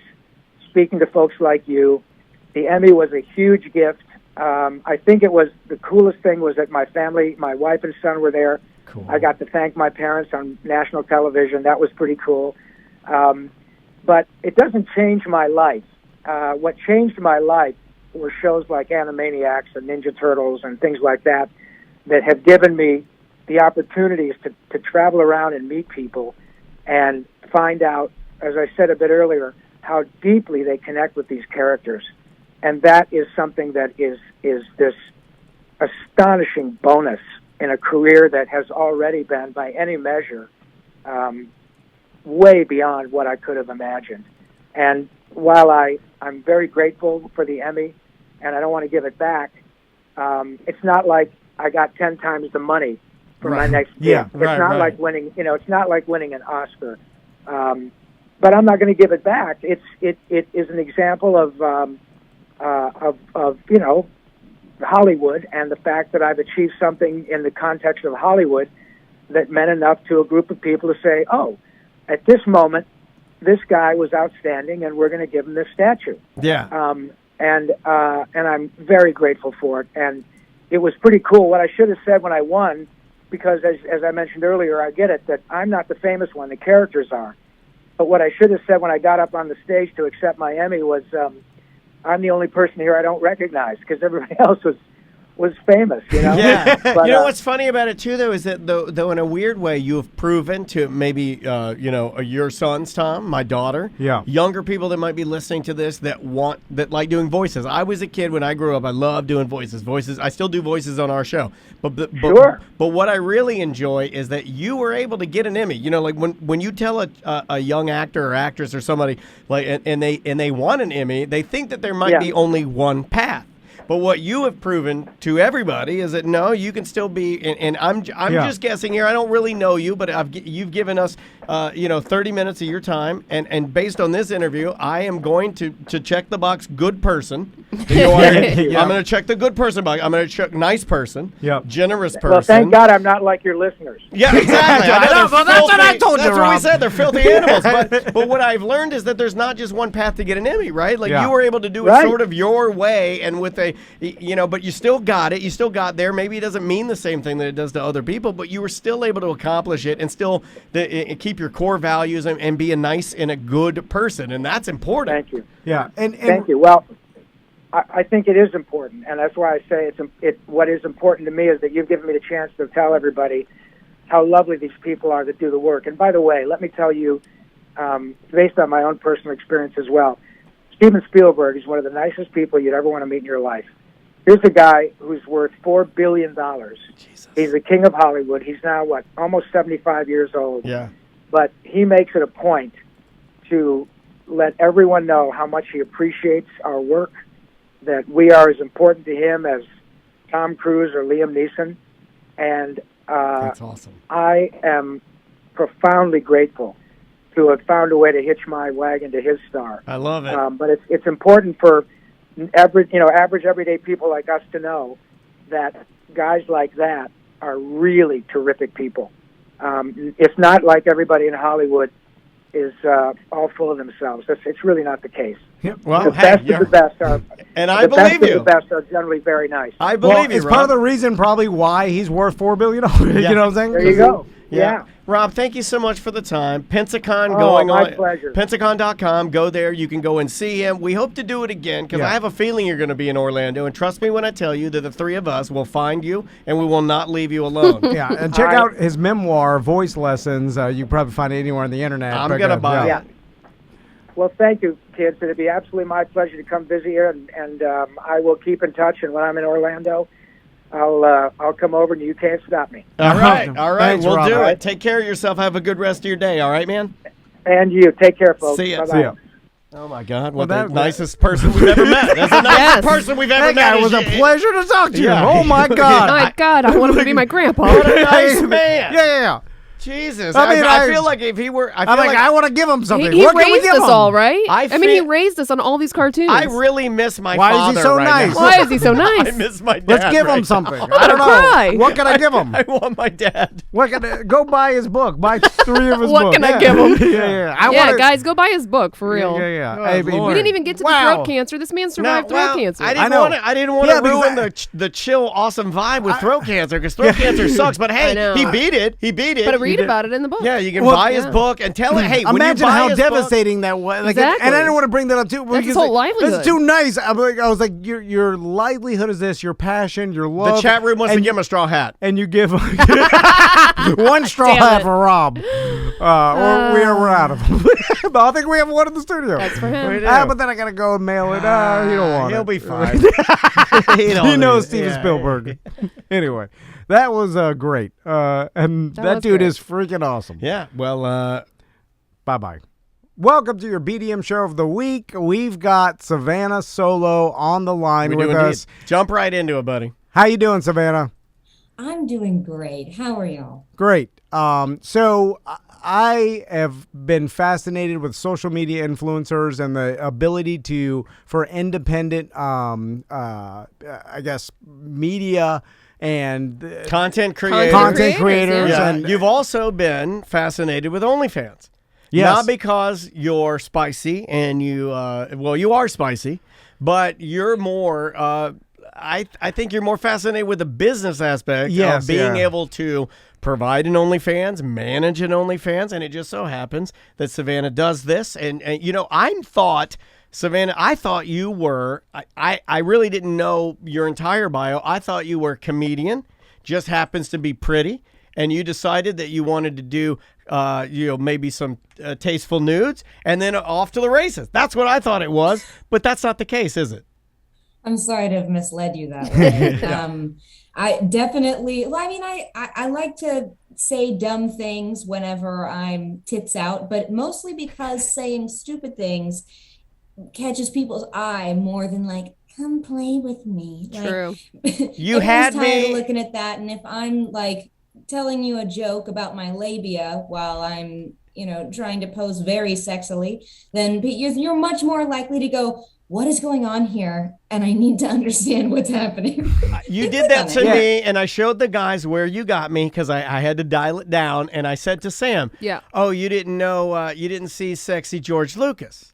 speaking to folks like you. The Emmy was a huge gift. I think the coolest thing was that my family, my wife and son were there. Cool. I got to thank my parents on national television. That was pretty cool. but it doesn't change my life. What changed my life were shows like Animaniacs and Ninja Turtles and things like that have given me the opportunities to travel around and meet people and find out, as I said a bit earlier, how deeply they connect with these characters. And that is something that is this astonishing bonus in a career that has already been, by any measure, way beyond what I could have imagined. And while I'm very grateful for the Emmy, and I don't want to give it back, it's not like I got 10 times the money for my next gig. Yeah, it's not like winning, it's not like winning an Oscar. But I'm not going to give it back. It is an example of Hollywood, and the fact that I've achieved something in the context of Hollywood that meant enough to a group of people to say, oh, at this moment, this guy was outstanding, and we're going to give him this statue. Yeah. And I'm very grateful for it. And it was pretty cool. What I should have said when I won, because as I mentioned earlier, I get it, that I'm not the famous one, the characters are. But what I should have said when I got up on the stage to accept my Emmy was, I'm the only person here I don't recognize, because everybody else was famous, Yeah. But, What's funny about it, too, though, is that, though in a weird way, you have proven to maybe, your sons, Tom, my daughter, younger people that might be listening to this that like doing voices. I was a kid when I grew up. I loved doing voices. I still do voices on our show. But what I really enjoy is that you were able to get an Emmy. Like when you tell a young actor or actress or somebody, like, and they want an Emmy, they think that there might be only one path. But what you have proven to everybody is that no, you can still be. And I'm just guessing here. I don't really know you, but you've given us 30 minutes of your time, and based on this interview, I am going to check the box good person. I'm going to check the good person box. I'm going to check nice person, generous person. Well, thank God I'm not like your listeners. Yeah, exactly. That's what I told you, That's what Rob. we said. They're filthy animals. But what I've learned is that there's not just one path to get an Emmy, right? Like you were able to do it sort of your way, and with a, but you still got it. You still got there. Maybe it doesn't mean the same thing that it does to other people, but you were still able to accomplish it and still keep your core values and be a nice and a good person, and that's important. Thank you. Yeah, and thank you. Well, I think it is important, and that's why I say what is important to me is that you've given me the chance to tell everybody how lovely these people are that do the work. And by the way, let me tell you, based on my own personal experience as well, Steven Spielberg is one of the nicest people you'd ever want to meet in your life. Here's a guy who's worth $4 billion. Jesus. He's the king of Hollywood. He's now, almost 75 years old. Yeah. But he makes it a point to let everyone know how much he appreciates our work, that we are as important to him as Tom Cruise or Liam Neeson. And that's awesome. I am profoundly grateful to have found a way to hitch my wagon to his star. I love it. But it's important for average everyday people like us to know that guys like that are really terrific people. It's not like everybody in Hollywood is all full of themselves. It's really not the case. Well, the best of the best are, and I believe you. The best are generally very nice. I believe you. It's part of the reason, probably, why he's worth $4 billion. Yeah. You know what I'm saying? There you go. Yeah. Rob, thank you so much for the time. Pensacon my pleasure. Pensacon.com. Go there. You can go and see him. We hope to do it again because I have a feeling you're going to be in Orlando. And trust me when I tell you that the three of us will find you and we will not leave you alone. Yeah, and check out his memoir, Voice Lessons. You can probably find it anywhere on the internet. I'm going to buy it. Well, thank you, kids. It'd be absolutely my pleasure to come visit you, and I will keep in touch. And when I'm in Orlando, I'll come over, and you can't stop me. All right. Thanks, we'll Rob. do it. Take care of yourself. Have a good rest of your day. All right, man? And you. Take care, folks. See ya. Bye-bye. See ya. Oh, my God. What the nicest person we've ever met. That's the nicest person we've ever met. That guy was a pleasure to talk to you. Oh, my God. My God, I want him to be my grandpa. What a nice man. Yeah. Jesus. I mean, I feel like if he were... I want to give him something. He What can we raised give us him? all, right? I mean, he raised us on all these cartoons. I really miss my Why father is he so right nice? now. Why is he so nice? I miss my dad. Let's give right him something. now. I don't know. cry. What can I give him? I want my dad. Go buy his book. Buy 3 of his What books. can I give him? Yeah. Guys, go buy his book, for real. Yeah. Oh, Hey, Lord. We didn't even get to the throat cancer. This man survived throat cancer. I didn't want to ruin the chill, awesome vibe with throat cancer because throat cancer sucks. But hey, he beat it. He beat it. But read about it in the book. Yeah, you can buy his book and tell it. Hey, imagine when you buy how his devastating that was. Like, Exactly. and I didn't want to bring that up too. That's his whole livelihood. That's too nice. I was like, your livelihood is this, your passion, your love. The chat room wants to give him a straw hat. And you give one straw hat for Rob. Or we're out of them. But I think we have one in the studio. That's for him. But then I got to go and mail it. He don't want He'll it. be fine. He knows Steven Spielberg. Anyway, that was great. And that dude is freaking awesome. Yeah. Well, bye-bye. Welcome to your BDM show of the week. We've got Savannah Solo on the line with us. Jump right into it, buddy. How you doing, Savannah? I'm doing great. How are y'all? Great. So I have been fascinated with social media influencers and the ability for independent, I guess, media and content creators. Yeah. And you've also been fascinated with OnlyFans. Yes. Not because you're spicy and you are spicy, but you're more, I think you're more fascinated with the business aspect of being able to provide an OnlyFans, manage an OnlyFans, and it just so happens that Savannah does this. And Savannah, I thought you were, I really didn't know your entire bio. I thought you were a comedian, just happens to be pretty, and you decided that you wanted to do, maybe some tasteful nudes, and then off to the races. That's what I thought it was, but that's not the case, is it? I'm sorry to have misled you that way. I definitely, I like to say dumb things whenever I'm tits out, but mostly because saying stupid things catches people's eye more than like, come play with me. True. You had me looking at that, and if I'm like telling you a joke about my labia while I'm, trying to pose very sexily, then you're much more likely to go, what is going on here? And I need to understand what's happening. You did that to me, and I showed the guys where you got me because I had to dial it down. And I said to Sam, "Oh, you didn't know, you didn't see sexy George Lucas."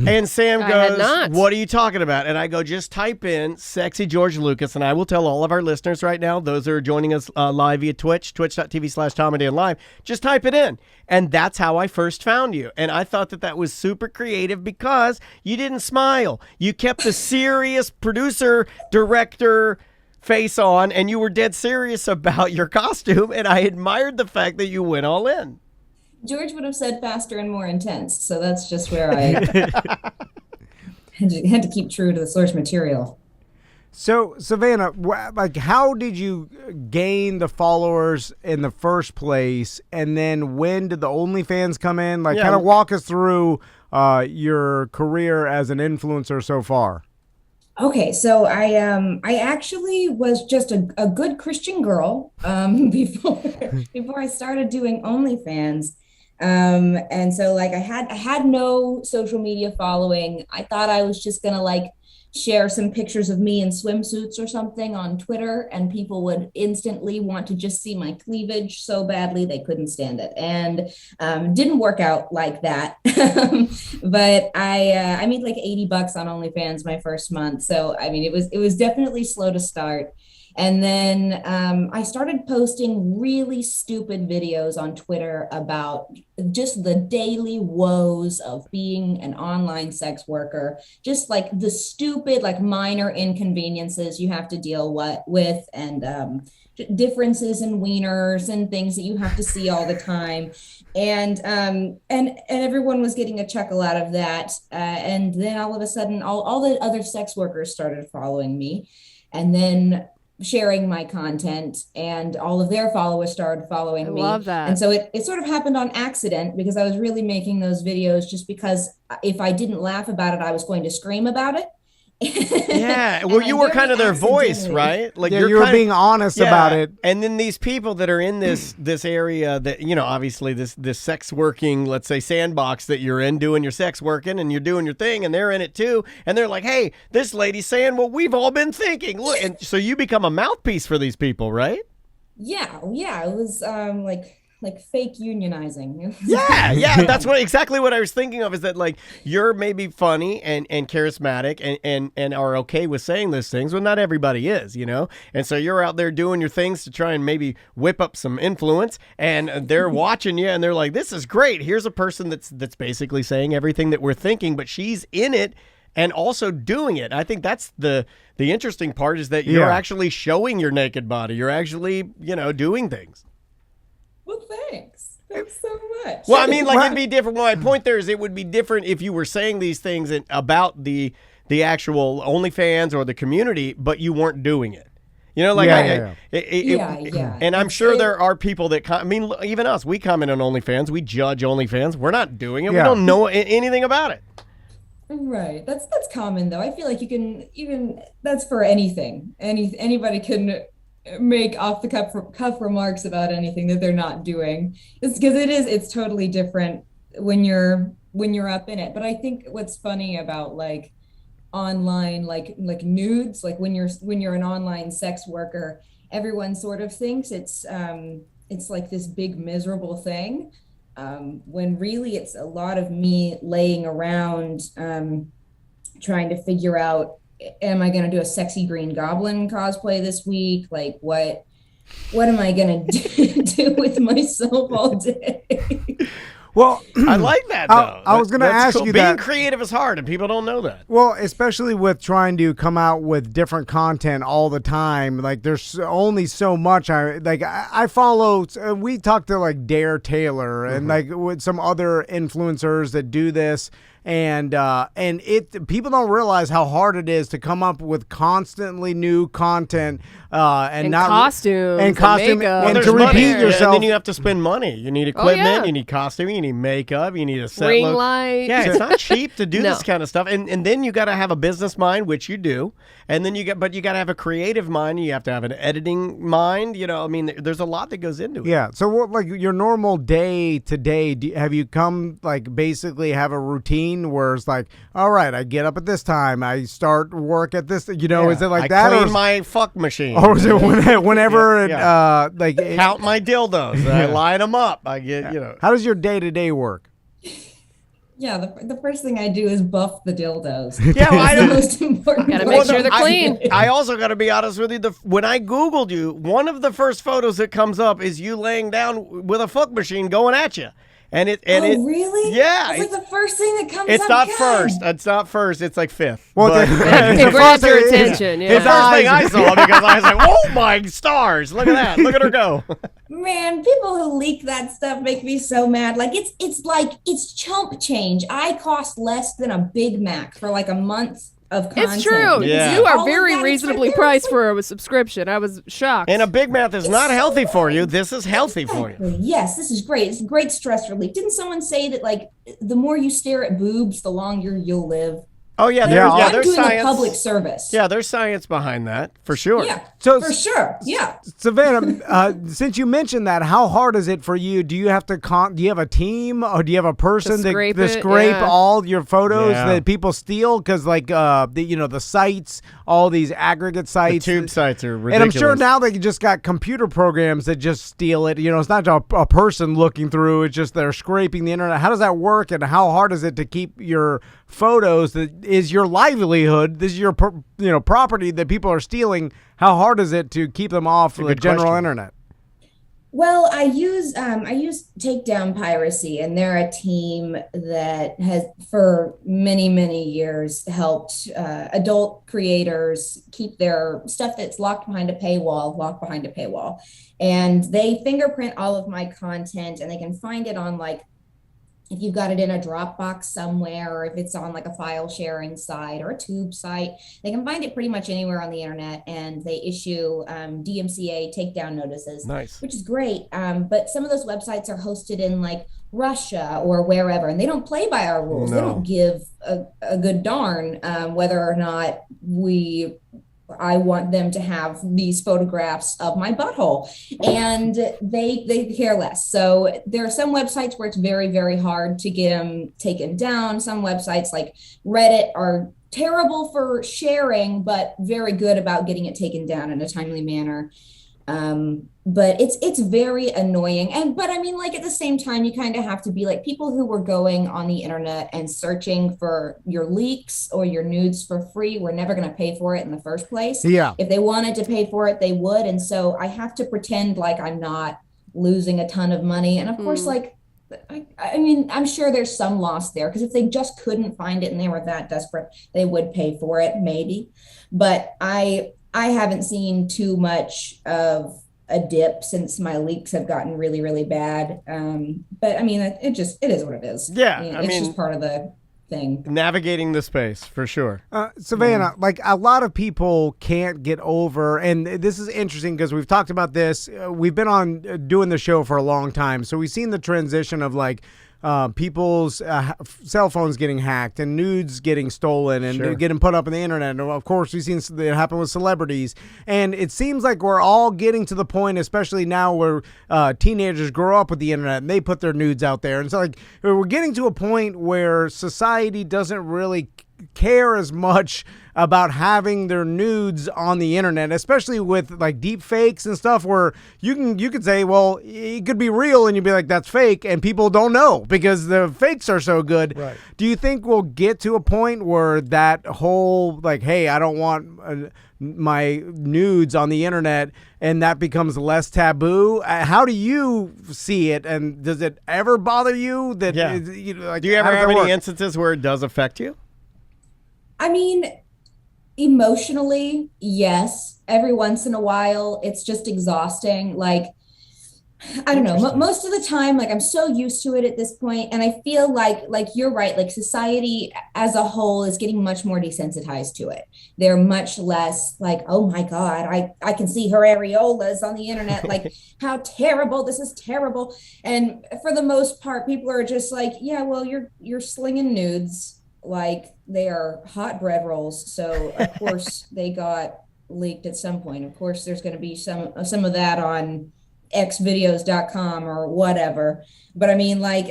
And Sam goes, "What are you talking about?" And I go, "Just type in sexy George Lucas," and I will tell all of our listeners right now, those who are joining us live via Twitch, twitch.tv/TomAndDanLive, just type it in. And that's how I first found you. And I thought that was super creative because you didn't smile. You kept the serious producer, director face on, and you were dead serious about your costume. And I admired the fact that you went all in. George would have said faster and more intense. So that's just where I had to keep true to the source material. So, Savannah, how did you gain the followers in the first place? And then when did the OnlyFans come in? Kind of walk us through your career as an influencer so far. Okay, so I actually was just a good Christian girl before I started doing OnlyFans. And so I had no social media following. I thought I was just gonna share some pictures of me in swimsuits or something on Twitter, and people would instantly want to just see my cleavage so badly they couldn't stand it. And didn't work out like that. But I made like $80 on OnlyFans my first month. So I mean, it was definitely slow to start. And then I started posting really stupid videos on Twitter about just the daily woes of being an online sex worker, just like the stupid, minor inconveniences you have to deal with, and differences in wieners and things that you have to see all the time. And everyone was getting a chuckle out of that. And then all of a sudden, all the other sex workers started following me, and then sharing my content, and all of their followers started following me. I love that. And so it sort of happened on accident, because I was really making those videos just because if I didn't laugh about it, I was going to scream about it. Yeah, well, you were kind of their voice, right? You were being honest about it. And then these people that are in this area that, obviously this sex working, let's say, sandbox that you're in, doing your sex working and you're doing your thing, and they're in it too, and they're like, hey, this lady's saying what we've all been thinking. Look, and so you become a mouthpiece for these people, right? Yeah, it was fake unionizing. Yeah, that's exactly what I was thinking of, is that like you're maybe funny and charismatic and are okay with saying those things when not everybody is, you know? And so you're out there doing your things to try and maybe whip up some influence, and they're watching you and they're like, this is great. Here's a person that's basically saying everything that we're thinking, but she's in it and also doing it. I think that's the interesting part, is that you're actually showing your naked body. You're actually, you know, doing things. Well, thanks. Thanks so much. Well, I mean, like, it'd be different. My point there is it would be different if you were saying these things about the actual OnlyFans or the community, but you weren't doing it. You know, like, and I'm sure there are people that, I mean, even us, we comment on OnlyFans. We judge OnlyFans. We're not doing it. We don't know anything about it. Right. That's common, though. I feel like you can that's for anything. Anybody can make off the cuff remarks about anything that they're not doing. It's because it's totally different when you're up in it. But I think what's funny about like online like nudes, like when you're an online sex worker, everyone sort of thinks it's like this big miserable thing, when really it's a lot of me laying around trying to figure out, am I going to do a sexy green goblin cosplay this week? Like what am I going to do with myself all day? Well, I like that, though. I was going to ask you that. Being creative is hard, and people don't know that. Well, especially with trying to come out with different content all the time. Like, there's only so much. I follow. We talked to like Dare Taylor and like with some other influencers that do this. And people don't realize how hard it is to come up with constantly new content and not costumes and makeup. And to repeat yourself. And then you have to spend money. You need equipment. You need costume. You need makeup. You need a set ring look. light. Yeah, it's not cheap to do this kind of stuff. And then you got to have a business mind, which you do. And then you got to have a creative mind. You have to have an editing mind. You know, I mean, there's a lot that goes into it. Yeah. So what, like your normal day to day, have you come like basically have a routine where it's like, all right, I get up at this time, I start work at this, you know, is it like that? I clean my fuck machine. Or is it whenever count my dildos, I line them up, I get, you know. How does your day to day work? Yeah, the first thing I do is buff the dildos. Yeah, well, the most important. Gotta make sure they're clean. I also got to be honest with you. When I Googled you, one of the first photos that comes up is you laying down with a fuck machine going at you. Really? Yeah. It's like the first thing that comes up. It's not first. It's not first. It's like fifth. Well, to grab your attention. It's the first thing I saw, because I was like, oh my stars. Look at that. Look at her go. Man, people who leak that stuff make me so mad. Like it's chump change. I cost less than a Big Mac for like a month of content. It's true. Yeah. You are very reasonably priced for a subscription. I was shocked. And a Big Mac is not healthy for you. This is healthy for you. Yes, this is great. It's great stress relief. Didn't someone say that like the more you stare at boobs, the longer you'll live? Oh yeah, I'm there's doing science. A public service. Yeah, there's science behind that for sure. Yeah, so for sure. Yeah. Savannah, since you mentioned that, how hard is it for you? Do you have to do you have a team, or do you have a person to scrape all your photos that people steal? Because like the sites, all these aggregate sites, the tube sites are ridiculous. And I'm sure now they just got computer programs that just steal it. You know, it's not a person looking through; it's just they're scraping the internet. How does that work, and how hard is it to keep your photos that is your livelihood? This is your property that people are stealing. How hard is it to keep them off the general internet? Well, I use Takedown Piracy, and they're a team that has for many, many years helped adult creators keep their stuff that's locked behind a paywall. And they fingerprint all of my content, and they can find it on like, if you've got it in a Dropbox somewhere, or if it's on like a file sharing site or a tube site, they can find it pretty much anywhere on the internet, and they issue DMCA takedown notices, which is great. But some of those websites are hosted in like Russia or wherever, and they don't play by our rules. No. They don't give a good darn whether or not I want them to have these photographs of my butthole, and they care less. So there are some websites where it's very, very hard to get them taken down. Some websites like Reddit are terrible for sharing, but very good about getting it taken down in a timely manner. But it's very annoying. But I mean, like at the same time, you kind of have to be like people who were going on the internet and searching for your leaks or your nudes for free were never going to pay for it in the first place. Yeah. If they wanted to pay for it, they would. And so I have to pretend like I'm not losing a ton of money. And of course, like, I mean, I'm sure there's some loss there because if they just couldn't find it and they were that desperate, they would pay for it, maybe. But I haven't seen too much of a dip since my leaks have gotten really, really bad. But I mean, it is what it is. Yeah. It's just part of the thing. Navigating the space for sure. Savannah, like a lot of people can't get over, and this is interesting because we've talked about this. We've been on doing the show for a long time. So we've seen the transition of like, people's cell phones getting hacked and nudes getting stolen and getting put up on the internet. And of course, we've seen it happen with celebrities. And it seems like we're all getting to the point, especially now where teenagers grow up with the internet and they put their nudes out there. And so like we're getting to a point where society doesn't really care as much about having their nudes on the internet, especially with like deep fakes and stuff where you could say, well, it could be real and you'd be like, that's fake, and people don't know because the fakes are so good. Right. Do you think we'll get to a point where that whole like, hey, I don't want my nudes on the internet, and that becomes less taboo? How do you see it, and does it ever bother you that like, do you ever have any instances where it does affect you? I mean, emotionally, yes. Every once in a while, it's just exhausting. Like, I don't know. Most of the time, like I'm so used to it at this point, and I feel like you're right. Like society as a whole is getting much more desensitized to it. They're much less like, oh my God, I can see her areolas on the internet. Like, how terrible! This is terrible. And for the most part, people are just like, yeah, well, you're slinging nudes. Like they are hot bread rolls. So of course they got leaked at some point. Of course there's going to be some of that on xvideos.com or whatever. But I mean, like,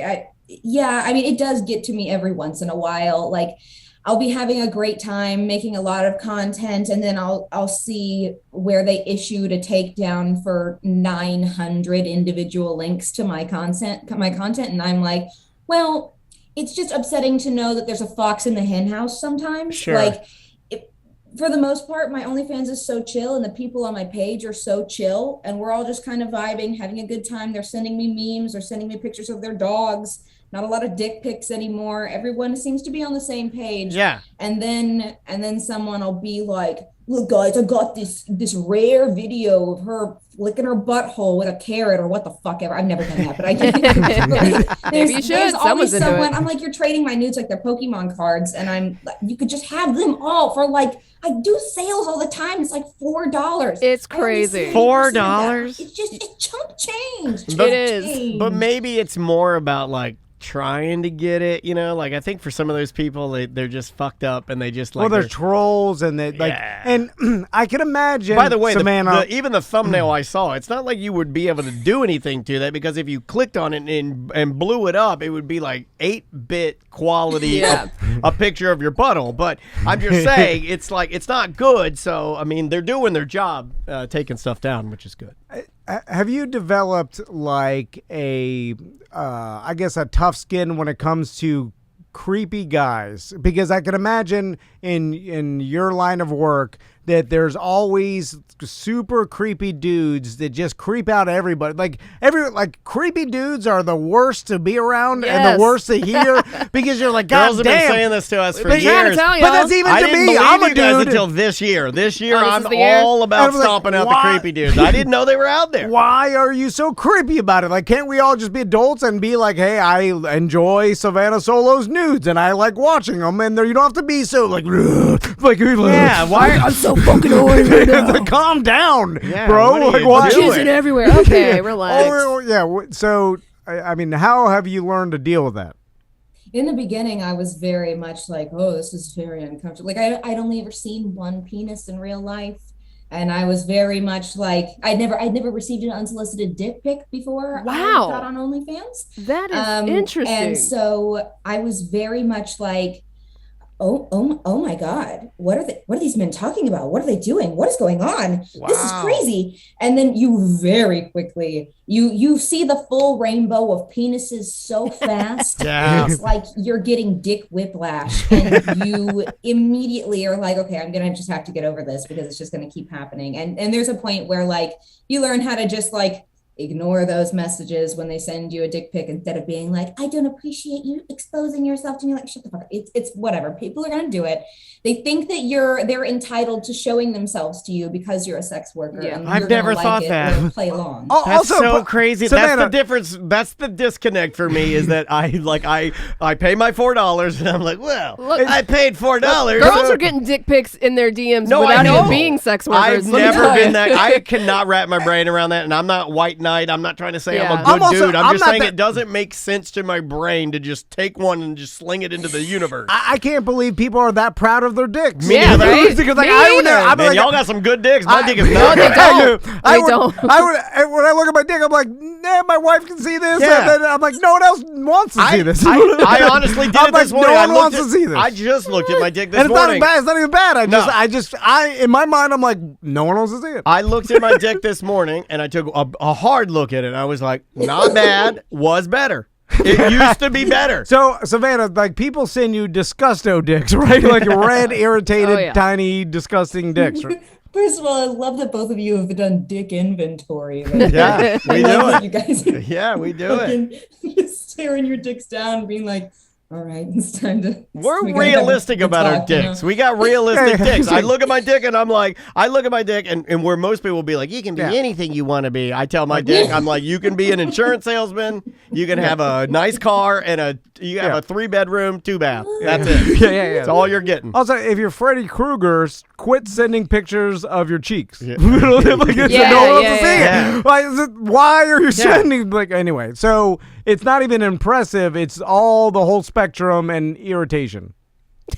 it does get to me every once in a while. Like I'll be having a great time making a lot of content, and then I'll see where they issued a takedown for 900 individual links to my content. And I'm like, well, it's just upsetting to know that there's a fox in the hen house sometimes. Sure. Like, for the most part, my OnlyFans is so chill, and the people on my page are so chill, and we're all just kind of vibing, having a good time. They're sending me memes, they're sending me pictures of their dogs. Not a lot of dick pics anymore. Everyone seems to be on the same page. Yeah. And then someone will be like, look, guys, I got this rare video of her licking her butthole with a carrot or what the fuck ever. I've never done that, but I get Maybe you should. There's always Someone's into someone. it. I'm like, you're trading my nudes like they're Pokemon cards, and you could just have them all for like, I do sales all the time. It's like $4. It's crazy. $4? It's chump change. But, it is. But maybe it's more about like trying to get it, you know, like I think for some of those people they're just fucked up and they just like, well, they're trolls and they like, and I can imagine. By the way, Savannah, even the thumbnail I saw, it's not like you would be able to do anything to that, because if you clicked on it and blew it up, it would be like 8-bit quality a picture of your butthole. But I'm just saying, it's like, it's not good. So I mean, they're doing their job, taking stuff down, which is good. Have you developed like I guess a tough skin when it comes to creepy guys? Because I can imagine in your line of work that there's always super creepy dudes that just creep out everybody. Like creepy dudes are the worst to be around and the worst to hear, because you're like, God Girls have damn. been saying this to us for But years. tell But that's even I to didn't me. believe I'm a you guys dude until this year. This year, Oh, this I'm is the year? all about I was like, stomping out the why? creepy dudes. I didn't know they were out there. Why are you so creepy about it? Like, can't we all just be adults and be like, hey, I enjoy Savannah Solo's nudes and I like watching them, and you don't have to be so like Yeah, why? I'm so fucking horny right now. Calm down, Yeah, bro. what are Like, you why? doing? Jizzing everywhere. Okay, relax. So, I mean, how have you learned to deal with that? In the beginning, I was very much like, oh, this is very uncomfortable. Like I'd only ever seen one penis in real life. And I was very much like, I'd never received an unsolicited dick pic before. Wow. I got on OnlyFans. That is interesting. And so I was very much like, oh my God, what are these men talking about? What are they doing? What is going on? Wow. This is crazy. And then you very quickly, you see the full rainbow of penises so fast. Yeah. It's like you're getting dick whiplash, and you immediately are like, okay, I'm going to just have to get over this because it's just going to keep happening. And there's a point where like you learn how to just like ignore those messages when they send you a dick pic instead of being like, I don't appreciate you exposing yourself to me. Like, shut the fuck up. It's whatever. People are going to do it. They think that they're entitled to showing themselves to you because you're a sex worker. Yeah. And I've never thought that. Play along. That's also so crazy. Savannah, that's the difference. That's the disconnect for me is that I pay my $4 and I'm like, well, look, I paid $4. Girls are getting dick pics in their DMs without even being sex workers. I've never been that. I cannot wrap my brain around that, and I'm not white knight. I'm not trying to say I'm a good dude. I'm just saying it doesn't make sense to my brain to just take one and just sling it into the universe. I can't believe people are that proud of their dicks. Yeah, right? Because like, man, y'all got some good dicks. My dick is not. They don't. When I look at my dick, I'm like, nah, my wife can see this. Yeah. And then I'm like, no one else wants to see this. I honestly did it this morning. No one wants to see this. I just looked at my dick this And morning. it's not even bad. In my mind, I'm like, no one wants to see it. I looked at my dick this morning and I took a hard look at it. I was like, not bad, was better. It used to be better. So, Savannah, like people send you disgusto dicks, right? Like red, irritated, tiny, disgusting dicks. Right? First of all, I love that both of you have done dick inventory. Like, yeah, we do it. You guys we do it. Just staring your dicks down, being like, all right, it's time to. We're realistic about our dicks. We got realistic dicks. I look at my dick and I'm like, and where most people will be like, you can be anything you want to be. I tell my dick, I'm like, you can be an insurance salesman. You can have a nice car and you have a 3-bedroom, 2-bath. That's it. Yeah. That's all you're getting. Also, if you're Freddy Krueger, quit sending pictures of your cheeks. Yeah. Like, why are you sending? Like, anyway, so it's not even impressive. It's all the whole spectrum and irritation.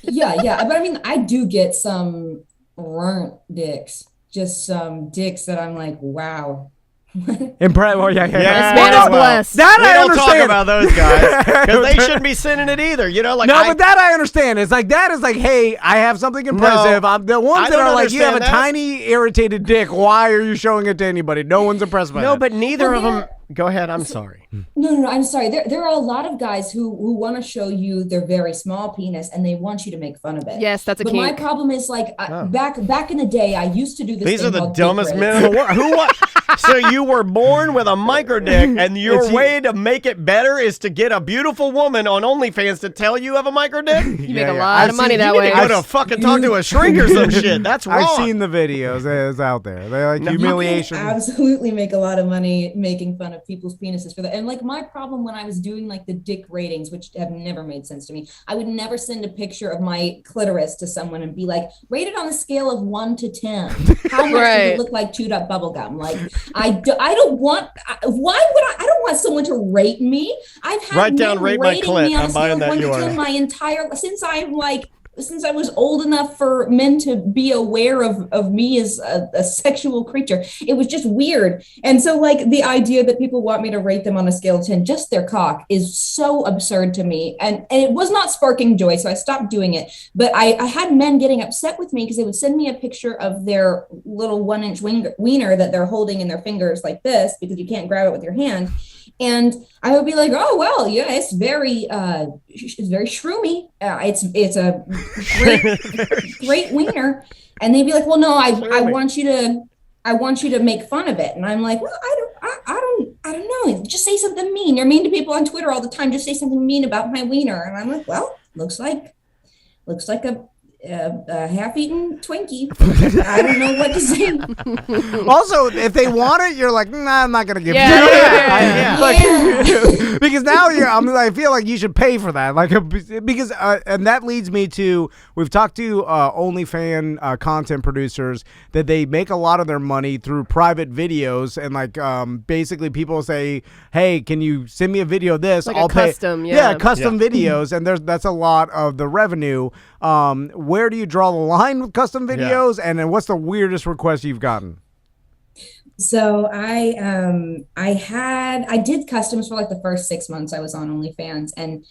Yeah. But I mean, I do get some runt dicks, just some dicks that I'm like, wow. Yeah. This man is blessed. That we I don't understand. talk about those guys because they shouldn't be sending it either. You know, like but that I understand. It's like that is like, hey, I have something impressive. The ones that are like, you have a tiny irritated dick. Why are you showing it to anybody? No one's impressed by that. No, but neither of them. Go ahead. I'm sorry. No. I'm sorry. There are a lot of guys who want to show you their very small penis and they want you to make fun of it. Yes, that's a kink. But my problem is like back in the day, I used to do this. These are the dumbest men in the world. Who what? So you were born with a micro dick, and your way to make it better is to get a beautiful woman on OnlyFans to tell you have a micro dick? You make a lot of money that way. You need to go to fucking talk to a shrink or some shit. That's wrong. I've seen the videos. It's out there. They like humiliation. You can absolutely make a lot of money making fun of people's penises for that. And like my problem when I was doing like the dick ratings, which have never made sense to me, I would never send a picture of my clitoris to someone and be like, rated on a scale of 1 to 10. How much does it look like chewed up bubble gum? Like I don't want. Why would I don't want someone to rate me. I've had rate my clit. I'm buying that URL. My entire since I was old enough for men to be aware of me as a sexual creature. It was just weird. And so like the idea that people want me to rate them on a scale of 10, just their cock, is so absurd to me. And it was not sparking joy, so I stopped doing it. But I had men getting upset with me because they would send me a picture of their little 1-inch wiener that they're holding in their fingers like this, because you can't grab it with your hand. And I would be like, oh, well, yeah, it's very shroomy. It's a great wiener. And they'd be like, well, no, I want you to make fun of it. And I'm like, well, I don't know. Just say something mean. You're mean to people on Twitter all the time. Just say something mean about my wiener. And I'm like, well, looks like a half-eaten Twinkie. I don't know what to say. Also, if they want it, you're like, nah, I'm not gonna give it. Because now I feel like you should pay for that. Like, because and that leads me to, we've talked to OnlyFans content producers that they make a lot of their money through private videos, and like basically people say, hey, can you send me a video of this? Like I'll pay. Custom, custom videos, and that's a lot of the revenue. Where do you draw the line with custom videos, and then what's the weirdest request you've gotten? So I did customs for like the first 6 months I was on OnlyFans, and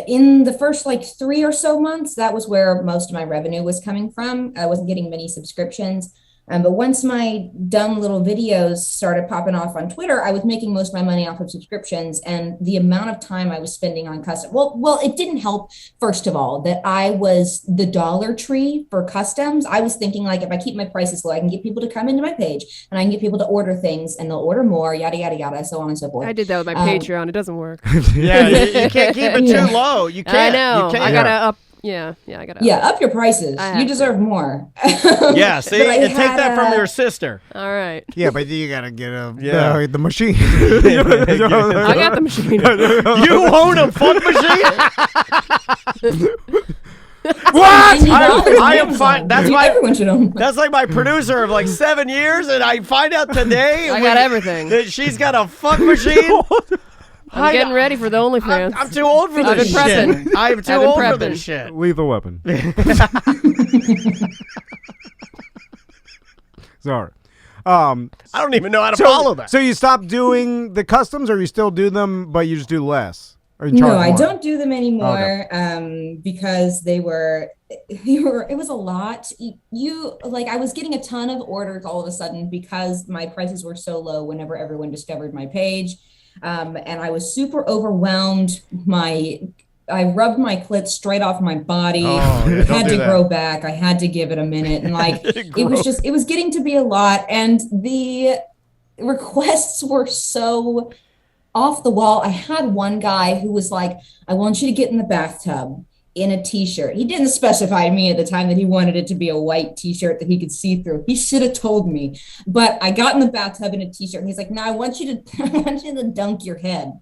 in the first like 3 or so months, that was where most of my revenue was coming from. I wasn't getting many subscriptions. But once my dumb little videos started popping off on Twitter, I was making most of my money off of subscriptions, and the amount of time I was spending on custom. Well, it didn't help, first of all, that I was the Dollar Tree for customs. I was thinking like, if I keep my prices low, I can get people to come into my page and I can get people to order things and they'll order more, yada, yada, yada, so on and so forth. I did that with my Patreon. It doesn't work. Yeah, you can't keep it too low. You can't. I know. You can't. I gotta up. Yeah, I gotta. Yeah, up your prices. You deserve more. Yeah, see, and take that from your sister. All right. Yeah, but you gotta get the machine. I got the machine. You own a fuck machine? What? I am fine. That's why everyone should own. That's like my producer of like 7 years, and I find out today I got everything that she's got a fuck machine. I'm getting ready for the OnlyFans. I'm too old for this shit. I'm too old for this shit. Lethal Weapon. Sorry. I don't even know how to follow that. So you stopped doing the customs, or you still do them, but you just do less? Or you charge No, I more? don't do them anymore. Because it was a lot. I was getting a ton of orders all of a sudden because my prices were so low whenever everyone discovered my page. And I was super overwhelmed. I rubbed my clit straight off my body. It had to grow back. I had to give it a minute. And it was getting to be a lot. And the requests were so off the wall. I had one guy who was like, I want you to get in the bathtub in a t-shirt. He didn't specify to me at the time that he wanted it to be a white t-shirt that he could see through. He should have told me. But I got in the bathtub in a t-shirt and he's like, no, I want you to dunk your head.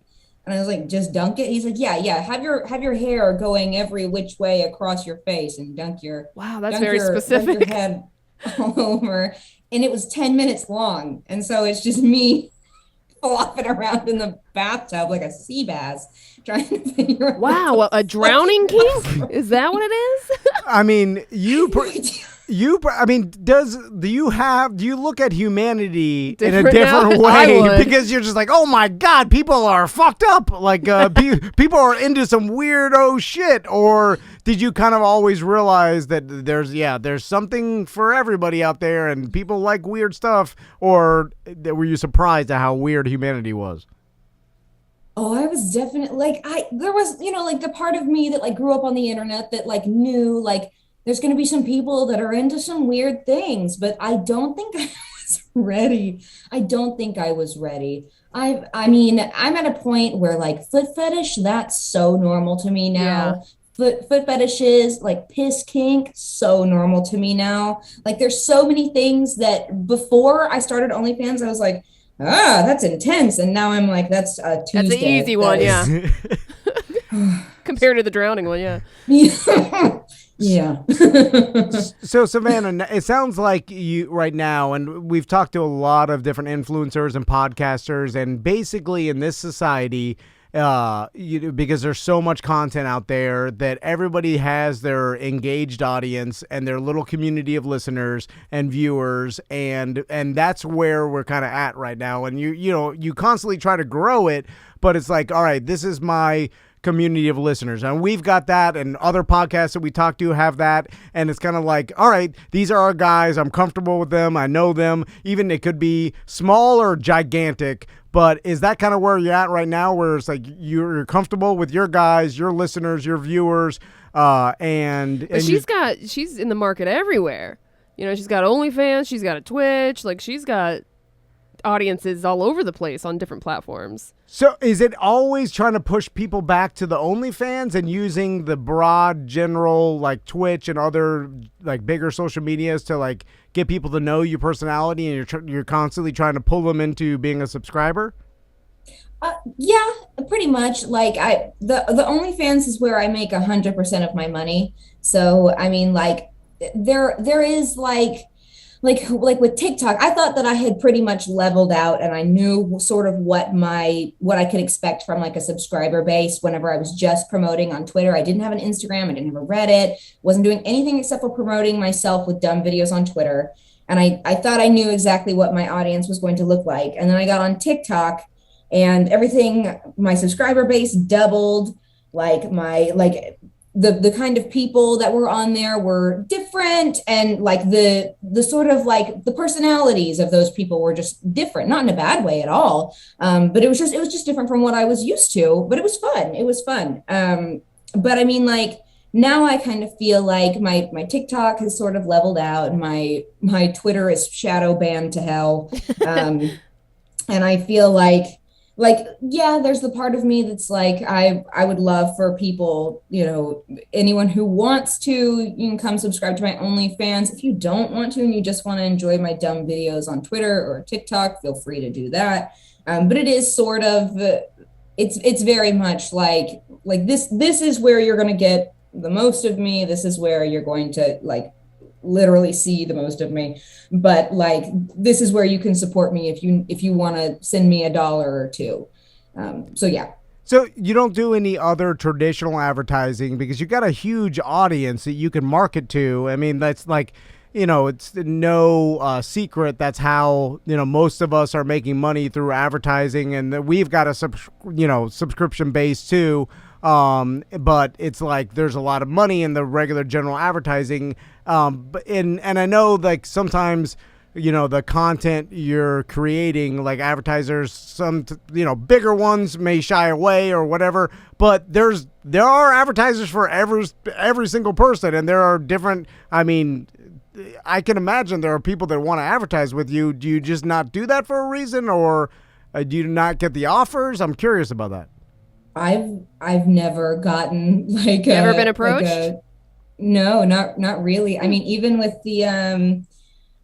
And I was like, just dunk it? He's like, yeah. Have your hair going every which way across your face and dunk your specific. Dunk your head all over. And it was 10 minutes long. And so it's just me flopping around in the bathtub like a sea bass, trying to figure out. Wow, a drowning kink? Is that what it is? I mean, do you look at humanity in a different way? Because you're just like, oh my God, people are fucked up. Like, people are into some weirdo shit. Or did you kind of always realize that there's something for everybody out there and people like weird stuff? Or were you surprised at how weird humanity was? Oh, I was definitely there was, the part of me that grew up on the internet that knew there's going to be some people that are into some weird things, but I don't think I was ready. I'm at a point where foot fetish, that's so normal to me now. Yeah. Foot fetishes, piss kink, so normal to me now. There's so many things that before I started OnlyFans, I was like, that's intense. And now I'm like, that's a Tuesday. That's an easy one, yeah. Compared to the drowning one, yeah. Yeah. So Savannah, it sounds like you right now, and we've talked to a lot of different influencers and podcasters, and basically in this society, because there's so much content out there that everybody has their engaged audience and their little community of listeners and viewers, and that's where we're kind of at right now. And you constantly try to grow it, but it's like, all right, this is my community of listeners, and we've got that, and other podcasts that we talk to have that, and it's kind of like, all right, these are our guys, I'm comfortable with them, I know them, even it could be small or gigantic, but is that kind of where you're at right now, where it's like you're comfortable with your guys, your listeners, your viewers, and she's in the market everywhere. She's got OnlyFans, she's got a Twitch, she's got audiences all over the place on different platforms. So is it always trying to push people back to the OnlyFans and using the broad general Twitch and other bigger social medias to get people to know your personality, and you're constantly trying to pull them into being a subscriber? Yeah, pretty much. The OnlyFans is where I make 100% of my money. So I mean, there is with TikTok, I thought that I had pretty much leveled out and I knew sort of what I could expect from a subscriber base whenever I was just promoting on Twitter. I didn't have an Instagram. I didn't have a Reddit, wasn't doing anything except for promoting myself with dumb videos on Twitter. And I thought I knew exactly what my audience was going to look like. And then I got on TikTok and everything, my subscriber base doubled. like the kind of people that were on there were different, and like the sort of like the personalities of those people were just different, not in a bad way at all. But it was just different from what I was used to, but it was fun. But I mean, like, now I kind of feel like my TikTok has sort of leveled out, and my Twitter is shadow banned to hell. And I feel like, yeah, there's the part of me that's like, I would love for people, you know, anyone who wants to, you can come subscribe to my OnlyFans. If you don't want to and you just want to enjoy my dumb videos on Twitter or TikTok, feel free to do that. But it is sort of, it's very much like this is where you're going to get the most of me. This is where you're going to like literally see the most of me, but like, this is where you can support me if you want to send me $1 or $2. So yeah. So you don't do any other traditional advertising because you got a huge audience that you can market to. I mean, that's like, you know, it's no secret. That's how, you know, most of us are making money through advertising, and we've got a subscription base too. But it's like there's a lot of money in the regular general advertising. But I know, like, sometimes, you know, the content you're creating, like advertisers, some, you know, bigger ones may shy away or whatever, but there are advertisers for every single person, and there are different, I mean, I can imagine there are people that want to advertise with you. Do you just not do that for a reason, or do you not get the offers? I'm curious about that. I've never gotten like never been approached. No, not really. I mean, even with the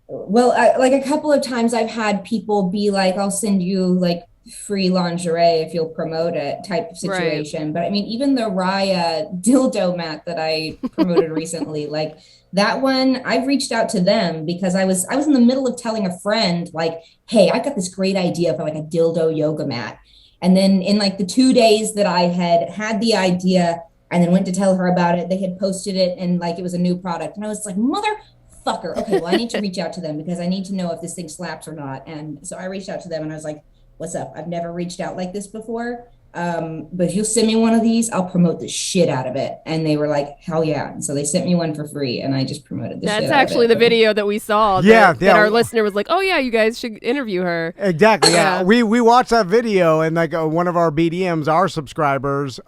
like a couple of times I've had people be like, I'll send you like free lingerie if you'll promote it, type of situation. Right. But I mean, even the Raya dildo mat that I promoted recently, like that one, I've reached out to them because I was in the middle of telling a friend, like, hey, I got this great idea for like a dildo yoga mat. And then in like the 2 days that I had the idea and then went to tell her about it, they had posted it and like it was a new product. And I was like, motherfucker. Okay, well, I need to reach out to them because I need to know if this thing slaps or not. And so I reached out to them and I was like, what's up? I've never reached out like this before. But if you'll send me one of these, I'll promote the shit out of it. And they were like, hell yeah. And so they sent me one for free and I just promoted the shit out of it. That's actually the video that we saw. That our listener was like, oh yeah, you guys should interview her. Exactly. Yeah. We watched that video, and like one of our BDMs, our subscribers,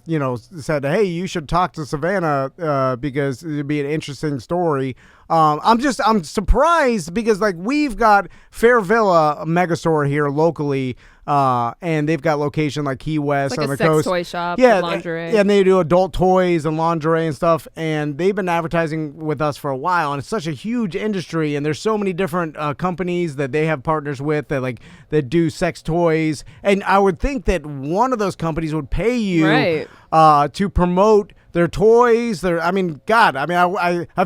you know, said, hey, you should talk to Savannah because it'd be an interesting story. I'm surprised because like we've got Fair Villa Megastore here locally, and they've got location like Key West like on the sex coast. Toy shop, lingerie. Yeah, and they do adult toys and lingerie and stuff. And they've been advertising with us for a while, and it's such a huge industry. And there's so many different companies that they have partners with that do sex toys. And I would think that one of those companies would pay you to promote their toys. I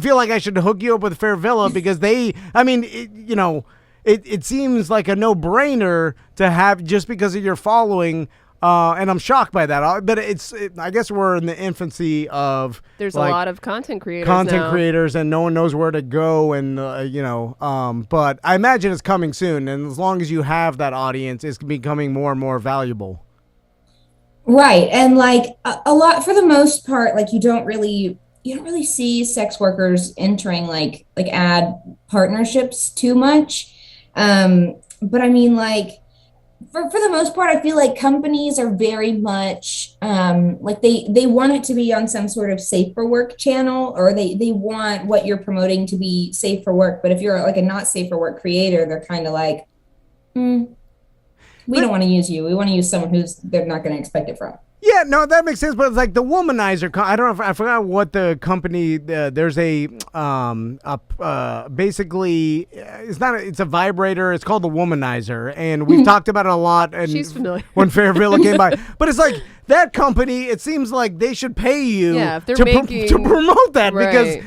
feel like I should hook you up with Fair Villa because it seems like a no-brainer to have just because of your following, and I'm shocked by that. But I guess we're in the infancy of there's like, a lot of content creators and no one knows where to go, and but I imagine it's coming soon, and as long as you have that audience, it's becoming more and more valuable. Right. And like a lot, for the most part, like you don't really see sex workers entering like ad partnerships too much. But I mean, like for the most part, I feel like companies are very much like they want it to be on some sort of safe for work channel, or they want what you're promoting to be safe for work. But if you're like a not safe for work creator, they're kind of like, we don't want to use you. We want to use someone they're not going to expect it from. Yeah, no, that makes sense. But it's like the womanizer. I don't know. I forgot what the company. There's basically it's a vibrator. It's called the womanizer, and we've talked about it a lot. And she's familiar when Fair Villa came by. But it's like that company. It seems like they should pay you if they're to promote that because.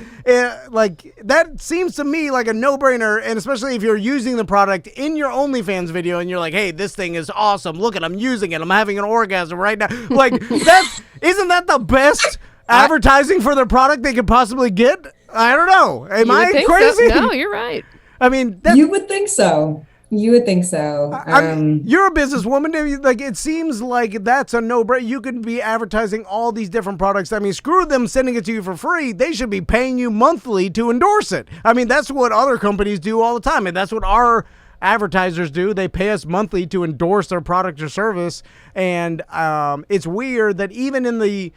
Like that seems to me like a no-brainer, and especially if you're using the product in your OnlyFans video and you're like, hey, this thing is awesome, look I'm using it, I'm having an orgasm right now. Like isn't that the best advertising for their product they could possibly get? I don't know. Am I crazy? So? No, you're right. I mean, you would think so. You would think so. You're a businesswoman. Like, it seems like that's a no-brainer. You could be advertising all these different products. I mean, screw them sending it to you for free. They should be paying you monthly to endorse it. I mean, that's what other companies do all the time, and that's what our advertisers do. They pay us monthly to endorse their product or service, and it's weird that even in the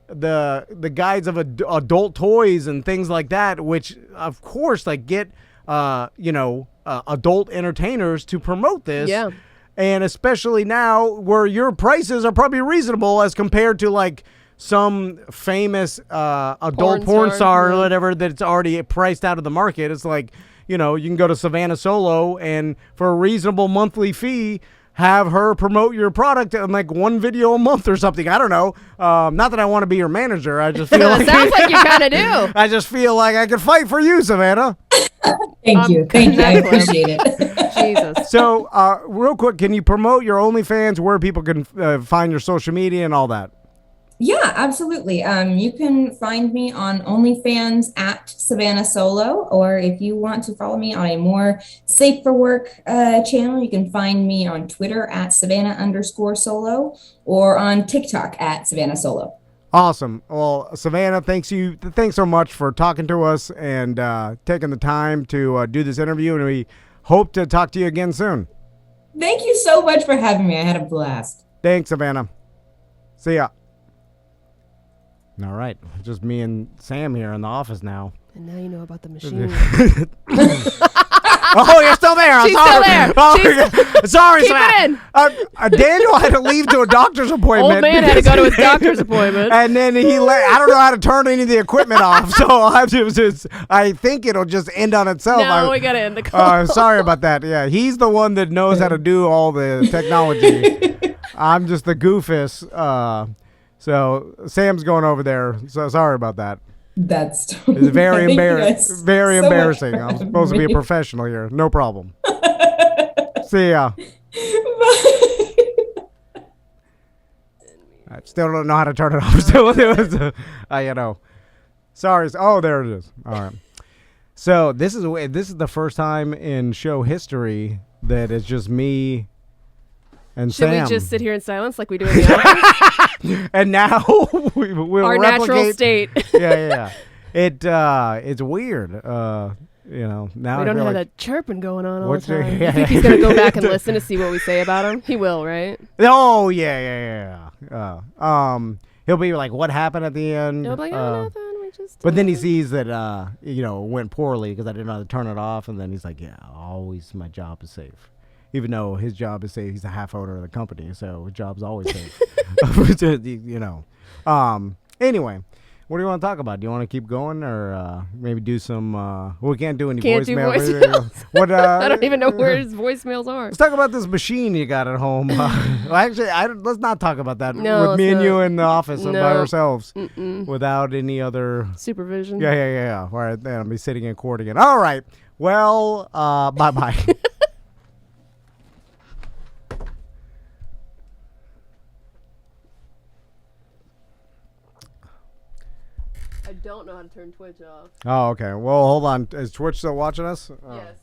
the guides of adult toys and things like that, which of course get adult entertainers to promote this. Yeah. And especially now where your prices are probably reasonable as compared to like some famous adult porn star or whatever that's already priced out of the market. It's like, you can go to Savannah Solo and for a reasonable monthly fee, have her promote your product in like one video a month or something. I don't know. Not that I want to be your manager. I just feel like sounds like you kind of do. I just feel like I could fight for you, Savannah. Thank you. I appreciate it. Jesus. So, real quick, can you promote your OnlyFans, where people can find your social media and all that? Yeah, absolutely. You can find me on OnlyFans at Savannah Solo, or if you want to follow me on a more safe for work channel, you can find me on Twitter at Savannah_Solo or on TikTok at Savannah Solo. Awesome. Well, Savannah, thanks so much for talking to us and taking the time to do this interview, and we hope to talk to you again soon. Thank you so much for having me. I had a blast. Thanks, Savannah. See ya. All right, just me and Sam here in the office now. And now you know about the machine. Oh, you're still there. She's still there. Oh, sorry, keep Savannah. it in. Daniel had to leave to a doctor's appointment. Old man had to go to his doctor's appointment. And then I don't know how to turn any of the equipment off, so I think it'll just end on itself. No, we got to end the call. Sorry about that. Yeah, he's the one that knows how to do all the technology. I'm just the goofus. So Sam's going over there. So sorry about that. It's very embarrassing. Very embarrassing. I'm supposed to be a professional here. No problem. See ya. I still don't know how to turn it off. So Sorry. Oh, there it is. All right. So this is the first time in show history that it's just me and Should Sam. we just sit here in silence like we do in the office? And now we'll our replicate. natural state. Yeah. It's weird. Now we don't have that chirping going on all the time. Yeah. You think he's gonna go back and listen to see what we say about him? He will, right? Oh yeah. He'll be like, "What happened at the end?" He'll be like, "Oh, nothing. We just." But then he sees that it went poorly because I didn't know how to turn it off, and then he's like, "Yeah, always my job is safe." Even though his job is safe, he's a half owner of the company, so his job's always safe. Anyway, what do you want to talk about? Do you want to keep going, or maybe do some? We can't do any voicemails. What? I don't even know where his voicemails are. Let's talk about this machine you got at home. Actually, let's not talk about that. No, with me and you in the office by ourselves, Mm-mm. without any other supervision. Yeah. All right, then I'll be sitting in court again. All right. Well, bye. I don't know how to turn Twitch off. Oh, okay. Well, hold on. Is Twitch still watching us? Yes.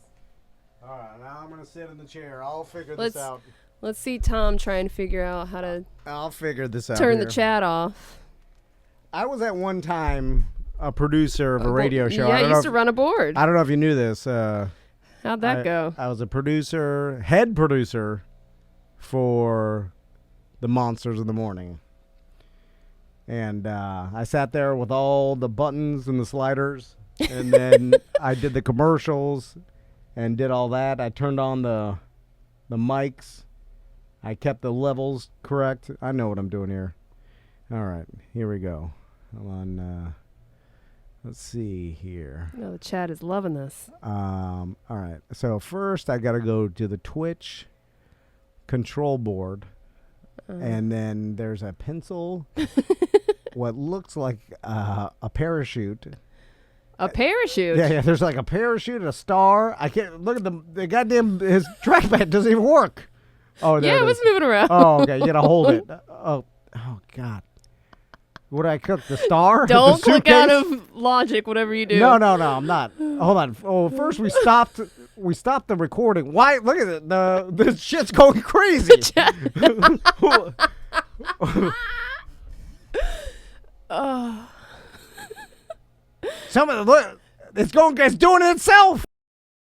All right. Now I'm gonna sit in the chair. I'll figure this out. Let's see Tom try and figure out how to. I'll figure this out. Turn the chat off. I was at one time a producer of a radio show. Yeah, I used to run a board. I don't know if you knew this. How'd that go? I was a head producer for the Monsters of the Morning. And I sat there with all the buttons and the sliders, and then I did the commercials and did all that. I turned on the mics. I kept the levels correct. I know what I'm doing here. All right, here we go. Hold on. Let's see here. No, the chat is loving this. All right. So first, I got to go to the Twitch control board. And then there's a pencil, what looks like a parachute. A parachute? Yeah, there's like a parachute, a star. I can't look at the goddamn, his trackpad doesn't even work. Oh, there it was moving around. Oh, okay, you gotta hold it. Oh, God. What did I cook? The star? Don't The click out suitcase? of logic, whatever you do. No, I'm not. Hold on. Oh, first we stopped the recording. Why? Look at it. The shit's going crazy. Some of the look, it's doing it itself.